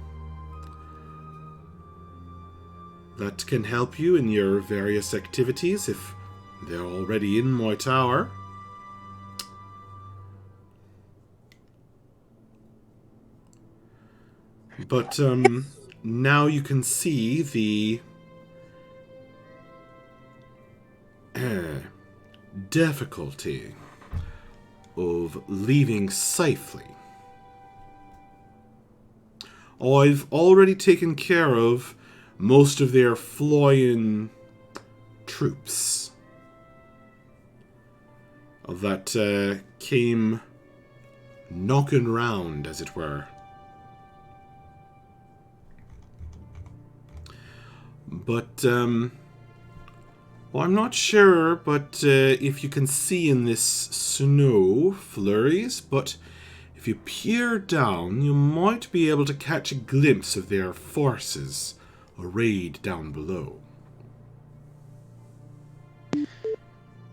that can help you in your various activities if they're already in my tower. But now you can see the difficulty of leaving safely. I've already taken care of most of their flying troops that came knocking round, as it were. But well, I'm not sure, but if you can see in this snow flurries, but if you peer down, you might be able to catch a glimpse of their forces arrayed down below.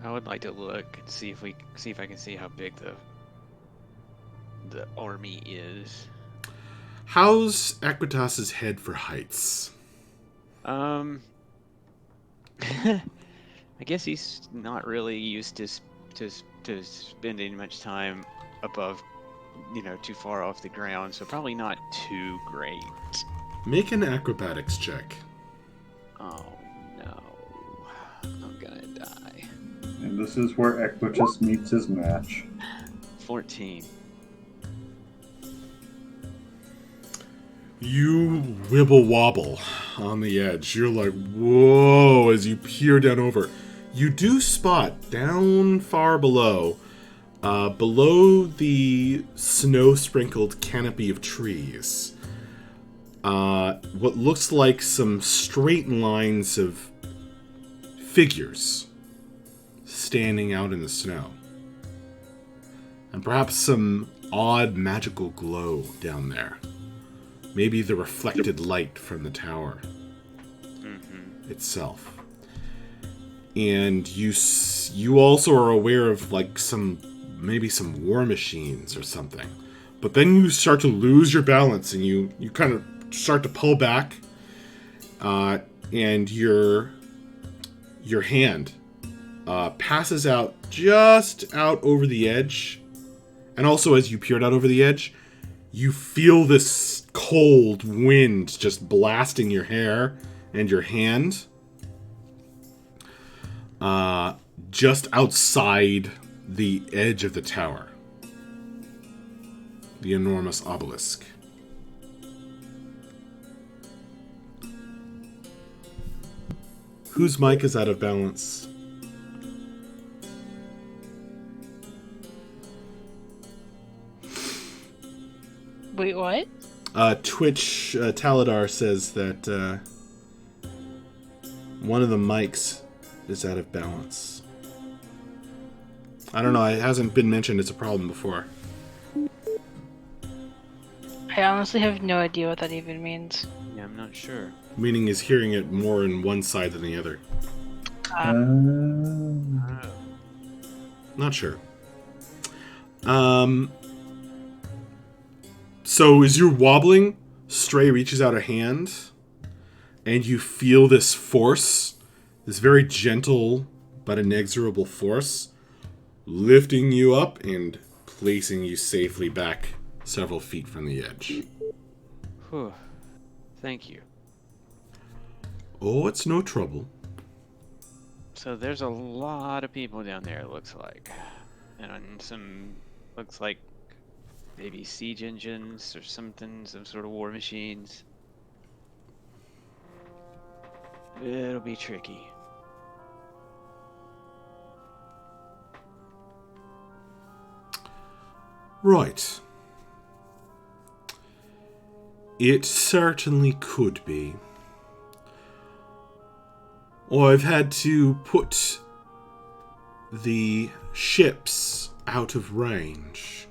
I would like to look and see if I can see how big the army is. How's Equitas's head for heights? I guess he's not really used to spending much time above, too far off the ground, so probably not too great. Make an acrobatics check. Oh no, I'm gonna die. And this is where Equitus meets his match. 14. You wibble wobble on the edge. You're like, whoa, as you peer down over. You do spot down far below, below the snow-sprinkled canopy of trees, what looks like some straight lines of figures standing out in the snow. And perhaps some odd magical glow down there. Maybe the reflected light from the tower itself. And you also are aware of like maybe some war machines or something. But then you start to lose your balance and you kind of start to pull back. And your hand passes out just out over the edge. And also as you peered out over the edge, you feel this cold wind just blasting your hair and your hand. Just outside the edge of the tower. The enormous obelisk. Whose mic is out of balance? Wait, what? Twitch Taladar says that one of the mics is out of balance. I don't know, it hasn't been mentioned as a problem before. I honestly have no idea what that even means. Yeah, I'm not sure. Meaning is hearing it more in one side than the other. Not sure. So as you're wobbling, Stray reaches out a hand, and you feel this force, this very gentle but inexorable force, lifting you up and placing you safely back several feet from the edge. Whew. Thank you. Oh, it's no trouble. So there's a lot of people down there, it looks like. And some, looks like maybe siege engines or something, some sort of war machines. It'll be tricky. Right. It certainly could be. Or I've had to put the ships out of range.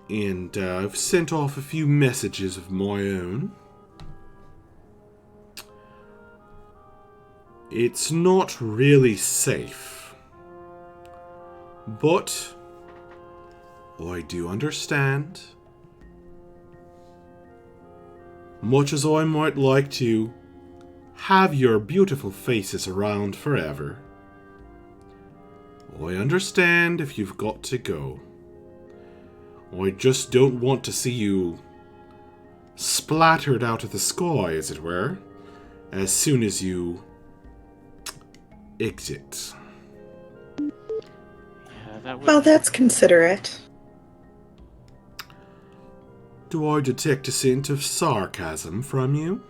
And I've sent off a few messages of my own. It's not really safe. But I do understand. Much as I might like to have your beautiful faces around forever, I understand if you've got to go. I just don't want to see you splattered out of the sky, as it were, as soon as you exit. Yeah, that would... Well, that's considerate. Do I detect a scent of sarcasm from you?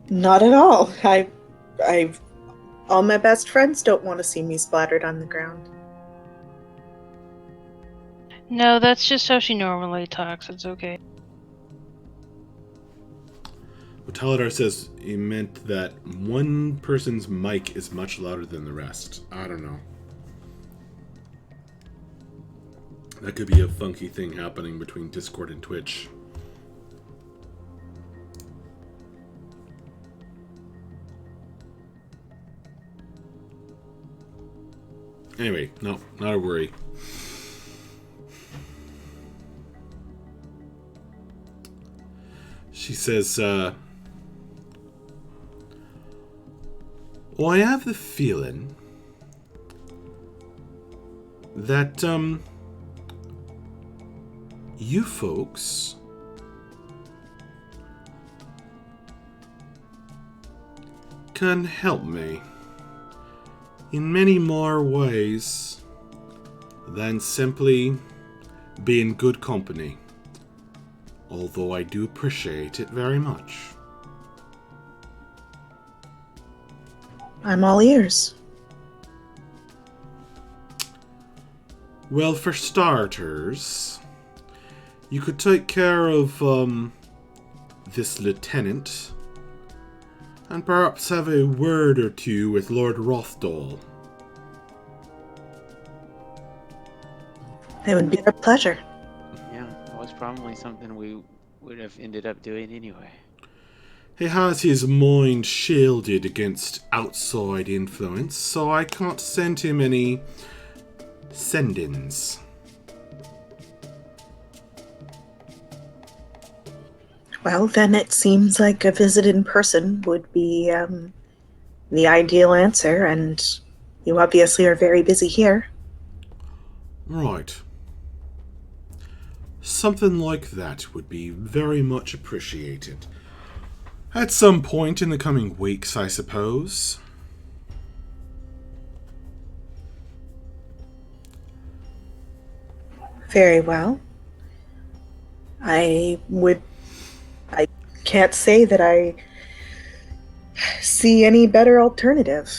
Not at all. All my best friends don't want to see me splattered on the ground. No, that's just how she normally talks. It's okay. What Taladar says he meant that one person's mic is much louder than the rest. I don't know. That could be a funky thing happening between Discord and Twitch. Anyway, no, not a worry. She says, I have the feeling that, you folks can help me in many more ways than simply being good company, although I do appreciate it very much. I'm all ears. Well, for starters, you could take care of this lieutenant and perhaps have a word or two with Lord Rothdal. It would be a pleasure. Yeah, that was probably something we would have ended up doing anyway. He has his mind shielded against outside influence, so I can't send him any send-ins. Well, then it seems like a visit in person would be the ideal answer, and you obviously are very busy here. Right. Something like that would be very much appreciated. At some point in the coming weeks, I suppose. Very well. I can't say that I see any better alternative.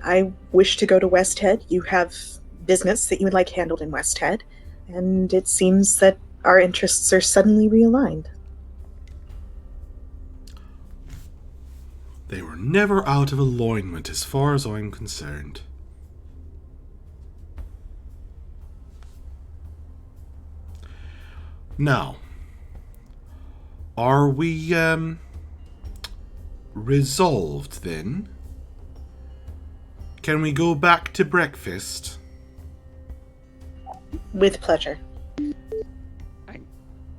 I wish to go to West Head. You have business that you would like handled in West Head, and it seems that our interests are suddenly realigned. They were never out of alignment as far as I'm concerned. Now, are we resolved then? Can we go back to breakfast? With pleasure.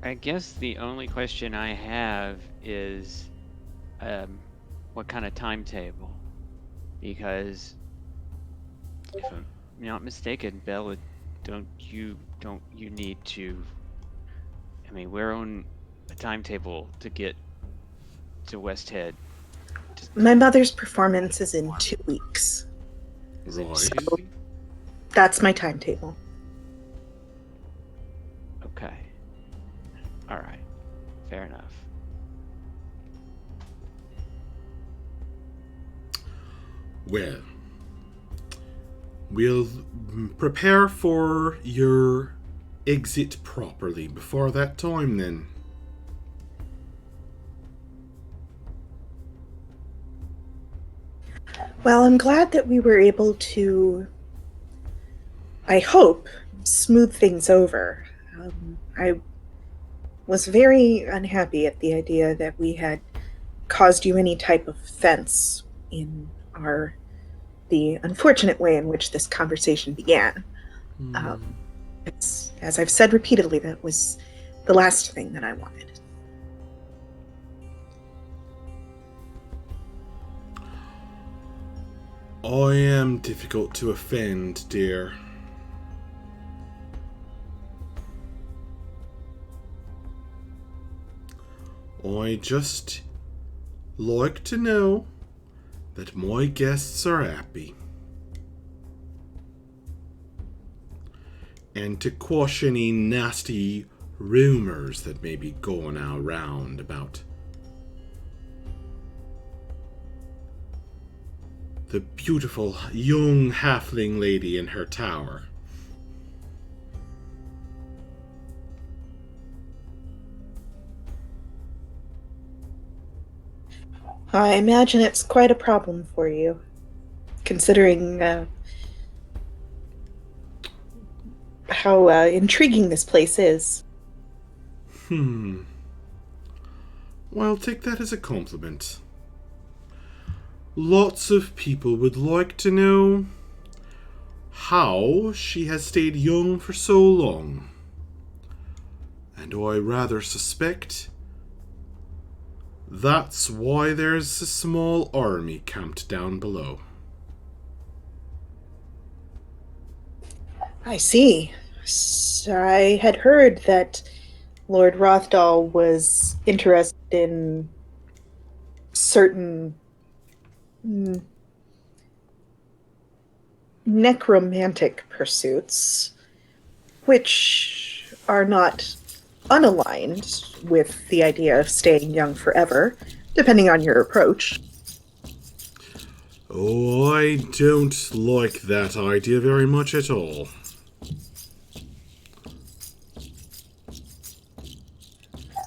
I guess the only question I have is what kind of timetable? Because if I'm not mistaken, Bella, don't you need to, I mean, we're on a timetable to get to West Head. My mother's performance is in 2 weeks. Is it Right. 2 weeks? That's my timetable. Okay. All right. Fair enough. Well, we'll prepare for your exit properly before that time then. Well, I'm glad that we were able to, I hope, smooth things over. I was very unhappy at the idea that we had caused you any type of offense in the unfortunate way in which this conversation began. It's, as I've said repeatedly, that was the last thing that I wanted. I am difficult to offend, dear. I just like to know that my guests are happy. And to quash any nasty rumors that may be going around about the beautiful young halfling lady in her tower. I imagine it's quite a problem for you, considering how intriguing this place is. Well, take that as a compliment. Lots of people would like to know how she has stayed young for so long. And I rather suspect that's why there's a small army camped down below. I see. I had heard that Lord Rothdal was interested in certain mm, necromantic pursuits, which are not unaligned with the idea of staying young forever, depending on your approach. Oh, I don't like that idea very much at all.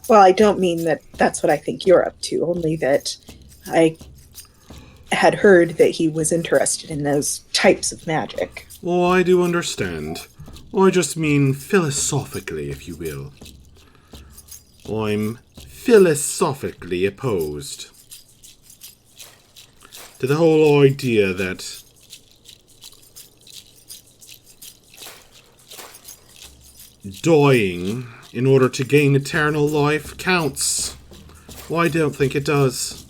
Well, I don't mean that that's what I think you're up to, only that I had heard that he was interested in those types of magic. Oh, I do understand. I just mean philosophically, if you will. I'm philosophically opposed to the whole idea that dying in order to gain eternal life counts. Well, I don't think it does.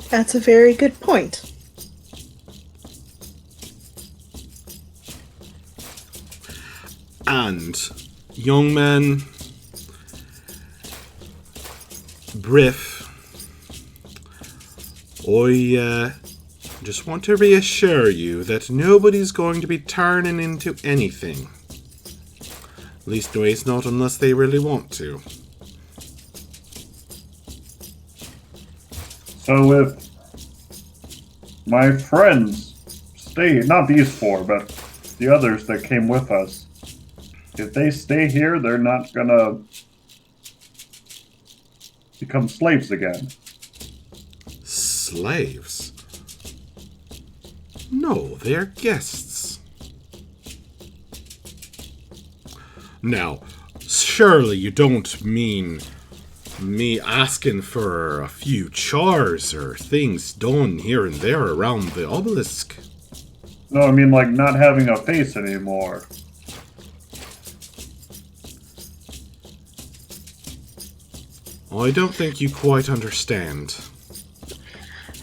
That's a very good point. And, young man, Briff, I just want to reassure you that nobody's going to be turning into anything. Leastways, not unless they really want to. So if my friends stay, not these four, but the others that came with us, if they stay here, they're not gonna become slaves again. Slaves? No, they're guests. Now, surely you don't mean me asking for a few chores or things done here and there around the obelisk? No, I mean like not having a face anymore. I don't think you quite understand.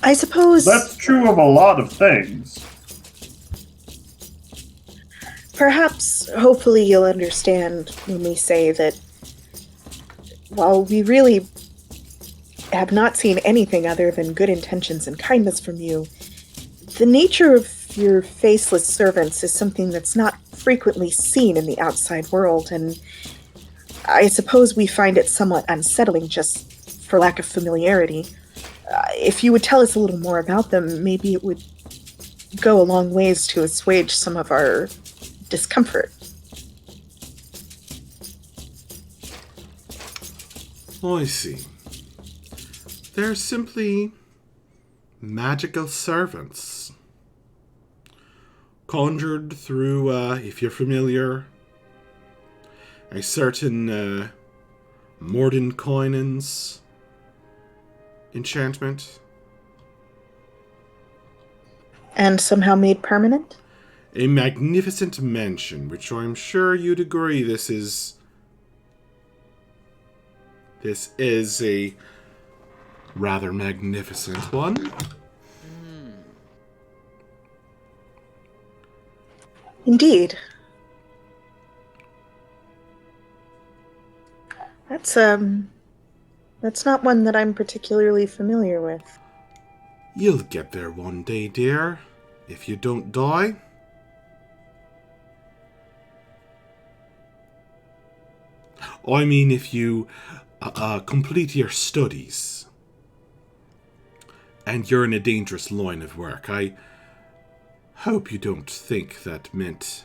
I suppose That's true of a lot of things. perhaps, hopefully, you'll understand when we say that while we really have not seen anything other than good intentions and kindness from you, the nature of your faceless servants is something that's not frequently seen in the outside world, and I suppose we find it somewhat unsettling just for lack of familiarity. If you would tell us a little more about them, maybe it would go a long ways to assuage some of our discomfort. Oh, I see. They're simply magical servants. Conjured through, if you're familiar, a certain Mordenkainen's enchantment. And somehow made permanent? A magnificent mansion, which I'm sure you'd agree this is a rather magnificent one. Indeed. That's not one that I'm particularly familiar with. You'll get there one day, dear, if you don't die. I mean, if you complete your studies. And you're in a dangerous line of work. I hope you don't think that meant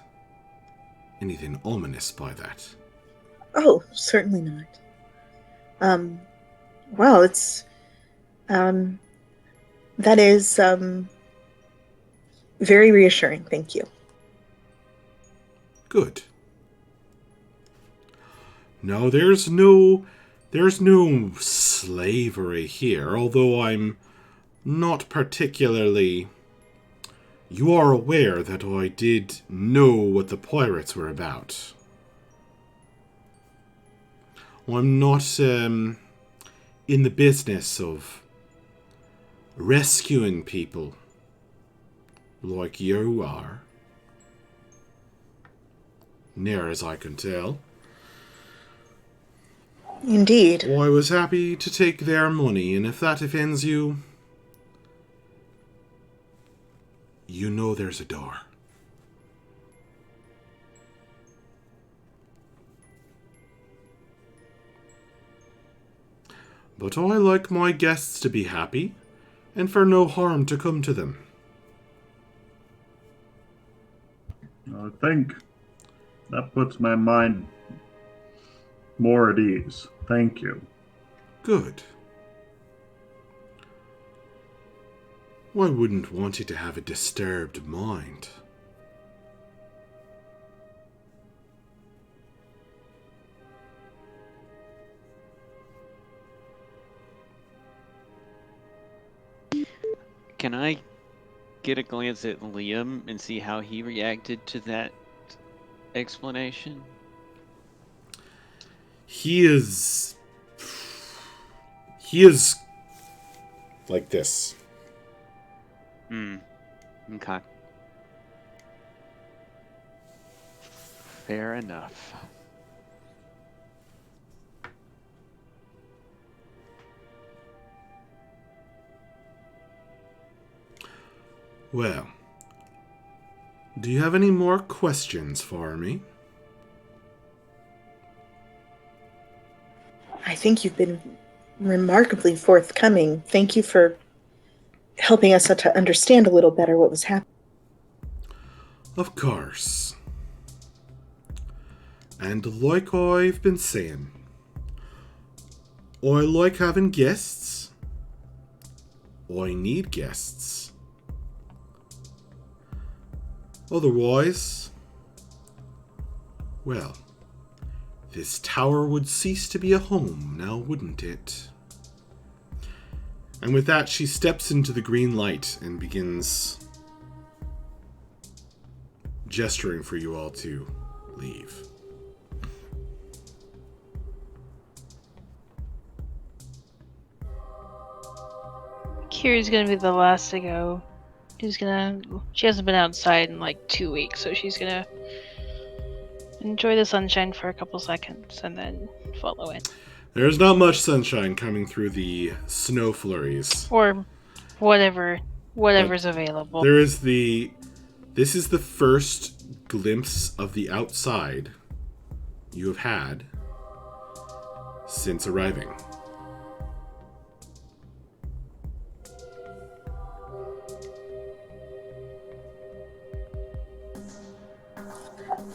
anything ominous by that. Oh, certainly not. Well, it's, that is, very reassuring, thank you. Good. No, there's no slavery here, although I'm not particularly... You are aware that I did know what the pirates were about. I'm not in the business of rescuing people like you are, near as I can tell. Indeed. I was happy to take their money, and if that offends you, you know there's a door. But I like my guests to be happy, and for no harm to come to them. I think that puts my mind more at ease. Thank you. Good. I wouldn't want you to have a disturbed mind. Can I get a glance at Liam and see how he reacted to that explanation? He is like this. Okay. Fair enough. Well, do you have any more questions for me? I think you've been remarkably forthcoming. Thank you for helping us to understand a little better what was happening. Of course. And like I've been saying, I like having guests. I need guests. Otherwise, well, this tower would cease to be a home now, wouldn't it? And with that, she steps into the green light and begins gesturing for you all to leave. Kiri's gonna be the last to go. She hasn't been outside in like 2 weeks, so she's gonna enjoy the sunshine for a couple seconds and then follow in. There's not much sunshine coming through the snow flurries. Or whatever's available. This is the first glimpse of the outside you have had since arriving.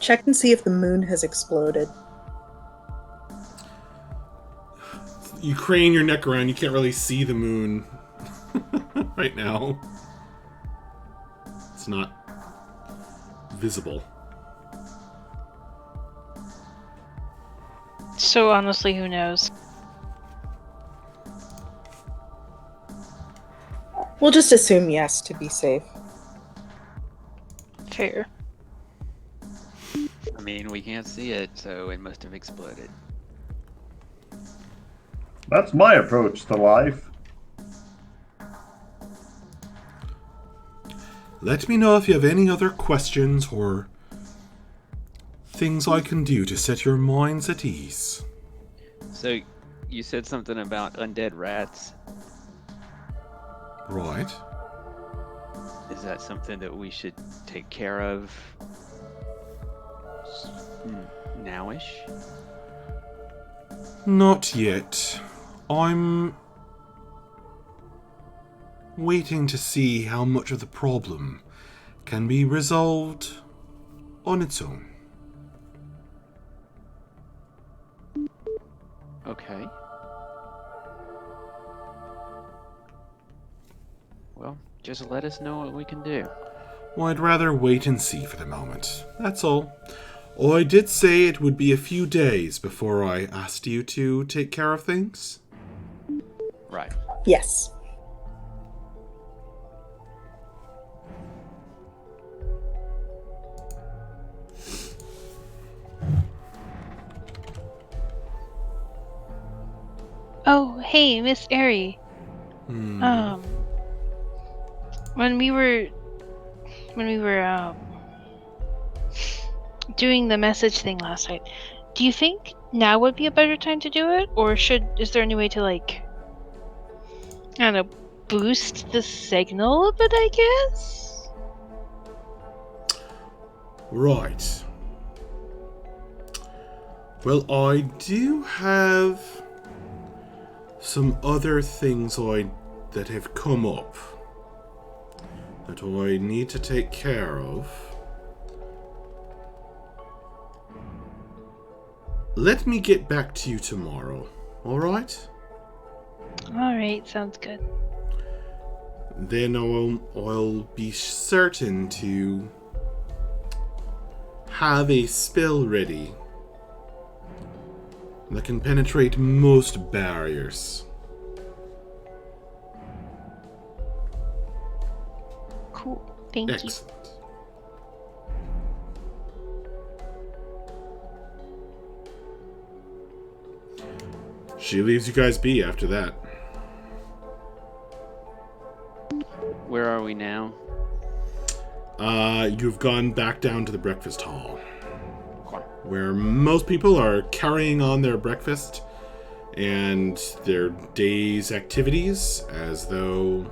Check and see if the moon has exploded. You crane your neck around, you can't really see the moon right now. It's not visible. So honestly, who knows? We'll just assume yes to be safe. Fair. I mean, we can't see it, so it must have exploded. That's my approach to life. Let me know if you have any other questions or things I can do to set your minds at ease. So, you said something about undead rats. Right. Is that something that we should take care of nowish? Not yet. I'm waiting to see how much of the problem can be resolved on its own. Okay. Well, just let us know what we can do. Well, I'd rather wait and see for the moment. That's all. I did say it would be a few days before I asked you to take care of things. Right. Yes. Oh, hey, Miss Aerie. When we were doing the message thing last night, Do you think now would be a better time to do it? Or is there any way to, like, I don't know, boost the signal a bit, I guess? Right. Well, I do have some other things that have come up that I need to take care of. Let me get back to you tomorrow, alright? Alright, sounds good. Then I'll be certain to have a spell ready that can penetrate most barriers. Cool. Thank you. Excellent. She leaves you guys be after that. Where are we now? You've gone back down to the breakfast hall, Okay. where most people are carrying on their breakfast and their day's activities as though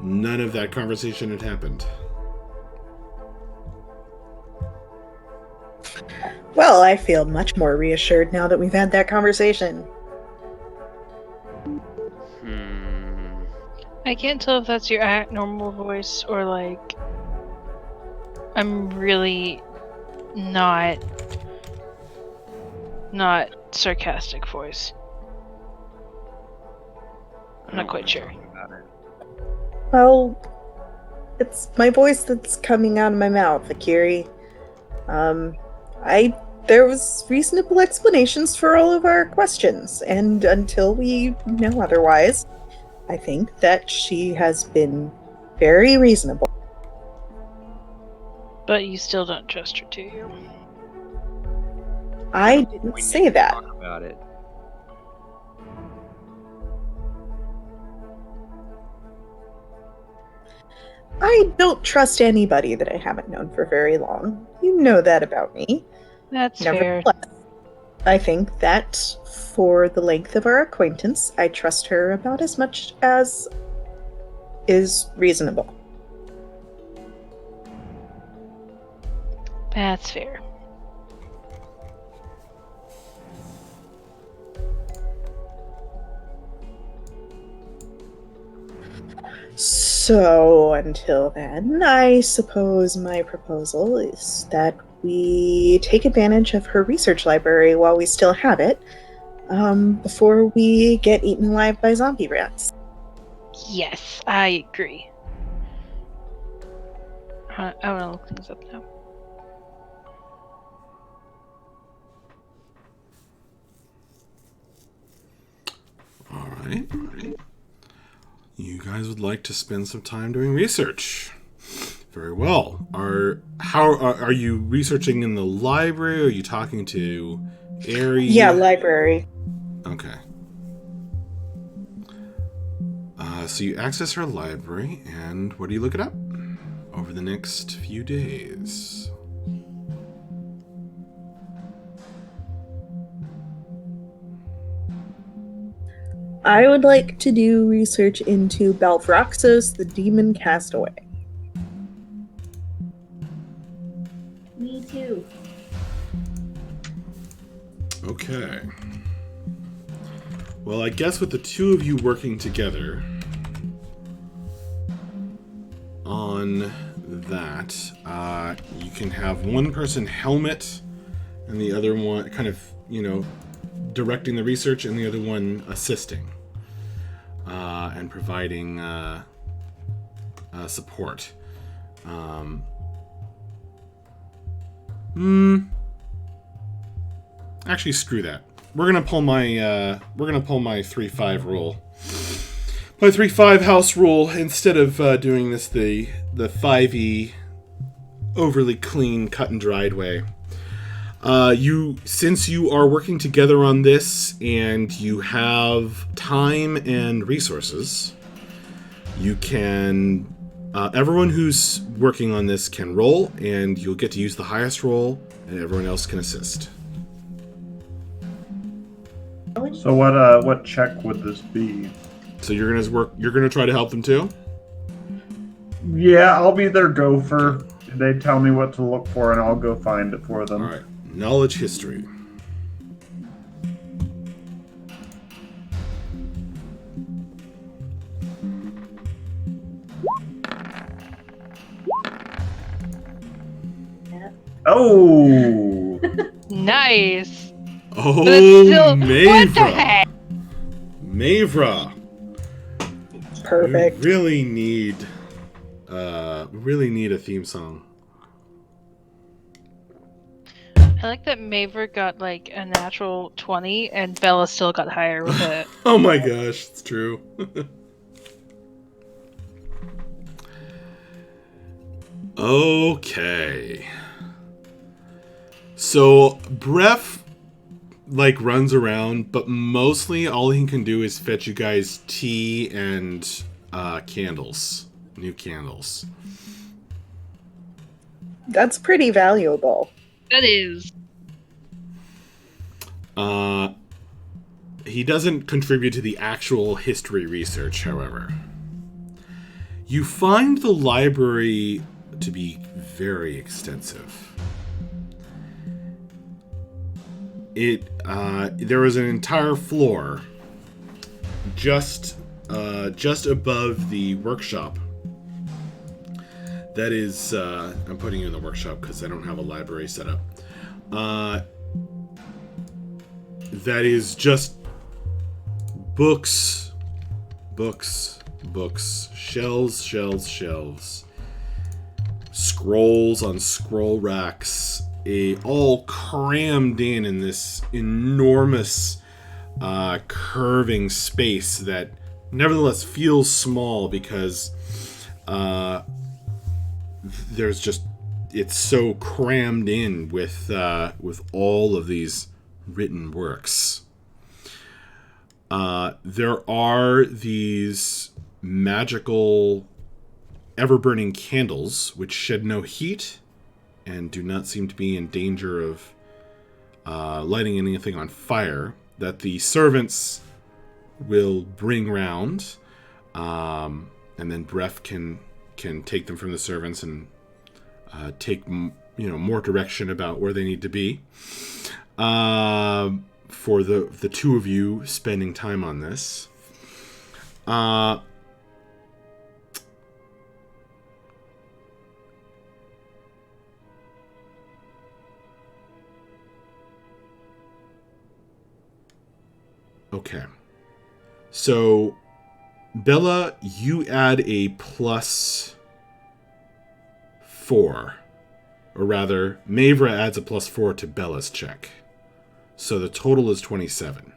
none of that conversation had happened. Well, I feel much more reassured now that we've had that conversation. I can't tell if that's your normal voice or, like, I'm really not sarcastic voice. I'm not quite sure. Well, it's my voice that's coming out of my mouth, Aerie. There was reasonable explanations for all of our questions, and until we know otherwise, I think that she has been very reasonable. But you still don't trust her, do you? I didn't say that. Talk about it. I don't trust anybody that I haven't known for very long. You know that about me. That's fair. Nevertheless, I think that for the length of our acquaintance, I trust her about as much as is reasonable. That's fair. So, until then, I suppose my proposal is that we take advantage of her research library while we still have it, before we get eaten alive by zombie rats. Yes, I agree. I want to look things up now. All right. You guys would like to spend some time doing research. Very well. Are you researching in the library? Or are you talking to Aerie? Yeah, library. Okay. So you access her library, and what are you looking up over the next few days? I would like to do research into Balthroxos, the demon castaway. Me too. Okay. Well, I guess with the two of you working together on that, you can have one person helmet and the other one kind of, directing the research and the other one assisting and providing support. Actually, screw that. We're gonna pull my 3-5 rule. My 3-5 house rule, instead of doing this the 5e overly clean, cut and dried way. Since you are working together on this and you have time and resources, you can Everyone who's working on this can roll, and you'll get to use the highest roll, and everyone else can assist. So what check would this be? So you're gonna try to help them too? Yeah, I'll be their gopher. They tell me what to look for, and I'll go find it for them. All right. Knowledge history. Oh! Nice. Oh, But it's still, Mavra. what the heck? Mavra. Perfect. We really need a theme song. I like that Maver got like a natural 20 and Bella still got higher with it. Oh my gosh, it's true. Okay. So Bref like runs around, but mostly all he can do is fetch you guys tea and candles. New candles. That's pretty valuable. That is. He doesn't contribute to the actual history research, however. You find the library to be very extensive. There was an entire floor just above the workshop. That is, I'm putting you in the workshop because I don't have a library set up. That is just books, shelves, scrolls on scroll racks, all crammed in this enormous curving space that nevertheless feels small because there's just, it's so crammed in with all of these written works. There are these magical ever-burning candles which shed no heat and do not seem to be in danger of lighting anything on fire, that the servants will bring round, and then Bref can take them from the servants and take more direction about where they need to be. For the two of you spending time on this. Okay. So, Bella, you add a +4. Or rather, Mavra adds a +4 to Bella's check. So the total is 27.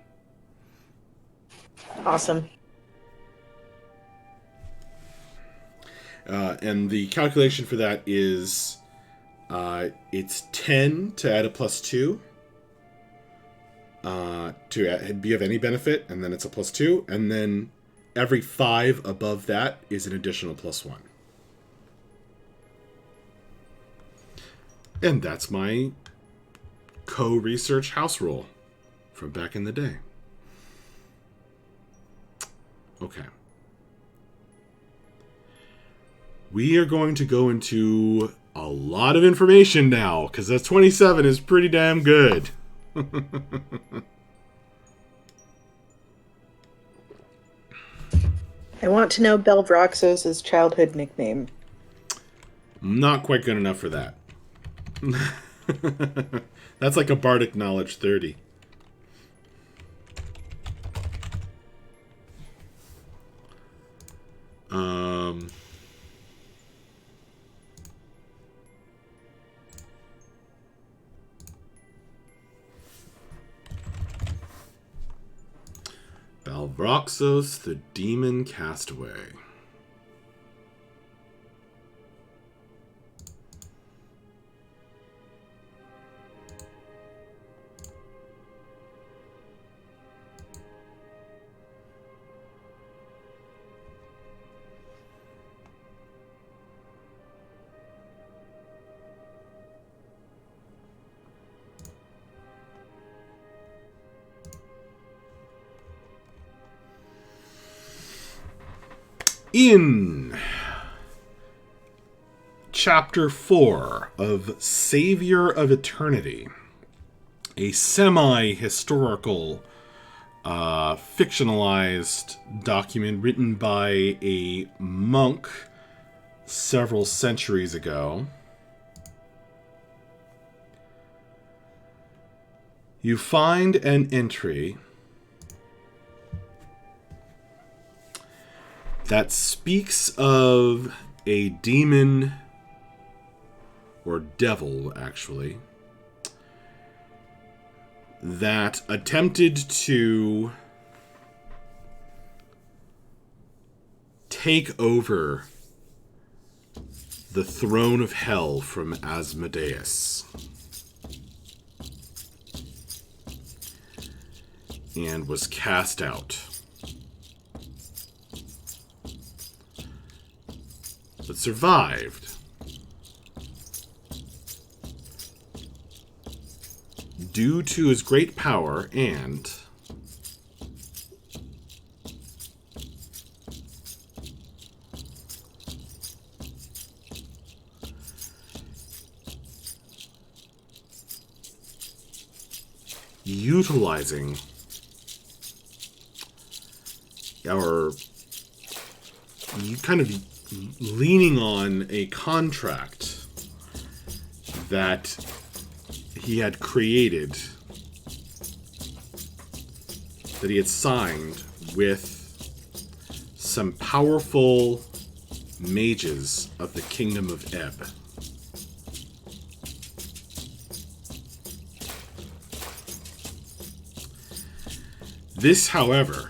Awesome. And the calculation for that is it's 10 to add a +2 to be of any benefit, and then it's a +2, and then every 5 above that is an additional +1. And that's my co-research house rule from back in the day. Okay. We are going to go into a lot of information now, because that 27 is pretty damn good. I want to know Belvroxos' childhood nickname. Not quite good enough for that. That's like a bardic knowledge 30. Balvroxos, the Demon Castaway. In Chapter 4 of Savior of Eternity, a semi-historical, fictionalized document written by a monk several centuries ago, you find an entry that speaks of a demon, or devil actually, that attempted to take over the throne of hell from Asmodeus, and was cast out. But survived due to his great power and utilizing our kind of leaning on a contract that he had created, that he had signed with some powerful mages of the Kingdom of Ebb. This, however,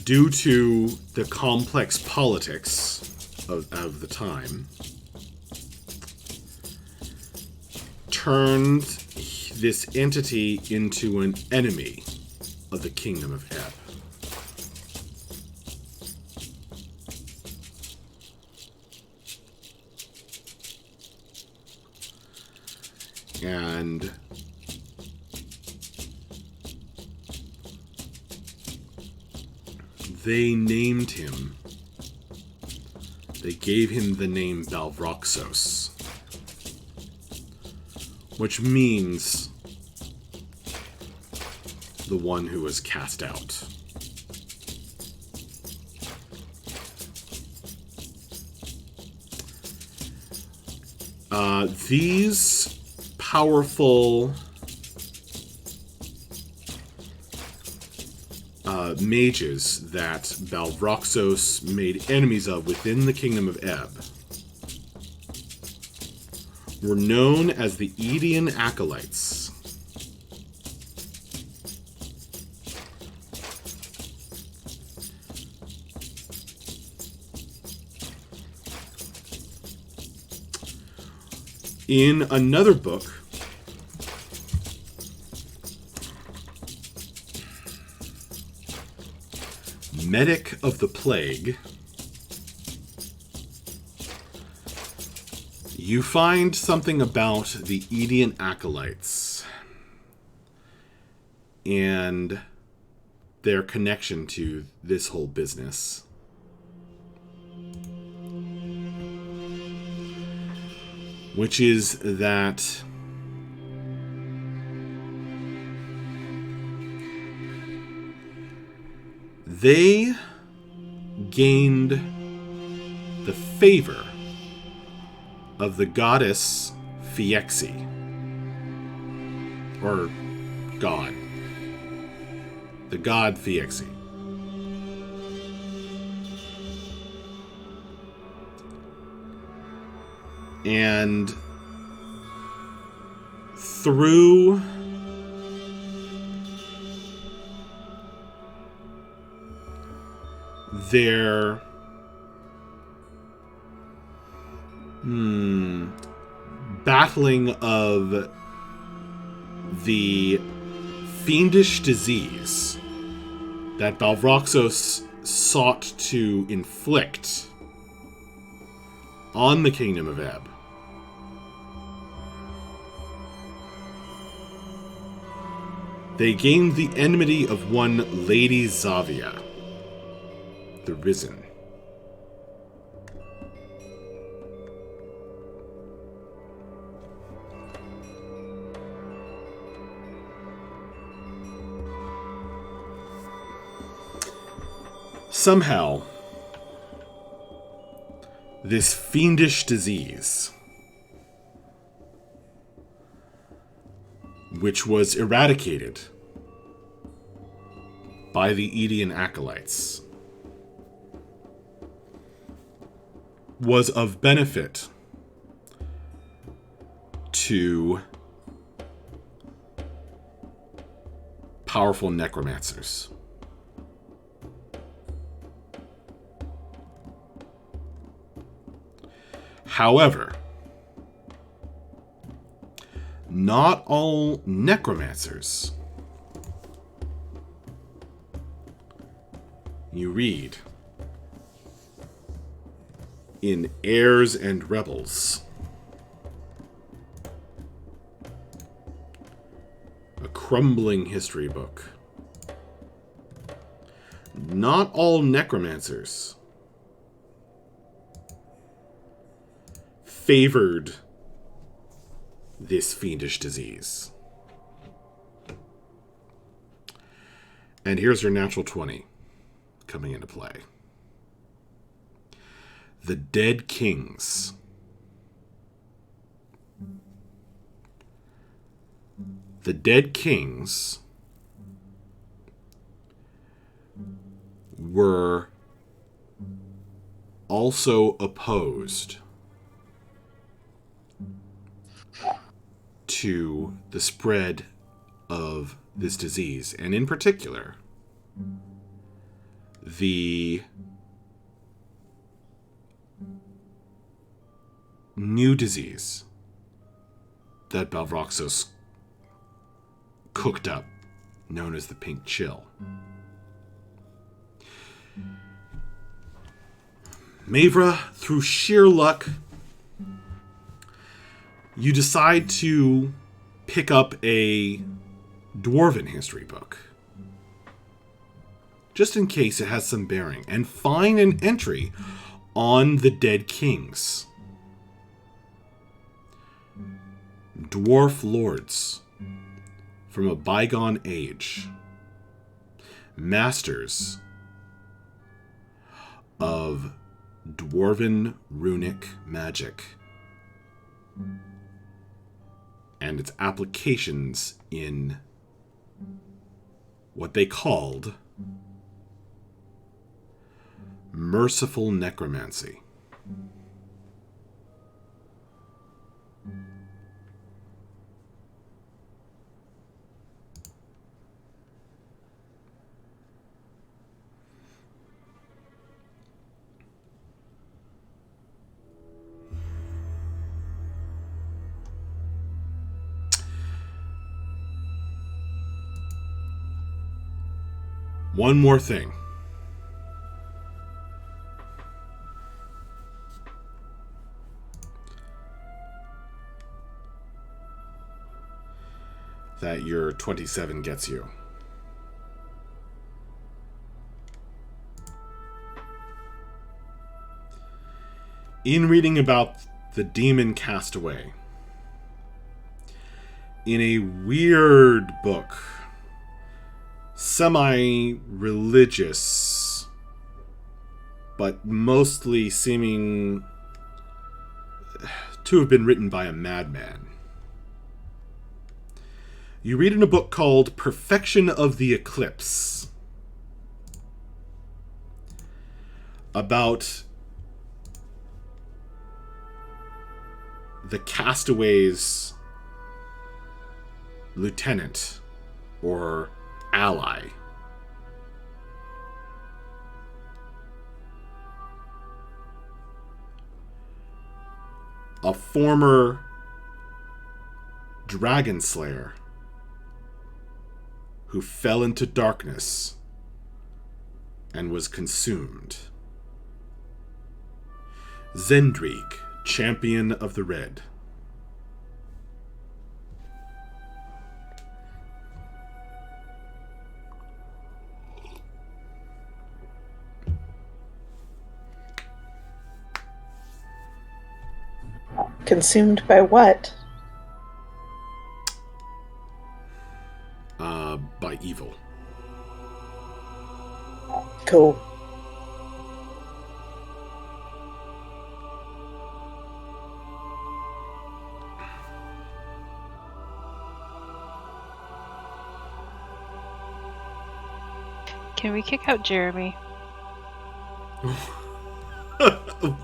due to the complex politics of the time, turned this entity into an enemy of the Kingdom of Ebb. And they named him, they gave him the name Balvroxos, which means the one who was cast out. These powerful mages that Balvroxos made enemies of within the Kingdom of Ebb were known as the Edian Acolytes. In another book, Medic of the Plague, you find something about the Edian Acolytes and their connection to this whole business. Which is that they gained the favor of the goddess Fiexi, or god, the god Fiexi. And through their battling of the fiendish disease that Balvroxos sought to inflict on the Kingdom of Ebb, They gained the enmity of one Lady Zavia, the Risen. Somehow, this fiendish disease, which was eradicated by the Edian acolytes, was of benefit to powerful necromancers. However, not all necromancers, you read in Heirs and Rebels, a crumbling history book. Not all necromancers favored this fiendish disease. And here's your natural 20 coming into play. The Dead Kings. The Dead Kings were also opposed to the spread of this disease, and in particular, the new disease that Balroxos cooked up, known as the Pink Chill. Mavra, through sheer luck, you decide to pick up a dwarven history book, just in case it has some bearing, and find an entry on the Dead Kings. Dwarf lords from a bygone age, masters of dwarven runic magic and its applications in what they called merciful necromancy. One more thing. That your 27 gets you. In reading about the demon Castaway, in a weird book, semi-religious, but mostly seeming to have been written by a madman. You read in a book called Perfection of the Eclipse about the Castaway's lieutenant or ally. A former dragon slayer who fell into darkness and was consumed. Zendrieg, champion of the Red. Consumed by what? By evil. Cool. Can we kick out Jeremy?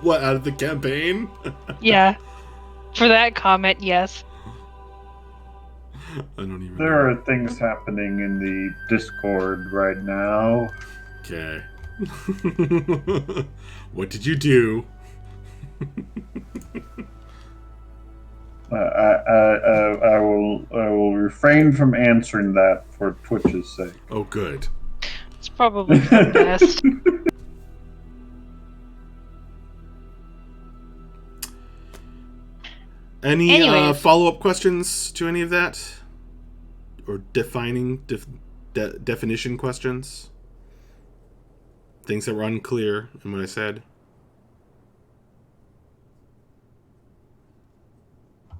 What, out of the campaign? Yeah. For that comment, yes. I don't even There know. are things happening in the Discord right now. Okay. What did you do? I will refrain from answering that for Twitch's sake. Oh, good. It's probably for the best. Any Anyways. follow-up questions to any of that? Or defining definition questions? Things that were unclear in what I said?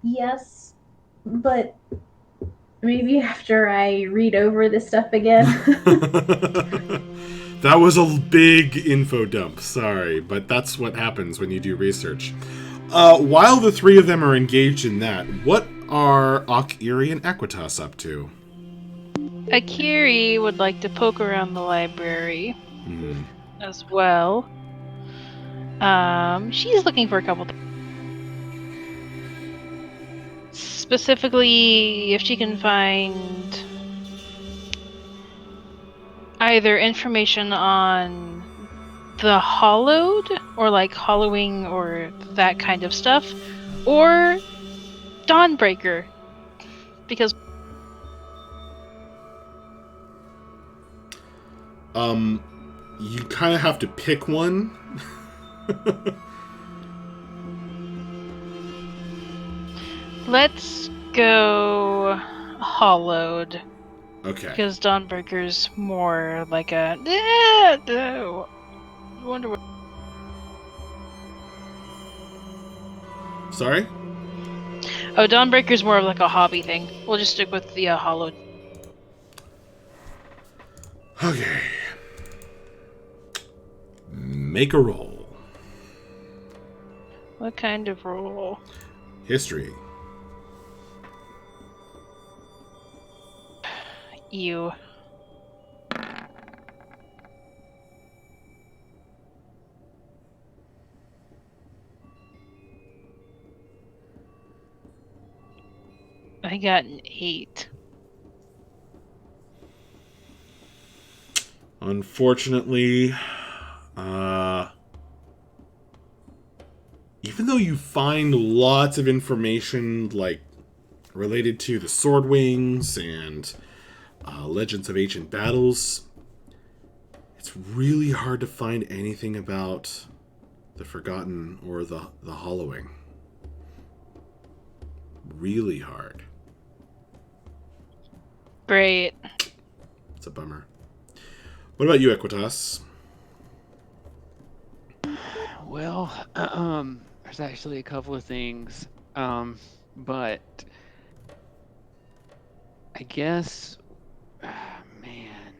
Yes, but maybe after I read over this stuff again. That was a big info dump, sorry, but that's what happens when you do research. While the three of them are engaged in that, what are Aerie and Equitas up to? Akiri would like to poke around the library as well. She's looking for a couple things. Specifically, if she can find either information on the hollowed, or like hollowing or that kind of stuff, or Dawnbreaker. Because you kind of have to pick one. let's go hollowed. Okay. Because Dawnbreaker's more like a wonder what. Sorry? Oh, Dawnbreaker's more of like a hobby thing. We'll just stick with the hollowed. Okay. Make a roll. What kind of roll? History. You. I got an 8. Unfortunately, even though you find lots of information like related to the Sword Wings and Legends of Ancient Battles, it's really hard to find anything about the Forgotten or the Hollowing. Really hard. Great. It's a bummer. What about you, Equitas? Well, there's actually a couple of things, but I guess, man,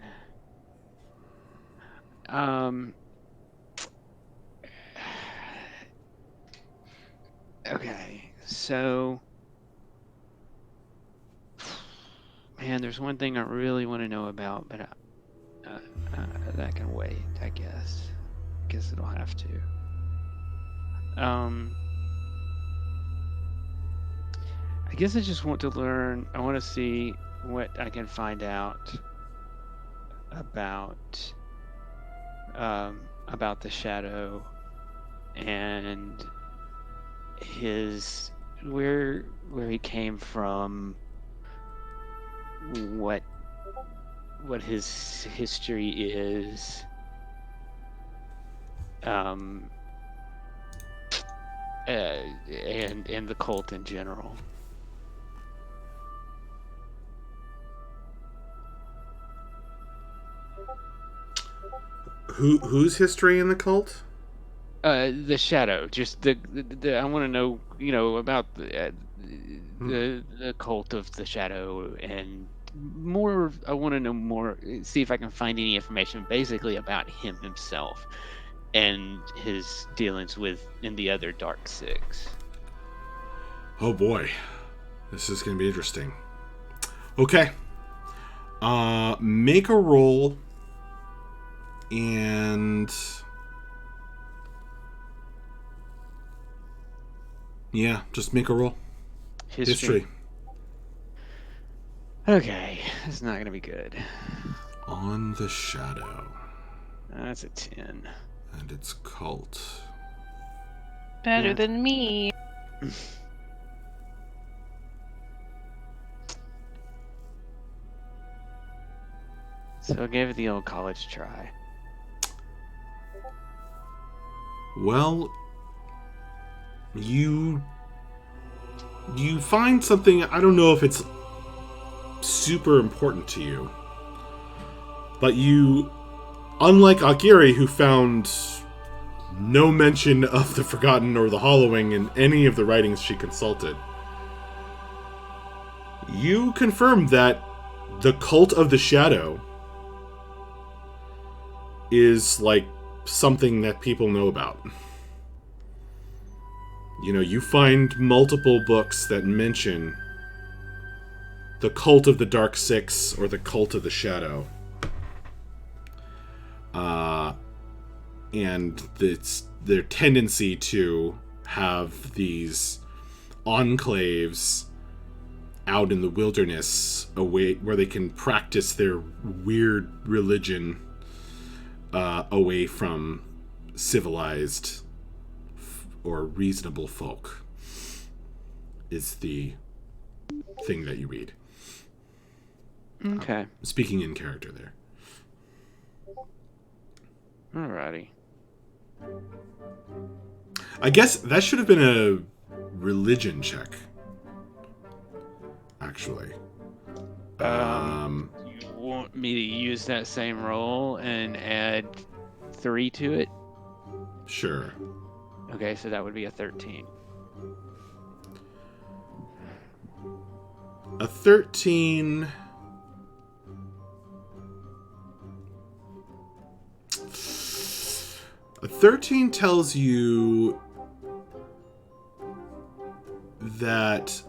okay, so, man, there's one thing I really want to know about, but that can wait, I guess. I guess it'll have to. I guess I just want to learn. I want to see what I can find out about the shadow and his where he came from, what his history is, and the cult in general. Whose history in the cult? The shadow. Just the I want to know, about the cult of the shadow, and more. I want to know more. See if I can find any information, basically about him himself and his dealings with in the other Dark Six. Oh boy, this is going to be interesting. Okay, make a roll, and yeah, just make a roll. History. Okay, it's not gonna be good. On the shadow. That's a 10. And its cult. Better Yeah. than me. So I gave it the old college try. Well, you find something. I don't know if it's super important to you, but you, unlike Aerie, who found no mention of the Forgotten or the Hollowing in any of the writings she consulted, you confirm that the cult of the shadow is like something that people know about. You find multiple books that mention the cult of the Dark Six or the cult of the Shadow. And it's their tendency to have these enclaves out in the wilderness away where they can practice their weird religion away from civilized or reasonable folk is the thing that you read. Okay. Speaking in character there. Alrighty. I guess that should have been a religion check. Actually. You want me to use that same roll and add 3 to it? Sure. Okay, so that would be a 13. A 13... A 13 tells you that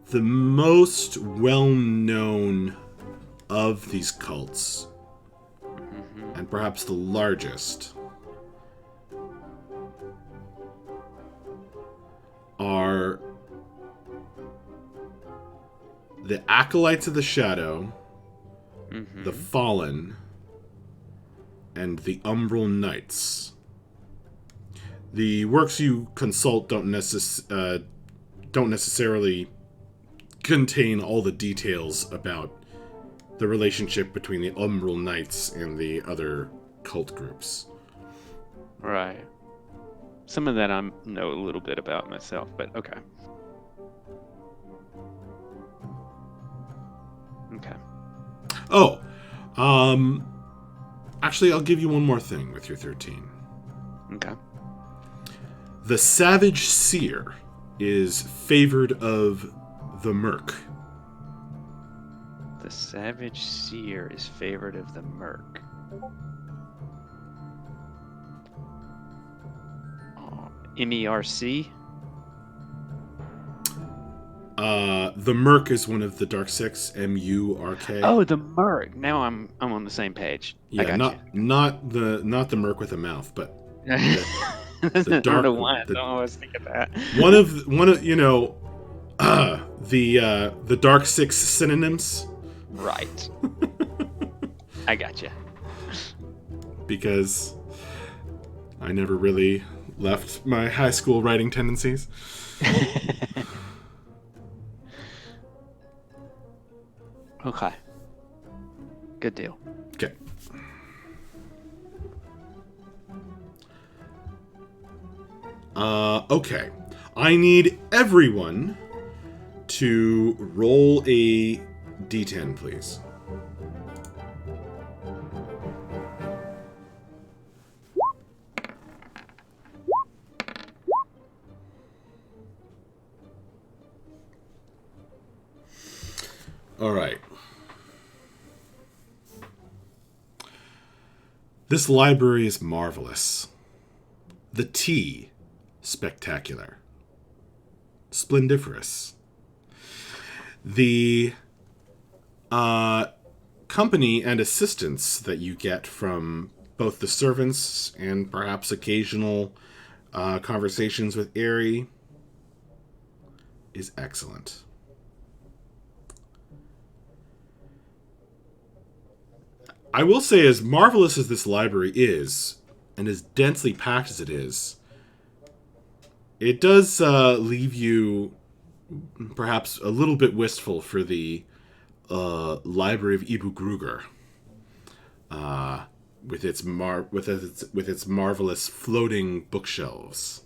the most well-known of these cults, and perhaps the largest, are the Acolytes of the Shadow, the Fallen, and the Umbral Knights. The works you consult don't necessarily contain all the details about the relationship between the Umbral Knights and the other cult groups. Right. Some of that I know a little bit about myself, but okay. Okay. Oh, actually, I'll give you one more thing with your 13. Okay. The Savage Seer is favored of the Merc. The Savage Seer is favored of the Merc. MERC? The Merc is one of the Dark Six, MURK. Oh, the Merc. Now I'm on the same page. Yeah, I got not the Merc with a mouth, but you. the I dark. don't know why. I the- don't always think of that. one of the Dark Six synonyms. Right. I got you. Because I never really left my high school writing tendencies. Okay. Good deal. Okay. Okay. I need everyone to roll a d10, please. All right. This library is marvelous. The tea, spectacular. Splendiferous. The company and assistance that you get from both the servants and perhaps occasional conversations with Aerie is excellent. I will say, as marvelous as this library is, and as densely packed as it is, it does leave you perhaps a little bit wistful for the Library of Ibu Gruger, with its marvelous floating bookshelves,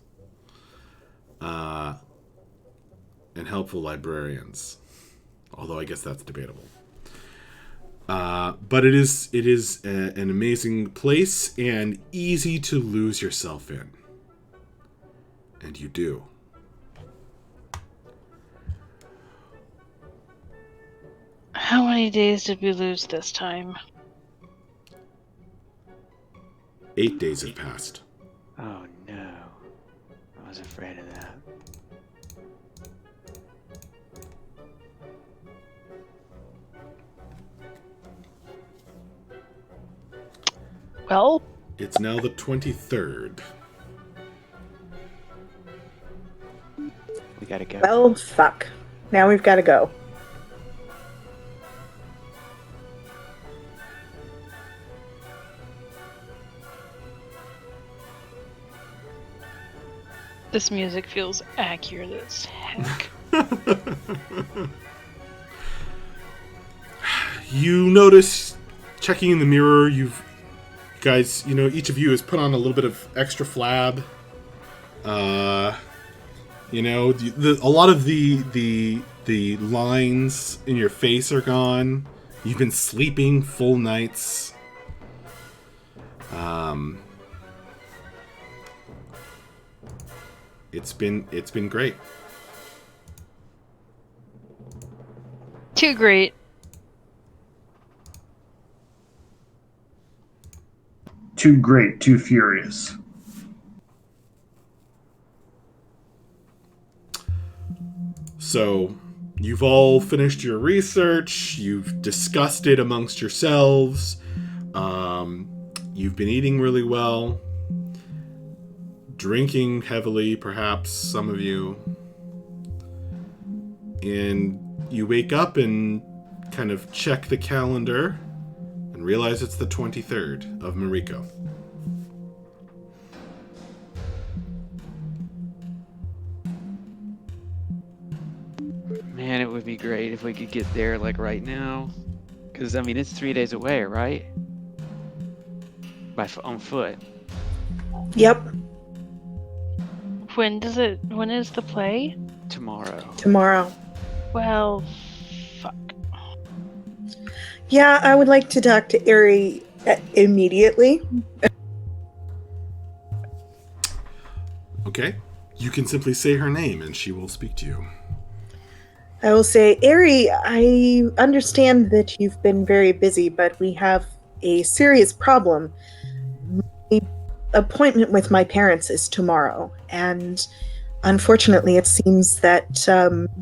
and helpful librarians. Although I guess that's debatable. But it is an amazing place and easy to lose yourself in, and you do. How many days did we lose this time? 8 days have passed. Oh no. I was afraid of that. Well, It's now the 23rd. We gotta go. Well, fuck. Now we've got to go. this music feels accurate as heck. You notice, checking in the mirror, you guys, each of you has put on a little bit of extra flab. A lot of the lines in your face are gone. You've been sleeping full nights. It's been great. Too great. Too great, too furious. So, you've all finished your research, you've discussed it amongst yourselves, you've been eating really well, drinking heavily, perhaps, some of you, and you wake up and kind of check the calendar and realize it's the 23rd of Mariko. Man, it would be great if we could get there like right now. Because, it's 3 days away, right? On foot. Yep, When is the play? Tomorrow. tomorrow. Well, fuck. Yeah, I would like to talk to Aerie immediately. Okay? You can simply say her name and she will speak to you. I will say, Aerie, I understand that you've been very busy, but we have a serious problem. My appointment with my parents is tomorrow, and unfortunately it seems that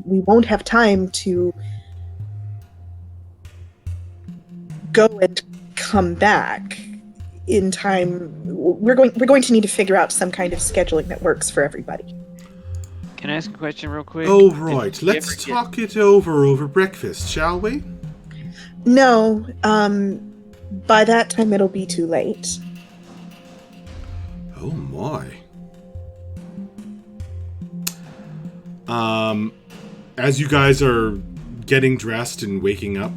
we won't have time to go and come back in time. We're going to need to figure out some kind of scheduling that works for everybody. Can I ask a question real quick? Oh, Did right. you Let's ever get- talk it over breakfast, shall we? No, by that time it'll be too late. Oh, my. As you guys are getting dressed and waking up...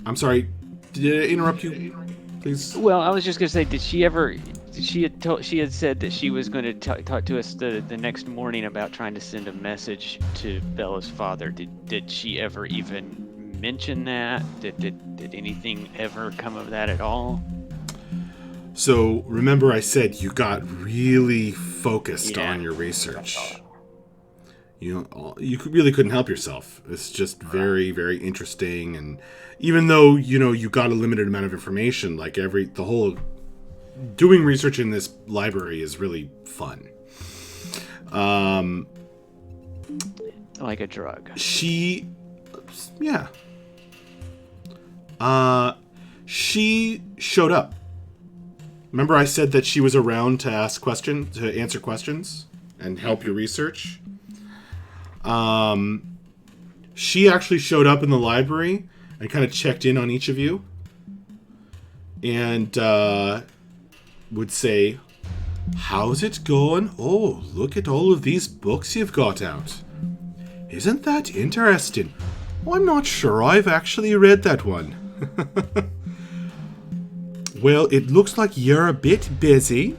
I'm sorry, did I interrupt you? Please? Well, I was just gonna say, she had said that she was going to talk to us the next morning about trying to send a message to Bella's father. Did she ever even mention that? Did anything ever come of that at all? So, remember I said you got really focused Yeah. on your research. really couldn't help yourself. It's just very, very interesting. And even though, you got a limited amount of information, like the whole doing research in this library is really fun. Like a drug. She showed up. Remember I said that she was around to answer questions and help your research? She actually showed up in the library and kind of checked in on each of you. And would say, "How's it going? Oh, look at all of these books you've got out. Isn't that interesting? I'm not sure I've actually read that one." "Well, it looks like you're a bit busy.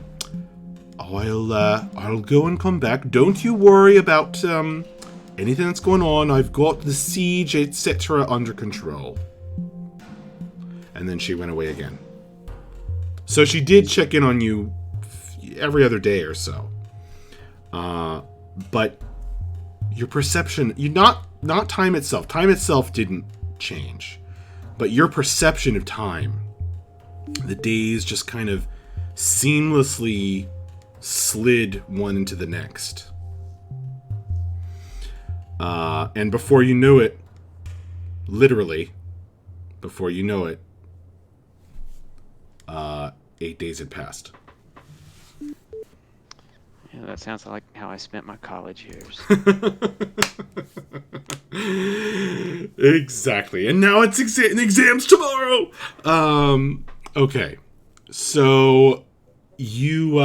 I'll go and come back. Don't you worry about anything that's going on. I've got the siege, etc. under control." And then she went away again. So she did check in on you every other day or so. But your perception, not time itself. Time itself didn't change. But your perception of time, the days just kind of seamlessly slid one into the next. And before you knew it, literally, before you know it, 8 days had passed. Yeah, that sounds like how I spent my college years. Exactly. And now it's exams tomorrow. Okay. So you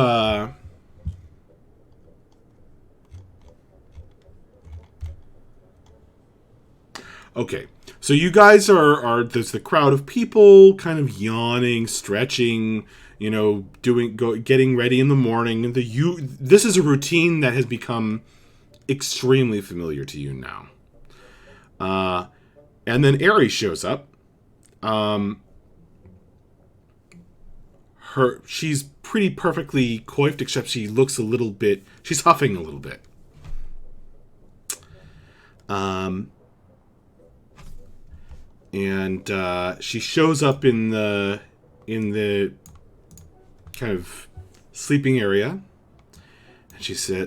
okay. So you guys are there's the crowd of people kind of yawning, stretching, getting ready in the morning. This is a routine that has become extremely familiar to you now. And then Aerie shows up. She's pretty perfectly coiffed, except she looks she's huffing a little bit. And she shows up in the kind of sleeping area. And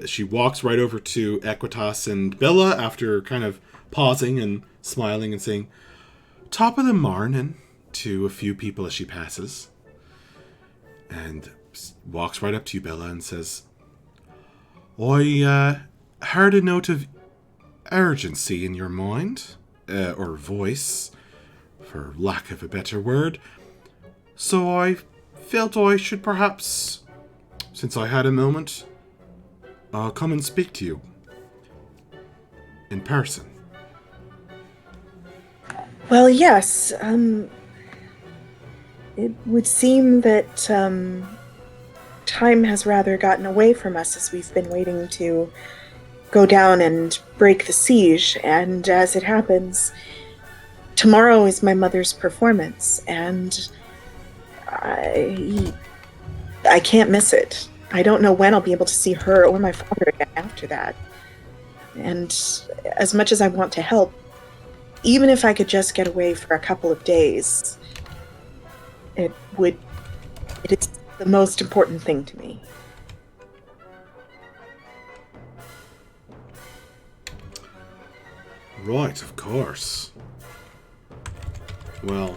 she walks right over to Equitas and Bella after kind of pausing and smiling and saying, "Top of the morning," to a few people as she passes. And walks right up to you, Bella, and says, "I heard a note of urgency in your mind, or voice, for lack of a better word. So I felt I should perhaps, since I had a moment, come and speak to you in person." Well, yes. It would seem that time has rather gotten away from us as we've been waiting to go down and break the siege. And as it happens, tomorrow is my mother's performance, and I can't miss it. I don't know when I'll be able to see her or my father again after that. And as much as I want to help, even if I could just get away for a couple of days, it is the most important thing to me. Right, of course. Well,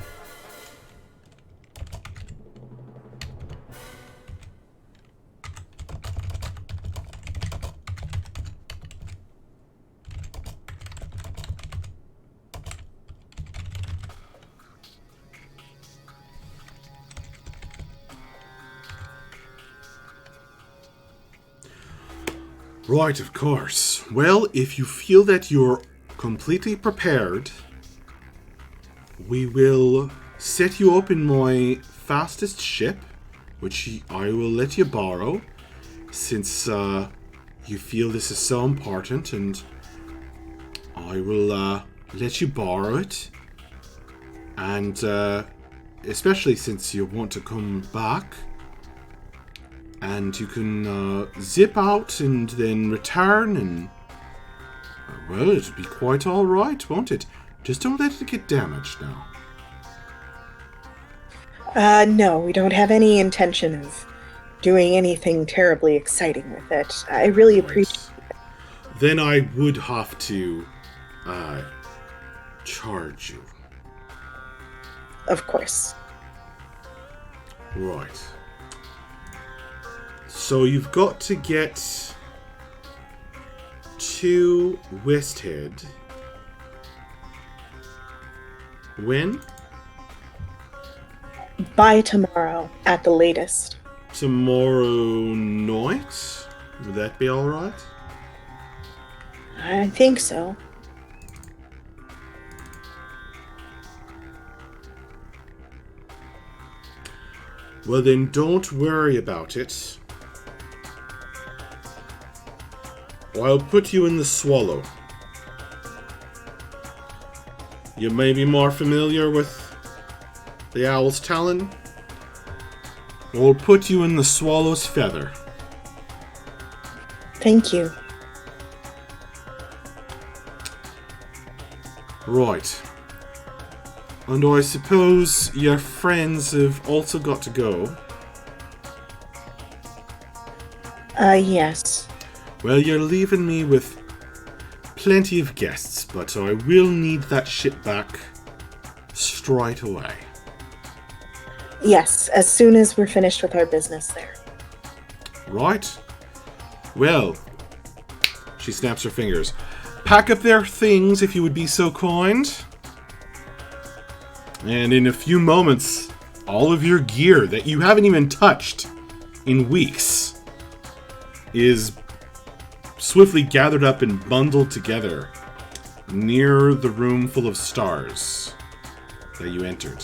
right, of course. Well, if you feel that you're completely prepared, we will set you up in my fastest ship, which I will let you borrow, since you feel this is so important, and I will let you borrow it. And especially since you want to come back, and you can zip out and then return, and Well, it'll be quite alright, won't it? Just don't let it get damaged now. No, we don't have any intention of doing anything terribly exciting with it. I really appreciate Then I would have to charge you. Of course. Right. So you've got to get to Westhead. When? By tomorrow, at the latest. Tomorrow night? Would that be alright? I think so. Well then, don't worry about it. I'll put you in the Swallow. You may be more familiar with the Owl's Talon. We'll put you in the Swallow's Feather. Thank you. Right. And I suppose your friends have also got to go. Yes. Well, you're leaving me with plenty of guests, but I will need that shit back straight away. Yes, as soon as we're finished with our business there. Right? Well, she snaps her fingers. Pack up their things if you would be so kind. And in a few moments, all of your gear that you haven't even touched in weeks is swiftly gathered up and bundled together near the room full of stars that you entered.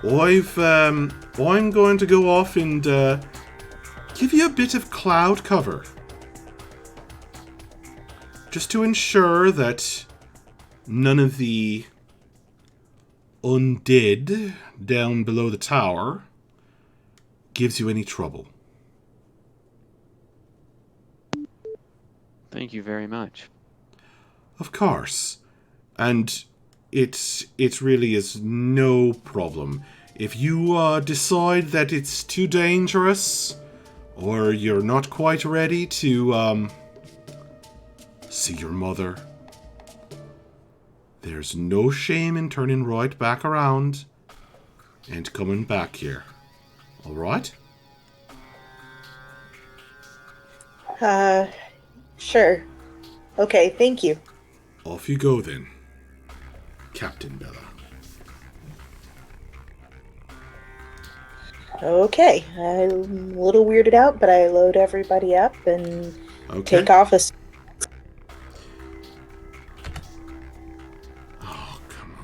I'm going to go off and give you a bit of cloud cover. Just to ensure that none of the undead down below the tower gives you any trouble. Thank you very much. Of course. And it really is no problem. If you decide that it's too dangerous, or you're not quite ready to see your mother, there's no shame in turning right back around and coming back here. Alright? Sure. Okay, thank you. Off you go then, Captain Bella. Okay, I'm a little weirded out, but I load everybody up and take off as... Oh, come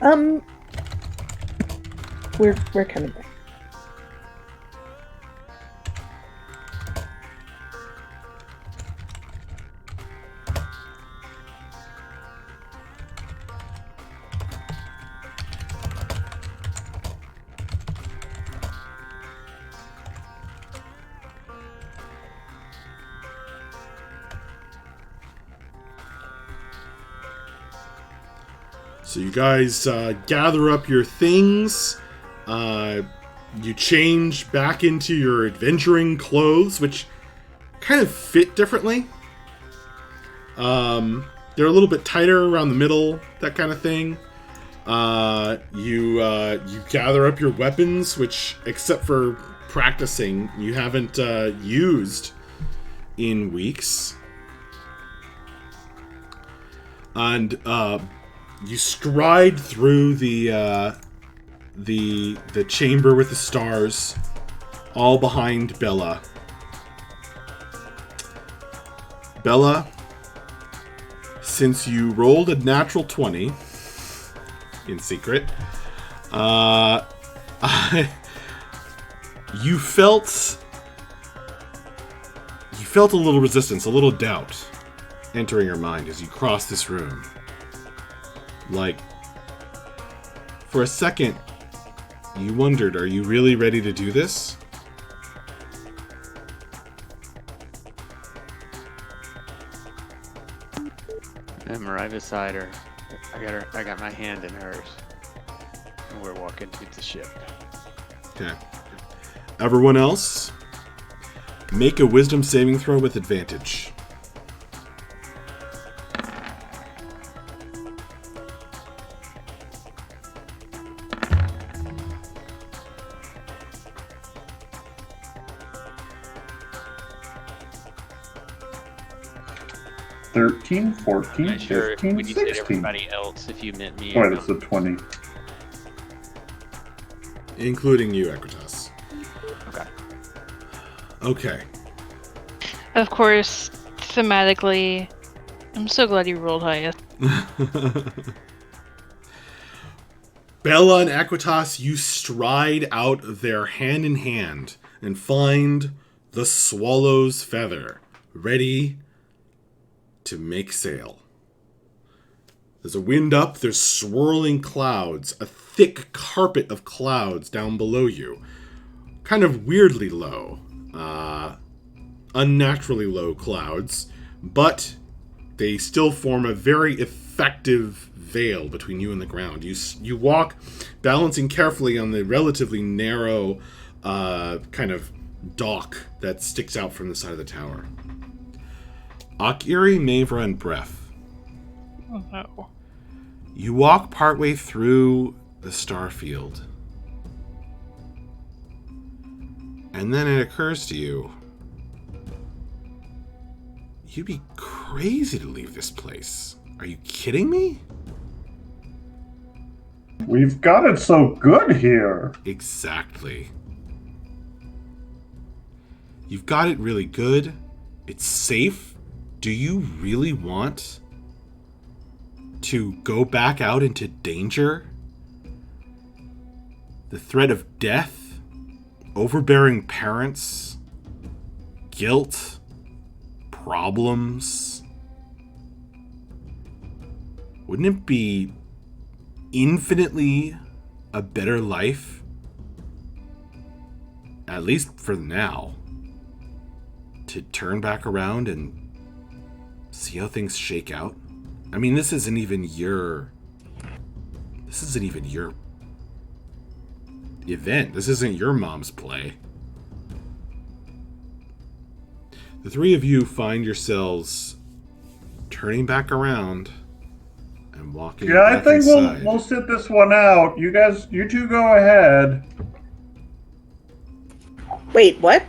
on. We're coming back. So you guys gather up your things. You change back into your adventuring clothes, which kind of fit differently. They're a little bit tighter around the middle, that kind of thing. You gather up your weapons, which, except for practicing, you haven't used in weeks. And you stride through the chamber with the stars, all behind Bella. Bella, since you rolled a natural 20 in secret, you felt a little resistance, a little doubt entering your mind as you crossed this room. Like, For a second, you wondered, are you really ready to do this? I'm right beside her. I got my hand in hers. And we're walking to the ship. Okay. Everyone else, make a wisdom saving throw with advantage. Thirteen, 14, I'm not sure 15, when you said 16. everybody else, if you meant me. Wait, it's a 20. Including you, Equitas. Okay. Okay. Of course, thematically, I'm so glad you rolled highest. Bella and Equitas, you stride out there hand in hand and find the swallow's feather, ready to make sail. There's a wind up, there's swirling clouds, a thick carpet of clouds down below you. Kind of weirdly low, unnaturally low clouds, but they still form a very effective veil between you and the ground. You walk, balancing carefully on the relatively narrow kind of dock that sticks out from the side of the tower. Aerie, Mavra, and Breath. Oh no. You walk partway through the starfield. And then it occurs to you, you'd be crazy to leave this place. Are you kidding me? We've got it so good here. Exactly. You've got it really good. It's safe. Do you really want to go back out into danger? The threat of death? Overbearing parents? Guilt? Problems? Wouldn't it be infinitely a better life, at least for now, to turn back around and see how things shake out? I mean, this isn't even your event. This isn't your mom's play. The three of you find yourselves turning back around and walking Yeah, I back think inside. we'll sit this one out. You two go ahead. Wait, what?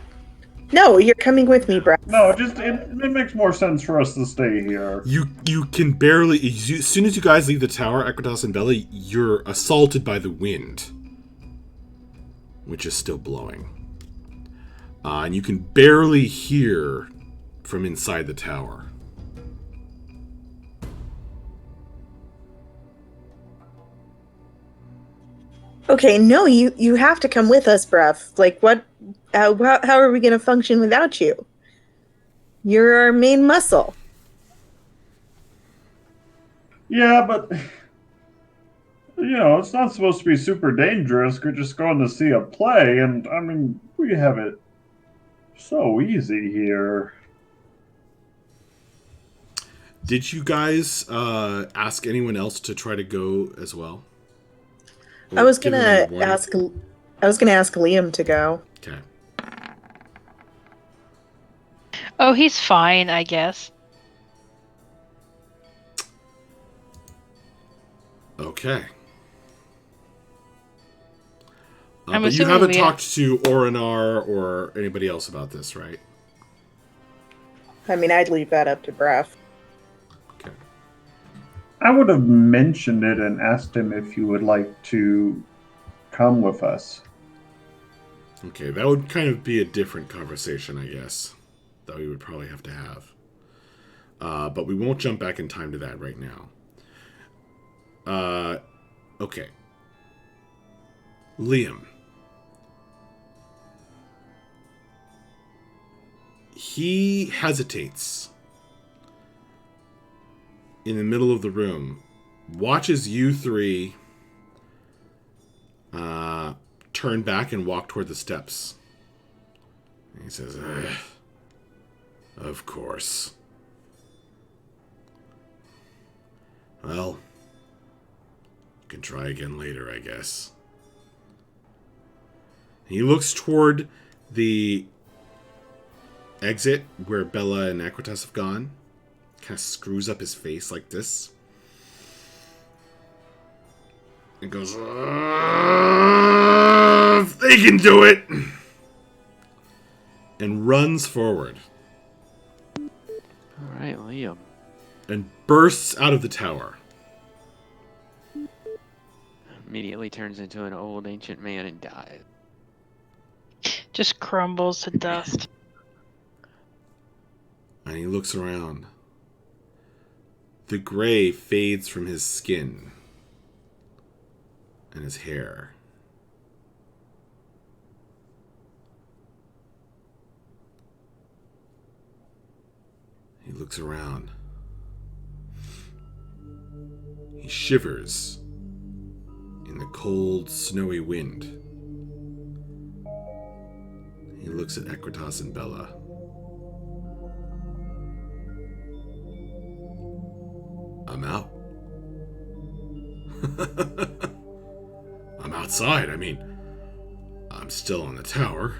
No, you're coming with me, Brad. No, it makes more sense for us to stay here. You can barely... as soon as you guys leave the tower, Equitas and Bella, you're assaulted by the wind, which is still blowing. And you can barely hear from inside the tower. Okay, no, you have to come with us, bruv. Like, what? How are we going to function without you? You're our main muscle. Yeah, but it's not supposed to be super dangerous. We're just going to see a play, and I mean, we have it so easy here. Did you guys ask anyone else to try to go as well? I was give gonna them any warning? ask Liam to go. Okay. Oh, he's fine, I guess. Okay. I'm but you assuming haven't we- talked to Orinar or anybody else about this, right? I mean, I'd leave that up to Breath. Okay. I would have mentioned it and asked him if he would like to come with us. Okay, that would kind of be a different conversation, I guess, that we would probably have to have. But we won't jump back in time to that right now. Okay. Liam. He hesitates in the middle of the room, watches you three turn back and walk toward the steps. And he says, of course. Well, you can try again later, I guess. He looks toward the exit where Bella and Aquitas have gone. Kind of screws up his face like this. And goes, they can do it! And runs forward. Alright, Liam. And bursts out of the tower. Immediately turns into an old ancient man and dies. Just crumbles to dust. And he looks around. The gray fades from his skin and his hair. He looks around. He shivers in the cold, snowy wind. He looks at Aquitas and Bella. I'm out. I'm outside. I mean, I'm still on the tower.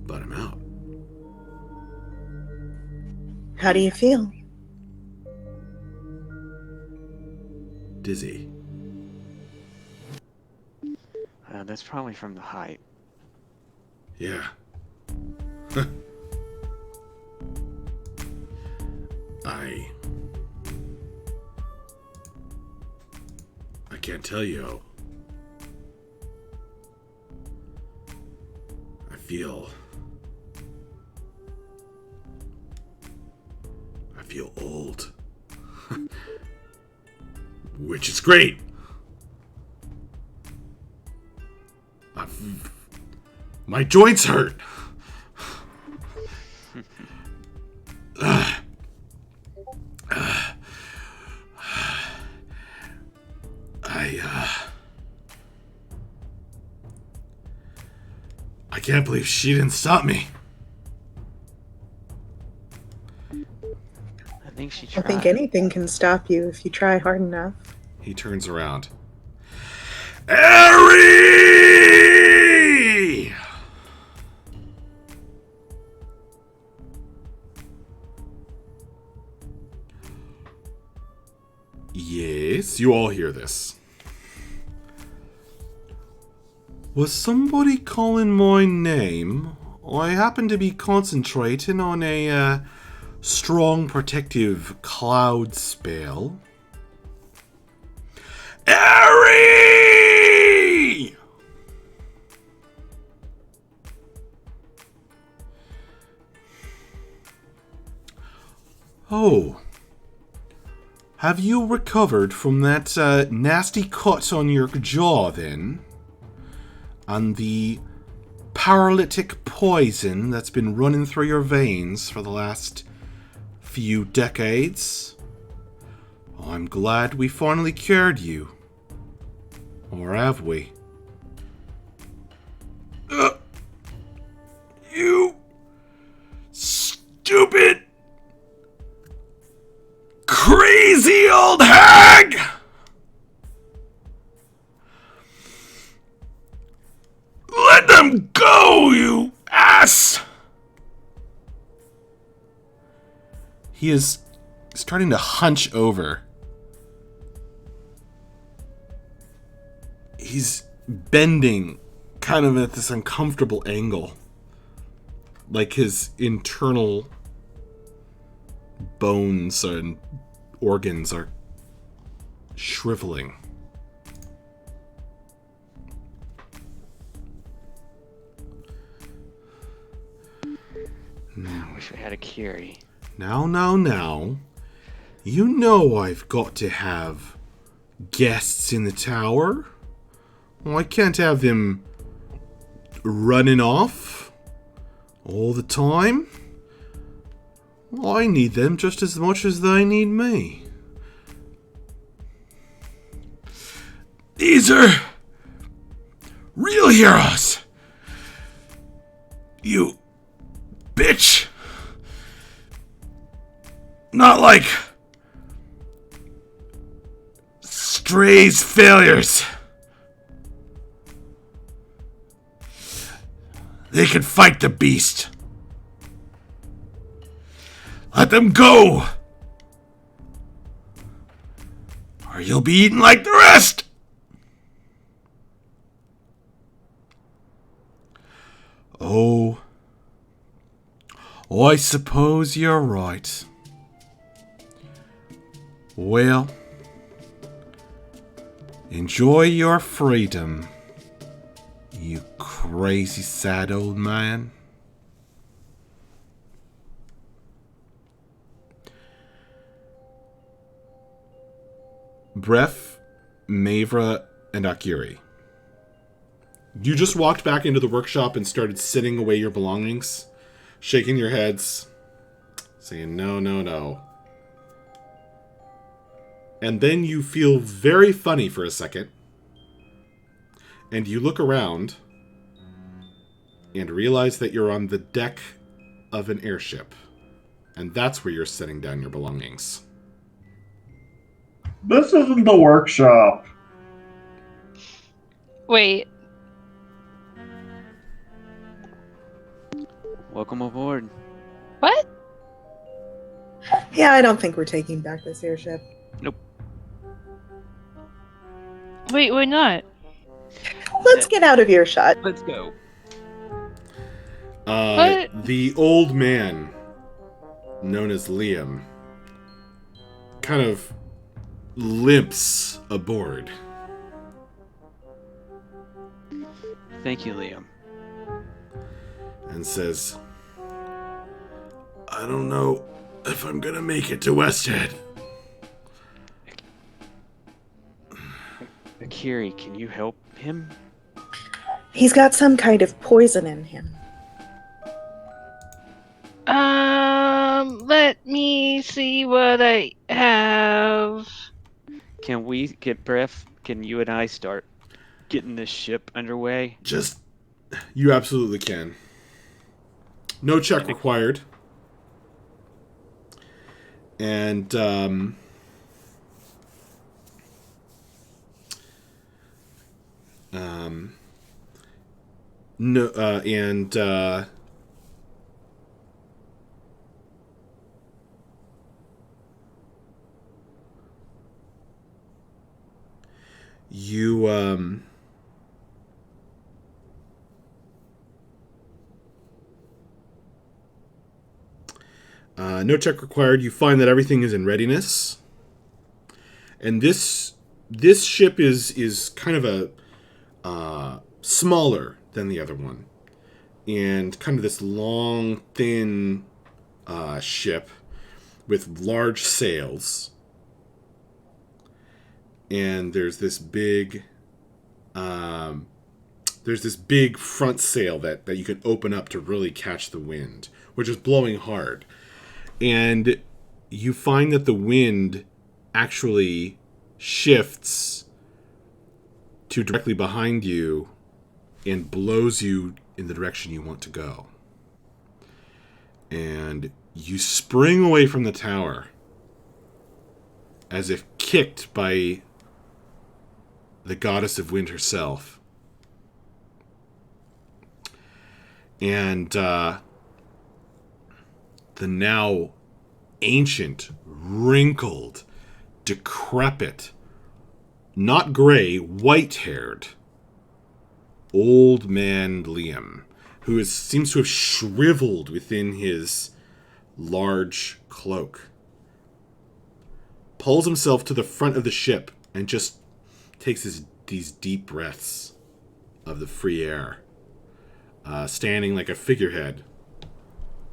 But I'm out. How do you feel? Dizzy. That's probably from the height. Yeah. I can't tell you. I feel old. Which is great. My joints hurt. I can't believe she didn't stop me. I think she I tried. think anything can stop you if you try hard enough. He turns around. Aerie! Yes, you all hear this. Was somebody calling my name? I happen to be concentrating on a strong protective cloud spell. Aerie! Oh. Have you recovered from that nasty cut on your jaw then? And the paralytic poison that's been running through your veins for the last few decades? I'm glad we finally cured you. Or have we? You stupid, crazy old hag! Let them go, you ass! He is starting to hunch over. He's bending kind of at this uncomfortable angle. Like his internal bones and organs are shriveling. I wish we had a Curie. Now. You know I've got to have guests in the tower. Well, I can't have them running off all the time. Well, I need them just as much as they need me. These are real heroes. You bitch. Not like strays failures. They can fight the beast. Let them go, or you'll be eaten like the rest. Oh, I suppose you're right. Well, enjoy your freedom, you crazy sad old man. Bref, Mavra, and Aerie. You just walked back into the workshop and started sitting away your belongings, shaking your heads, saying no, no, no. And then you feel very funny for a second, and you look around and realize that you're on the deck of an airship, and that's where you're setting down your belongings. This isn't the workshop. Wait. Welcome aboard. What? Yeah, I don't think we're taking back this airship. Wait, why not? Let's get out of earshot. Let's go. What? The old man, known as Liam, kind of limps aboard. Thank you, Liam. And says, I don't know if I'm gonna make it to Westhead. Aerie, can you help him? He's got some kind of poison in him. Let me see what I have. Can we get breath? Can you and I start getting this ship underway? You absolutely can. No check required. And, no, you, no check required. You find that everything is in readiness. And this ship is kind of a smaller than the other one, and kind of this long, thin ship with large sails. And there's this big front sail that you can open up to really catch the wind, which is blowing hard. And you find that the wind actually shifts to directly behind you and blows you in the direction you want to go. And you spring away from the tower as if kicked by the goddess of wind herself. And the now ancient, wrinkled, decrepit, not gray, white-haired old man Liam, who seems to have shriveled within his large cloak, pulls himself to the front of the ship and just takes these deep breaths of the free air, standing like a figurehead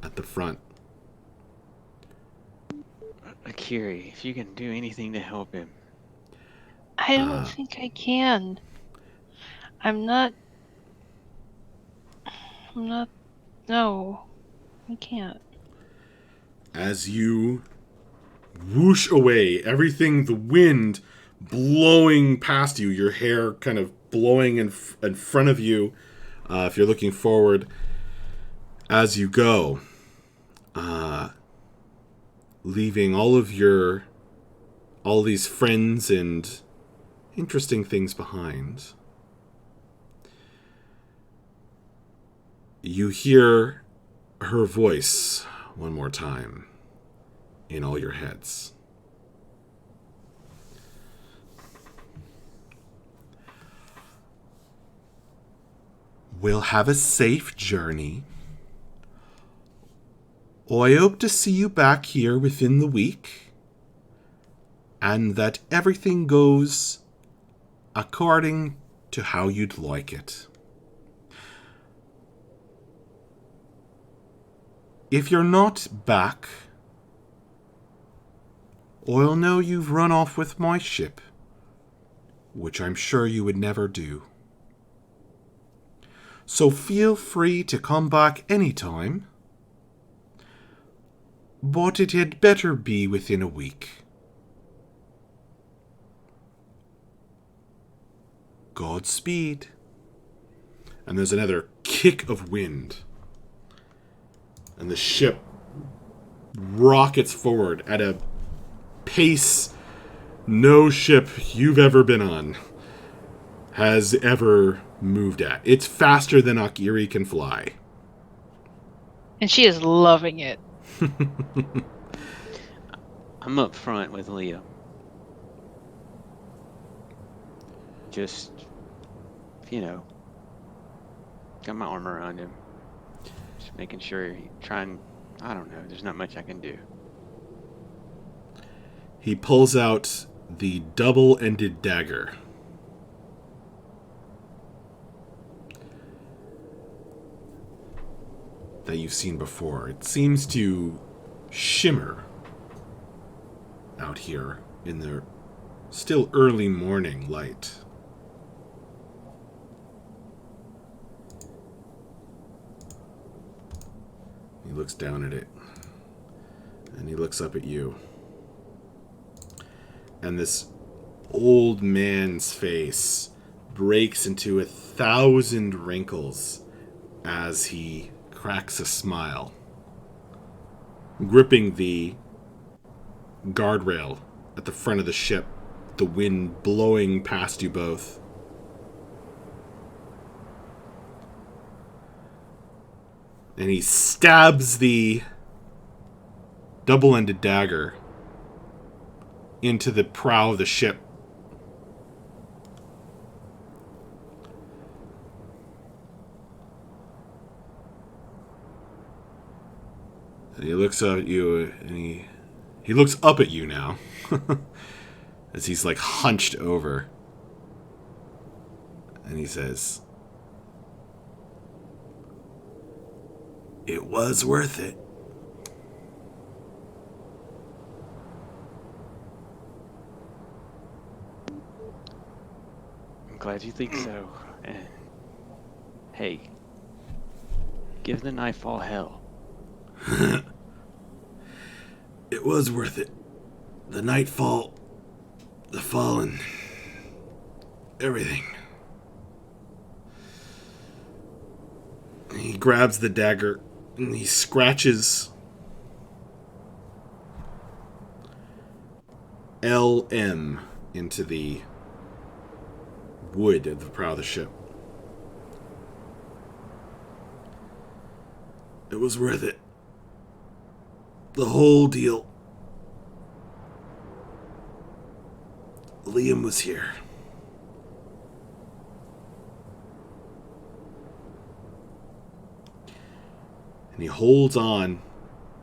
at the front. Aerie, if you can do anything to help him. I don't think I can. I'm not. No. I can't. As you whoosh away, everything, the wind blowing past you, your hair kind of blowing in front of you if you're looking forward as you go, leaving all these friends and interesting things behind. You hear her voice one more time in all your heads. We'll have a safe journey. I hope to see you back here within the week, and that everything goes according to how you'd like it. If you're not back, I'll know you've run off with my ship, which I'm sure you would never do. So feel free to come back anytime, but it had better be within a week. Godspeed. And there's another kick of wind, and the ship rockets forward at a pace no ship you've ever been on has ever moved at. It's faster than Aerie can fly. And she is loving it. I'm up front with Liam. Just, got my arm around him. Just making sure I don't know, there's not much I can do. He pulls out the double-ended dagger. That you've seen before. It seems to shimmer out here in the still early morning light. He looks down at it, and he looks up at you. And this old man's face breaks into 1,000 wrinkles as he cracks a smile, gripping the guardrail at the front of the ship, the wind blowing past you both. And he stabs the double-ended dagger into the prow of the ship. And he looks up at you, and he looks up at you now, as he's like hunched over. And he says, "It was worth it." I'm glad you think so. And hey, give the knife all hell. It was worth it. The nightfall, the fallen, everything. He grabs the dagger and he scratches LM into the wood of the prow of the ship. It was worth it. The whole deal. Liam was here. And he holds on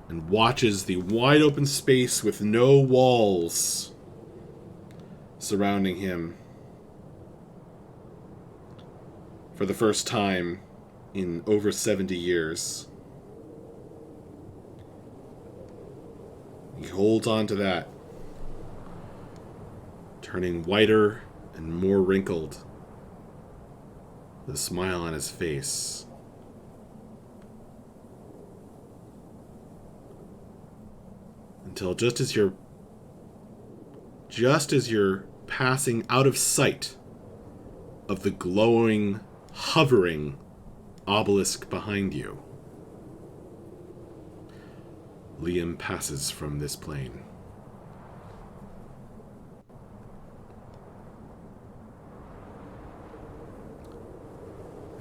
and watches the wide open space with no walls surrounding him for the first time in over 70 years. He holds on to that, turning whiter and more wrinkled, the smile on his face. Until just as your passing out of sight of the glowing, hovering obelisk behind you. Liam passes from this plane.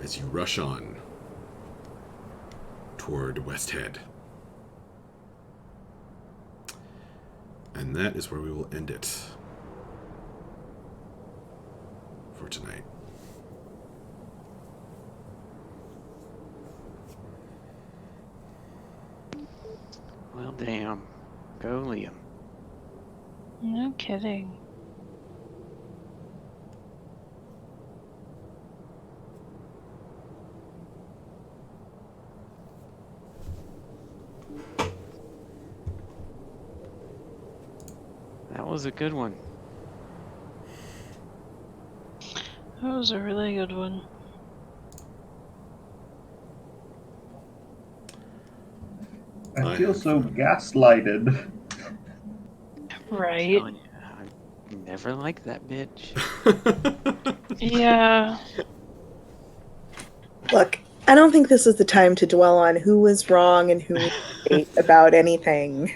As you rush on toward West Head. And that is where we will end it for tonight. Well, damn. Go, Liam. No kidding. That was a good one. That was a really good one. I feel so gaslighted. Right. Telling you, I never liked that bitch. Yeah. Look, I don't think this is the time to dwell on who was wrong and who was right about anything.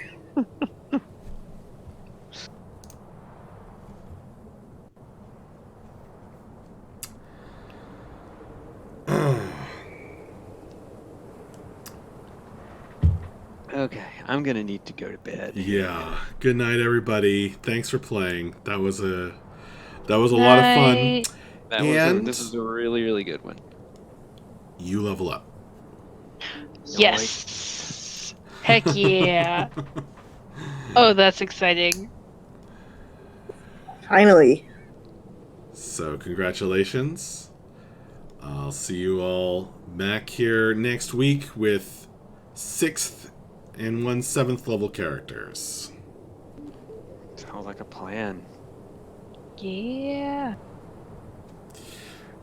Okay, I'm gonna need to go to bed. Yeah. Good night, everybody. Thanks for playing. That was a lot of fun. Night. This was a really, really good one. You level up. Yes. Heck yeah. Oh, that's exciting. Finally. So, congratulations. I'll see you all back here next week with 6th and 1/7 level characters. Sounds like a plan. Yeah.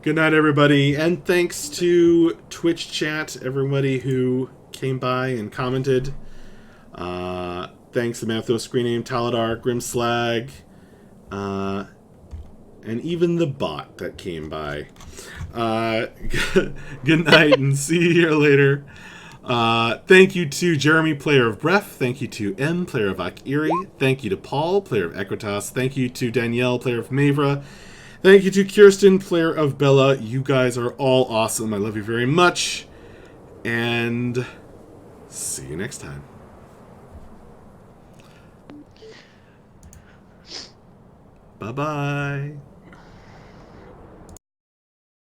Good night, everybody, and thanks to Twitch chat, everybody who came by and commented. Thanks to Mathos, Screen Name, Taladar, Grimslag, and even the bot that came by. Good night, and see you here later. Thank you to Jeremy, player of Breath. Thank you to M, player of Aerie. Thank you to Paul, player of Equitas. Thank you to Danielle, player of Mavra. Thank you to Kirsten, player of Bella. You guys are all awesome. I love you very much. And see you next time. Bye-bye.